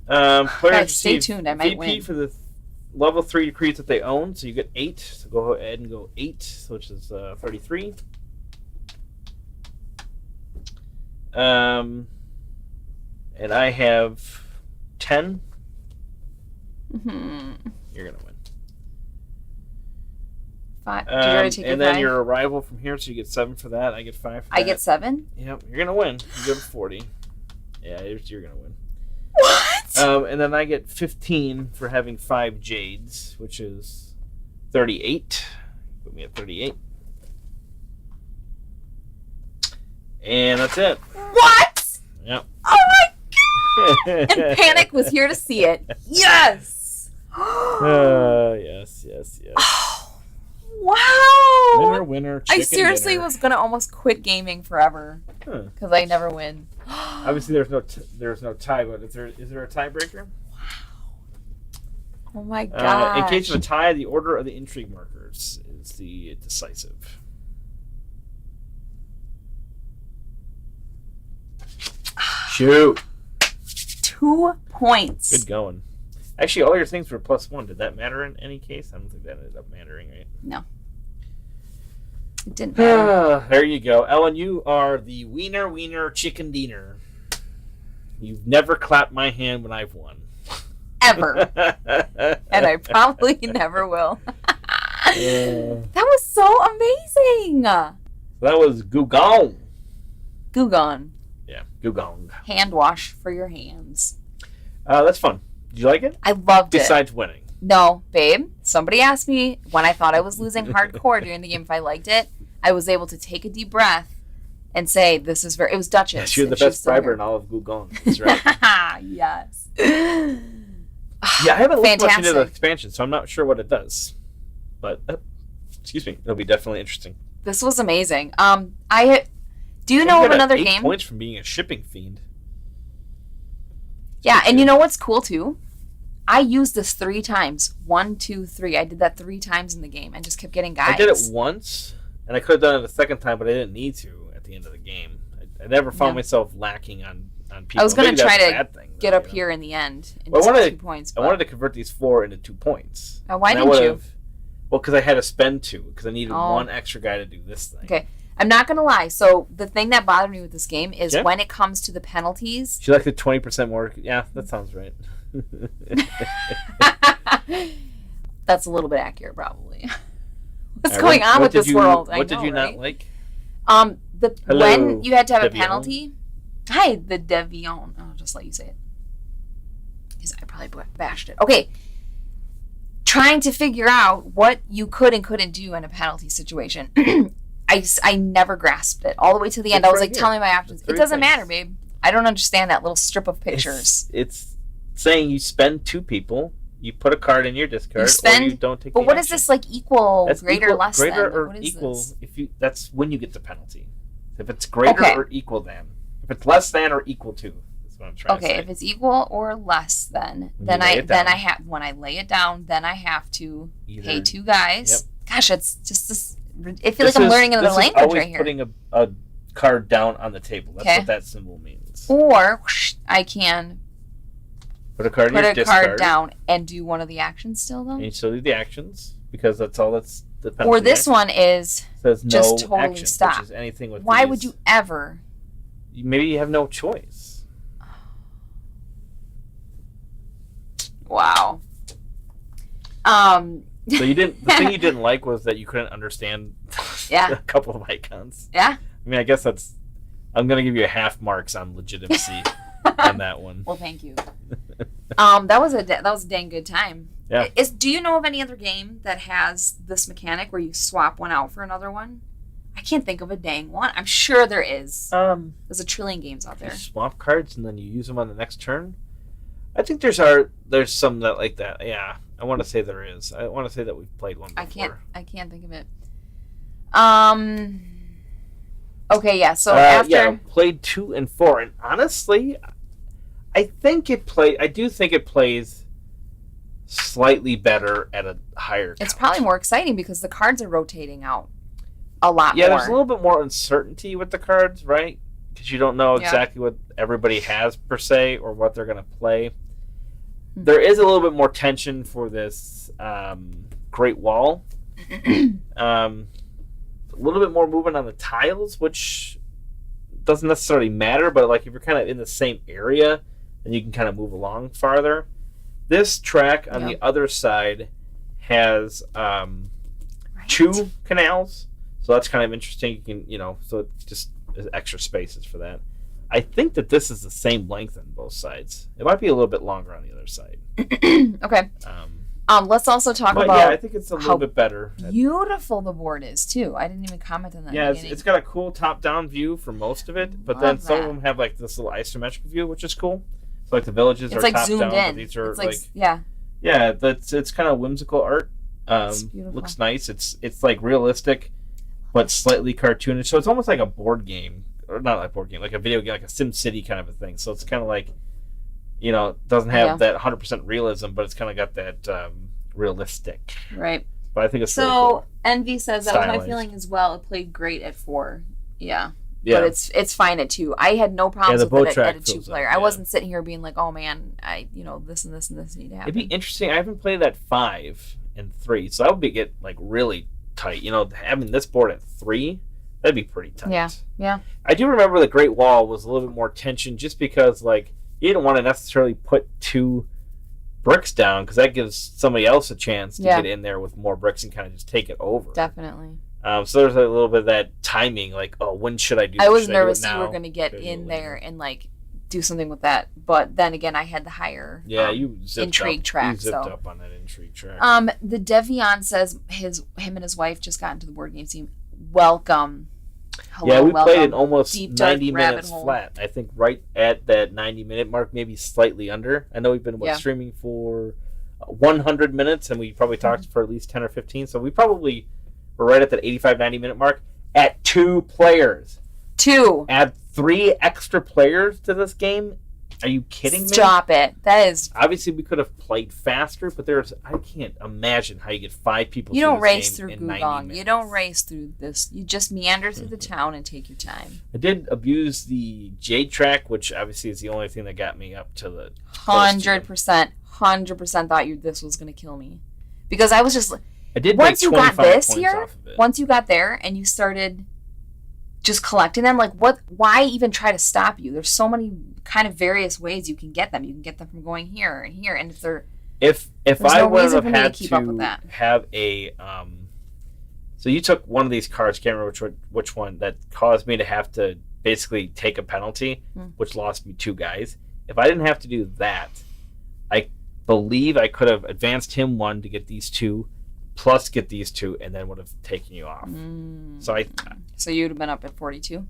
[SPEAKER 1] Players
[SPEAKER 2] stay tuned. I might
[SPEAKER 1] VP
[SPEAKER 2] win.
[SPEAKER 1] for the level 3 creeds that they own. So you get 8. So go ahead and go 8, which is 33. And I have 10.
[SPEAKER 2] Mm-hmm.
[SPEAKER 1] You're gonna win.
[SPEAKER 2] 5. Did you already take
[SPEAKER 1] and
[SPEAKER 2] your
[SPEAKER 1] then
[SPEAKER 2] 5?
[SPEAKER 1] your arrival from here, so you get 7 for that. I get 5 for that.
[SPEAKER 2] I get 7?
[SPEAKER 1] Yep, you're gonna win. You go to 40. Yeah, you're gonna win.
[SPEAKER 2] What?
[SPEAKER 1] And then I get 15 for having 5 jades, which is 38. Put me at 38. And that's it.
[SPEAKER 2] What?
[SPEAKER 1] Yep.
[SPEAKER 2] Oh my god! And Panic was here to see it. Yes!
[SPEAKER 1] Yes.
[SPEAKER 2] Oh, wow!
[SPEAKER 1] Winner,
[SPEAKER 2] I
[SPEAKER 1] chicken
[SPEAKER 2] seriously
[SPEAKER 1] dinner.
[SPEAKER 2] was gonna almost quit gaming forever because I never win.
[SPEAKER 1] Obviously, there's no tie, but is there a tiebreaker?
[SPEAKER 2] Oh my god!
[SPEAKER 1] In case of a tie, the order of the intrigue markers is the decisive. Shoot!
[SPEAKER 2] 2 points.
[SPEAKER 1] Good going. Actually, all your things were +1. Did that matter in any case? I don't think that ended up mattering, right?
[SPEAKER 2] No. It didn't matter.
[SPEAKER 1] There you go. Ellen, you are the wiener chicken dinner. You've never clapped my hand when I've won.
[SPEAKER 2] Ever. And I probably never will. That was so amazing.
[SPEAKER 1] That was Gùgōng.
[SPEAKER 2] Gùgōng.
[SPEAKER 1] Yeah, Gùgōng.
[SPEAKER 2] Hand wash for your hands.
[SPEAKER 1] That's fun. Did you like it?
[SPEAKER 2] I loved it.
[SPEAKER 1] Besides winning.
[SPEAKER 2] No, babe. Somebody asked me when I thought I was losing hardcore during the game if I liked it. I was able to take a deep breath and say, "This is very." It was Duchess.
[SPEAKER 1] Yes, you're the best briber in all of Gùgōng. That's right.
[SPEAKER 2] Yes.
[SPEAKER 1] Yeah, I haven't looked much into the expansion, so I'm not sure what it does. But excuse me, it'll be definitely interesting.
[SPEAKER 2] This was amazing. Do you know of another
[SPEAKER 1] 8
[SPEAKER 2] game?
[SPEAKER 1] Points from being a shipping fiend.
[SPEAKER 2] Yeah, and you know what's cool too? I used this 3 times. 1, 2, 3. I did that 3 times in the game and just kept getting guides.
[SPEAKER 1] I did it once, and I could have done it a second time, but I didn't need to at the end of the game. I never found myself lacking on people.
[SPEAKER 2] I was going to try
[SPEAKER 1] to
[SPEAKER 2] get up here in the end and
[SPEAKER 1] well,
[SPEAKER 2] just 2 points.
[SPEAKER 1] I wanted to convert these 4 into 2 points.
[SPEAKER 2] Why didn't you?
[SPEAKER 1] Well, because I had to spend 2, because I needed 1 extra guy to do this thing.
[SPEAKER 2] Okay. I'm not going to lie. So the thing that bothered me with this game is when it comes to the penalties.
[SPEAKER 1] She liked the 20% more. Yeah, that sounds right.
[SPEAKER 2] That's a little bit accurate, probably. What's going on with this world?
[SPEAKER 1] What did you not like?
[SPEAKER 2] When you had to have a penalty. Hi, the Devion. I'll just let you say it. Because I probably bashed it. Okay. Trying to figure out what you could and couldn't do in a penalty situation. I never grasped it. All the way to the end, I was like, tell me my options. It doesn't matter, babe. I don't understand that little strip of pictures.
[SPEAKER 1] It's saying you spend 2 people, you put a card in your discard, or you don't take.
[SPEAKER 2] But what is this, like, equal,
[SPEAKER 1] that's
[SPEAKER 2] greater,
[SPEAKER 1] equal,
[SPEAKER 2] less
[SPEAKER 1] greater
[SPEAKER 2] than?
[SPEAKER 1] or
[SPEAKER 2] What is
[SPEAKER 1] equal?
[SPEAKER 2] this?
[SPEAKER 1] That's when you get the penalty. If it's greater or equal than, if it's less than or equal to, that's what I'm trying to say.
[SPEAKER 2] Okay, if it's equal or less than, when I lay it down, then I have to pay 2 guys. Yep. Gosh, it's just this. I feel like I'm learning another language right here.
[SPEAKER 1] Putting a card down on the table. That's what that symbol means.
[SPEAKER 2] Or I can
[SPEAKER 1] put a card
[SPEAKER 2] down and do one of the actions still, though?
[SPEAKER 1] And you still do the actions, because that's all that's the penalty.
[SPEAKER 2] Or this one says no just totally
[SPEAKER 1] action,
[SPEAKER 2] stop.
[SPEAKER 1] Which is anything with
[SPEAKER 2] Why would you ever?
[SPEAKER 1] Maybe you have no choice.
[SPEAKER 2] Wow.
[SPEAKER 1] So you didn't. The thing you didn't like was that you couldn't understand a couple of icons.
[SPEAKER 2] Yeah.
[SPEAKER 1] I mean, I guess that's. I'm gonna give you a half marks on legitimacy on that one.
[SPEAKER 2] Well, thank you. That was a dang good time.
[SPEAKER 1] Yeah.
[SPEAKER 2] Do you know of any other game that has this mechanic where you swap one out for another one? I can't think of a dang one. I'm sure there is. There's a trillion games out there.
[SPEAKER 1] You swap cards and then you use them on the next turn. I think there's some that like that. Yeah. I want to say there is. I want to say that we've played one before.
[SPEAKER 2] I can't think of it. Okay, yeah. So after
[SPEAKER 1] played 2 and 4, and honestly, I do think it plays slightly better at a higher count.
[SPEAKER 2] It's probably more exciting because the cards are rotating out. a lot more.
[SPEAKER 1] Yeah, there's a little bit more uncertainty with the cards, right? Because you don't know exactly what everybody has per se or what they're going to play. There is a little bit more tension for this Great Wall. A little bit more movement on the tiles, which doesn't necessarily matter, but like if you're kind of in the same area, then you can kind of move along farther. This track on the other side has 2 canals, so that's kind of interesting. You can, so it just is extra spaces for that. I think that this is the same length on both sides. It might be a little bit longer on the other side.
[SPEAKER 2] Okay. Let's also talk about.
[SPEAKER 1] Yeah, I think it's a little bit better.
[SPEAKER 2] Beautiful the board is too. I didn't even comment on that.
[SPEAKER 1] Yeah, it's got a cool top-down view for most of it, but then some of them have like this little isometric view, which is cool. So like the villages are
[SPEAKER 2] like
[SPEAKER 1] top
[SPEAKER 2] zoomed
[SPEAKER 1] down,
[SPEAKER 2] in.
[SPEAKER 1] but these are
[SPEAKER 2] it's like
[SPEAKER 1] it's kind of whimsical art. Looks nice. It's like realistic, but slightly cartoonish. So it's almost like a board game, or not like a board game, like a video game, like a Sim City kind of a thing. So it's kind of like, it doesn't have that 100% realism, but it's kind of got that realistic.
[SPEAKER 2] Right.
[SPEAKER 1] But I think it's
[SPEAKER 2] so.
[SPEAKER 1] Really cool.
[SPEAKER 2] Envy says that was my feeling as well. It played great at 4. Yeah. But it's fine at 2. I had no problems with it at a 2-player. I wasn't sitting here being like, oh man, this and this and this need to happen.
[SPEAKER 1] It'd be interesting. I haven't played at 5 and 3, so that would get like really tight. Having this board at 3, that'd be pretty tight.
[SPEAKER 2] Yeah.
[SPEAKER 1] I do remember the Great Wall was a little bit more tension, just because like you didn't want to necessarily put 2 bricks down, because that gives somebody else a chance to get in there with more bricks and kind of just take it over.
[SPEAKER 2] Definitely.
[SPEAKER 1] So there's a little bit of that timing, like, oh, when should I do this?
[SPEAKER 2] I was nervous you were going to get in there and, like, do something with that. But then again, I had the higher
[SPEAKER 1] you
[SPEAKER 2] intrigue track.
[SPEAKER 1] You zipped up on that intrigue track.
[SPEAKER 2] The Devion says him and his wife just got into the board game scene. Welcome.
[SPEAKER 1] Hello, we played it almost deep, 90 minutes flat. I think right at that 90-minute mark, maybe slightly under. I know we've been streaming for 100 minutes, and we probably talked for at least 10 or 15. So we probably... We're right at that 85, 90-minute mark at 2 players.
[SPEAKER 2] 2.
[SPEAKER 1] Add 3 extra players to this game? Are you kidding me?
[SPEAKER 2] Stop it. That is...
[SPEAKER 1] Obviously, we could have played faster, but I can't imagine how you get 5 people
[SPEAKER 2] through this game. You don't race
[SPEAKER 1] through
[SPEAKER 2] Gùgōng. You don't race through this. You just meander through the town and take your time.
[SPEAKER 1] I did abuse the Jade track, which obviously is the only thing that got me up to the...
[SPEAKER 2] 100%. 100% thought this was going to kill me. Because I was just...
[SPEAKER 1] I did
[SPEAKER 2] once
[SPEAKER 1] make 25 points off of it.
[SPEAKER 2] Once you got there and you started just collecting them, like why even try to stop you? There's so many kind of various ways you can get them. You can get them from going here and here, and
[SPEAKER 1] if I would have had to have a so you took one of these cards, can't remember which one, that caused me to have to basically take a penalty, which lost me 2 guys. If I didn't have to do that, I believe I could have advanced him 1 to get these 2. Plus get these 2, and then would have taken you off.
[SPEAKER 2] So you'd have been up at 42?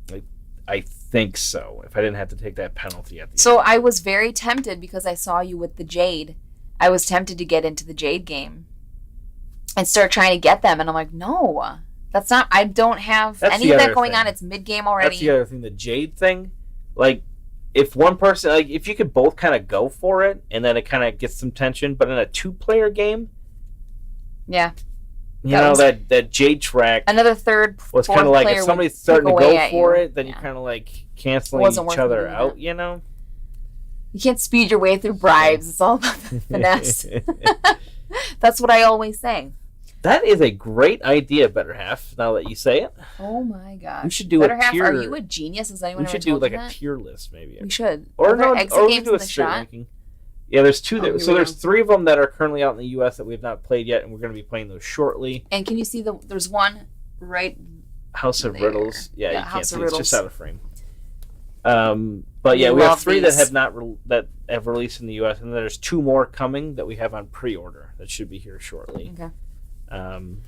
[SPEAKER 1] I think so, if I didn't have to take that penalty at the end.
[SPEAKER 2] So I was very tempted, because I saw you with the Jade. I was tempted to get into the Jade game and start trying to get them, and I'm like, no, that's not... I don't have any of that going on. It's mid-game already.
[SPEAKER 1] That's the other thing. The Jade thing, like, if one person... Like, if you could both kind of go for it, and then it kind of gets some tension, but in a 2-player game...
[SPEAKER 2] Yeah.
[SPEAKER 1] That Jade track.
[SPEAKER 2] Another third.
[SPEAKER 1] Was kind of like if somebody's starting to go for it, then you're kind of like canceling each other out, You
[SPEAKER 2] can't speed your way through bribes. It's all about the finesse. That's what I always say.
[SPEAKER 1] That is a great idea, Better Half, now that you say it.
[SPEAKER 2] Oh my gosh.
[SPEAKER 1] We should do
[SPEAKER 2] Better
[SPEAKER 1] a
[SPEAKER 2] Half,
[SPEAKER 1] tier.
[SPEAKER 2] are you a genius? Has anyone
[SPEAKER 1] We should do like a tier list, maybe.
[SPEAKER 2] We should.
[SPEAKER 1] Or we do a straight ranking. Yeah, there's 2 there. So there's 3 of them that are currently out in the U.S. that we have not played yet, and we're going to be playing those shortly.
[SPEAKER 2] And can you see there's one right
[SPEAKER 1] House of
[SPEAKER 2] there.
[SPEAKER 1] Riddles. Yeah, you can't see.
[SPEAKER 2] Riddles.
[SPEAKER 1] It's just out of frame. But yeah, we have 3 that have not that have released in the U.S., and then there's 2 more coming that we have on pre-order that should be here shortly.
[SPEAKER 2] Okay.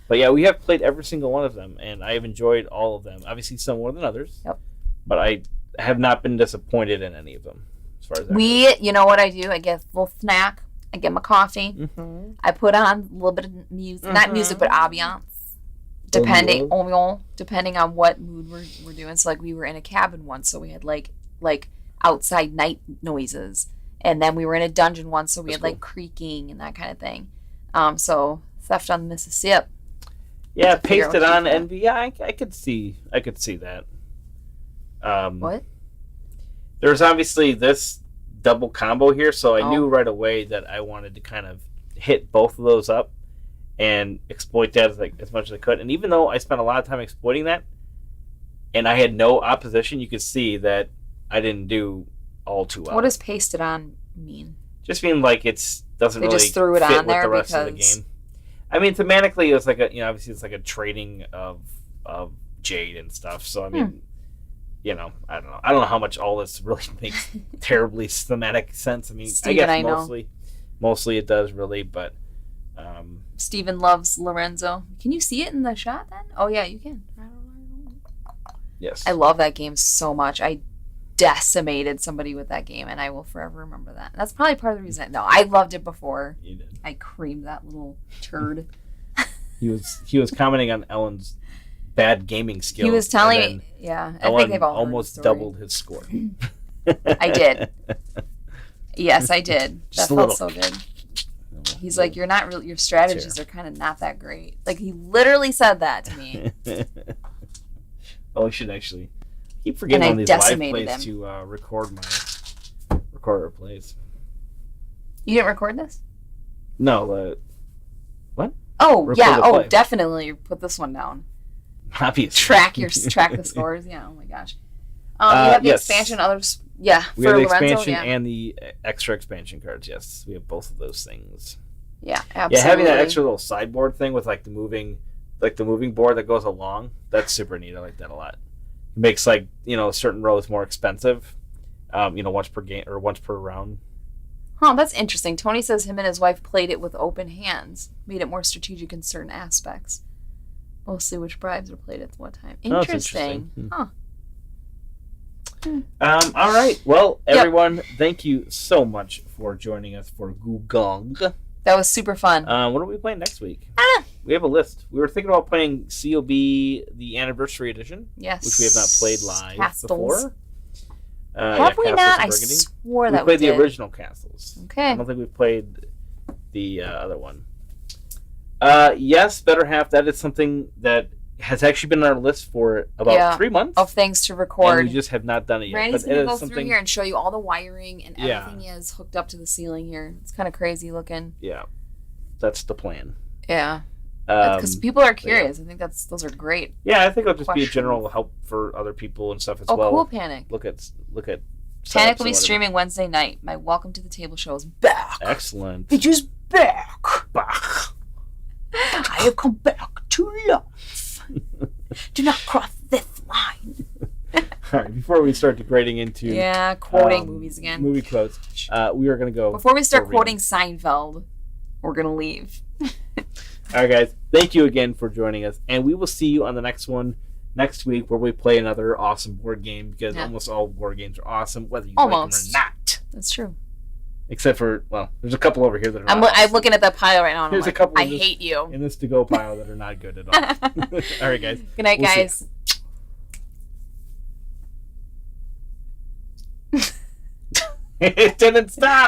[SPEAKER 1] But yeah, we have played every single one of them, and I have enjoyed all of them. Obviously, some more than others.
[SPEAKER 2] Yep.
[SPEAKER 1] But I have not been disappointed in any of them. As far as
[SPEAKER 2] you know what I do? I get a little snack. I get my coffee. Mm-hmm. I put on a little bit of music, not music, but ambiance. Depending on what mood we're doing. So like we were in a cabin once, so we had like outside night noises, and then we were in a dungeon once, so we had like creaking and that kind of thing. So Theft on the Mississippi.
[SPEAKER 1] Yeah, pasted on NV. Yeah, I could see that.
[SPEAKER 2] What?
[SPEAKER 1] There's obviously this double combo here, so I knew right away that I wanted to kind of hit both of those up and exploit that as much as I could. And even though I spent a lot of time exploiting that, and I had no opposition, you could see that I didn't do all too well.
[SPEAKER 2] What does pasted on mean?
[SPEAKER 1] Just mean like doesn't really
[SPEAKER 2] just threw it
[SPEAKER 1] fit
[SPEAKER 2] on
[SPEAKER 1] with
[SPEAKER 2] there
[SPEAKER 1] the rest of the game. I mean, thematically, it was like obviously it's like a trading of jade and stuff. So I mean, I don't know. I don't know how much all this really makes terribly thematic sense. I mean,
[SPEAKER 2] Steven,
[SPEAKER 1] I guess mostly it does really, but
[SPEAKER 2] Steven loves Lorenzo. Can you see it in the shot then? Oh yeah, you can.
[SPEAKER 1] Yes.
[SPEAKER 2] I love that game so much. I decimated somebody with that game, and I will forever remember that. That's probably part of the reason. No, I loved it before.
[SPEAKER 1] You did.
[SPEAKER 2] I creamed that little turd.
[SPEAKER 1] He was commenting on Ellen's bad gaming skills.
[SPEAKER 2] He was telling me, I think they've all
[SPEAKER 1] almost doubled his score.
[SPEAKER 2] I did. Yes, I did. That felt so good. He's like, you're not really. Your strategies are kind of not that great. Like he literally said that to me.
[SPEAKER 1] We should actually keep forgetting on these live plays to record our plays.
[SPEAKER 2] You didn't record this?
[SPEAKER 1] No. What?
[SPEAKER 2] Oh yeah. Oh, definitely put this one down.
[SPEAKER 1] Obviously.
[SPEAKER 2] Track the scores. Yeah. Oh my gosh. You have the expansion. Others. Yeah.
[SPEAKER 1] We have the expansion and the extra expansion cards. Yes, we have both of those things.
[SPEAKER 2] Yeah, absolutely.
[SPEAKER 1] Yeah, having that extra little sideboard thing with like the moving board that goes along. That's super neat. I like that a lot. It makes certain rows more expensive. Once per game or once per round.
[SPEAKER 2] Huh, that's interesting. Tony says him and his wife played it with open hands, made it more strategic in certain aspects. Mostly which bribes are played at what time. Interesting. Huh.
[SPEAKER 1] All right. Well, everyone, thank you so much for joining us for Gùgōng.
[SPEAKER 2] That was super fun.
[SPEAKER 1] What are we playing next week? We have a list. We were thinking about playing COB, the Anniversary Edition.
[SPEAKER 2] Yes.
[SPEAKER 1] Which we have not played live before.
[SPEAKER 2] Have we not? I swore that we
[SPEAKER 1] played the original Castles.
[SPEAKER 2] Okay.
[SPEAKER 1] I don't think we played the other one. Yes, Better Half. That is something that has actually been on our list for about 3 months.
[SPEAKER 2] Of things to record.
[SPEAKER 1] And we just have not done it yet.
[SPEAKER 2] Randy's going to go through here and show you all the wiring and everything is hooked up to the ceiling here. It's kind of crazy looking.
[SPEAKER 1] Yeah. That's the plan.
[SPEAKER 2] Yeah. Because people are curious. I think those are great.
[SPEAKER 1] Yeah, I think it'll just be a general help for other people and stuff as well.
[SPEAKER 2] Oh, cool, Panic.
[SPEAKER 1] Look at
[SPEAKER 2] Panic will be streaming Wednesday night. My Welcome to the Table show is back.
[SPEAKER 1] Excellent.
[SPEAKER 2] It is back. I have come back to life. Do not cross this line.
[SPEAKER 1] All right, before we start degrading into
[SPEAKER 2] quoting movies again.
[SPEAKER 1] Movie quotes. We are going to go.
[SPEAKER 2] Before we start quoting Seinfeld, we're going to leave.
[SPEAKER 1] All right, guys. Thank you again for joining us, and we will see you on the next one next week, where we play another awesome board game, because almost all board games are awesome, whether you like them or not.
[SPEAKER 2] That's true.
[SPEAKER 1] Except for, there's a couple over here that are
[SPEAKER 2] I'm looking at that pile right now, and
[SPEAKER 1] there's a couple
[SPEAKER 2] I hate you.
[SPEAKER 1] In this to-go pile that are not good at all. All right, guys.
[SPEAKER 2] Good night, guys.
[SPEAKER 1] It didn't stop.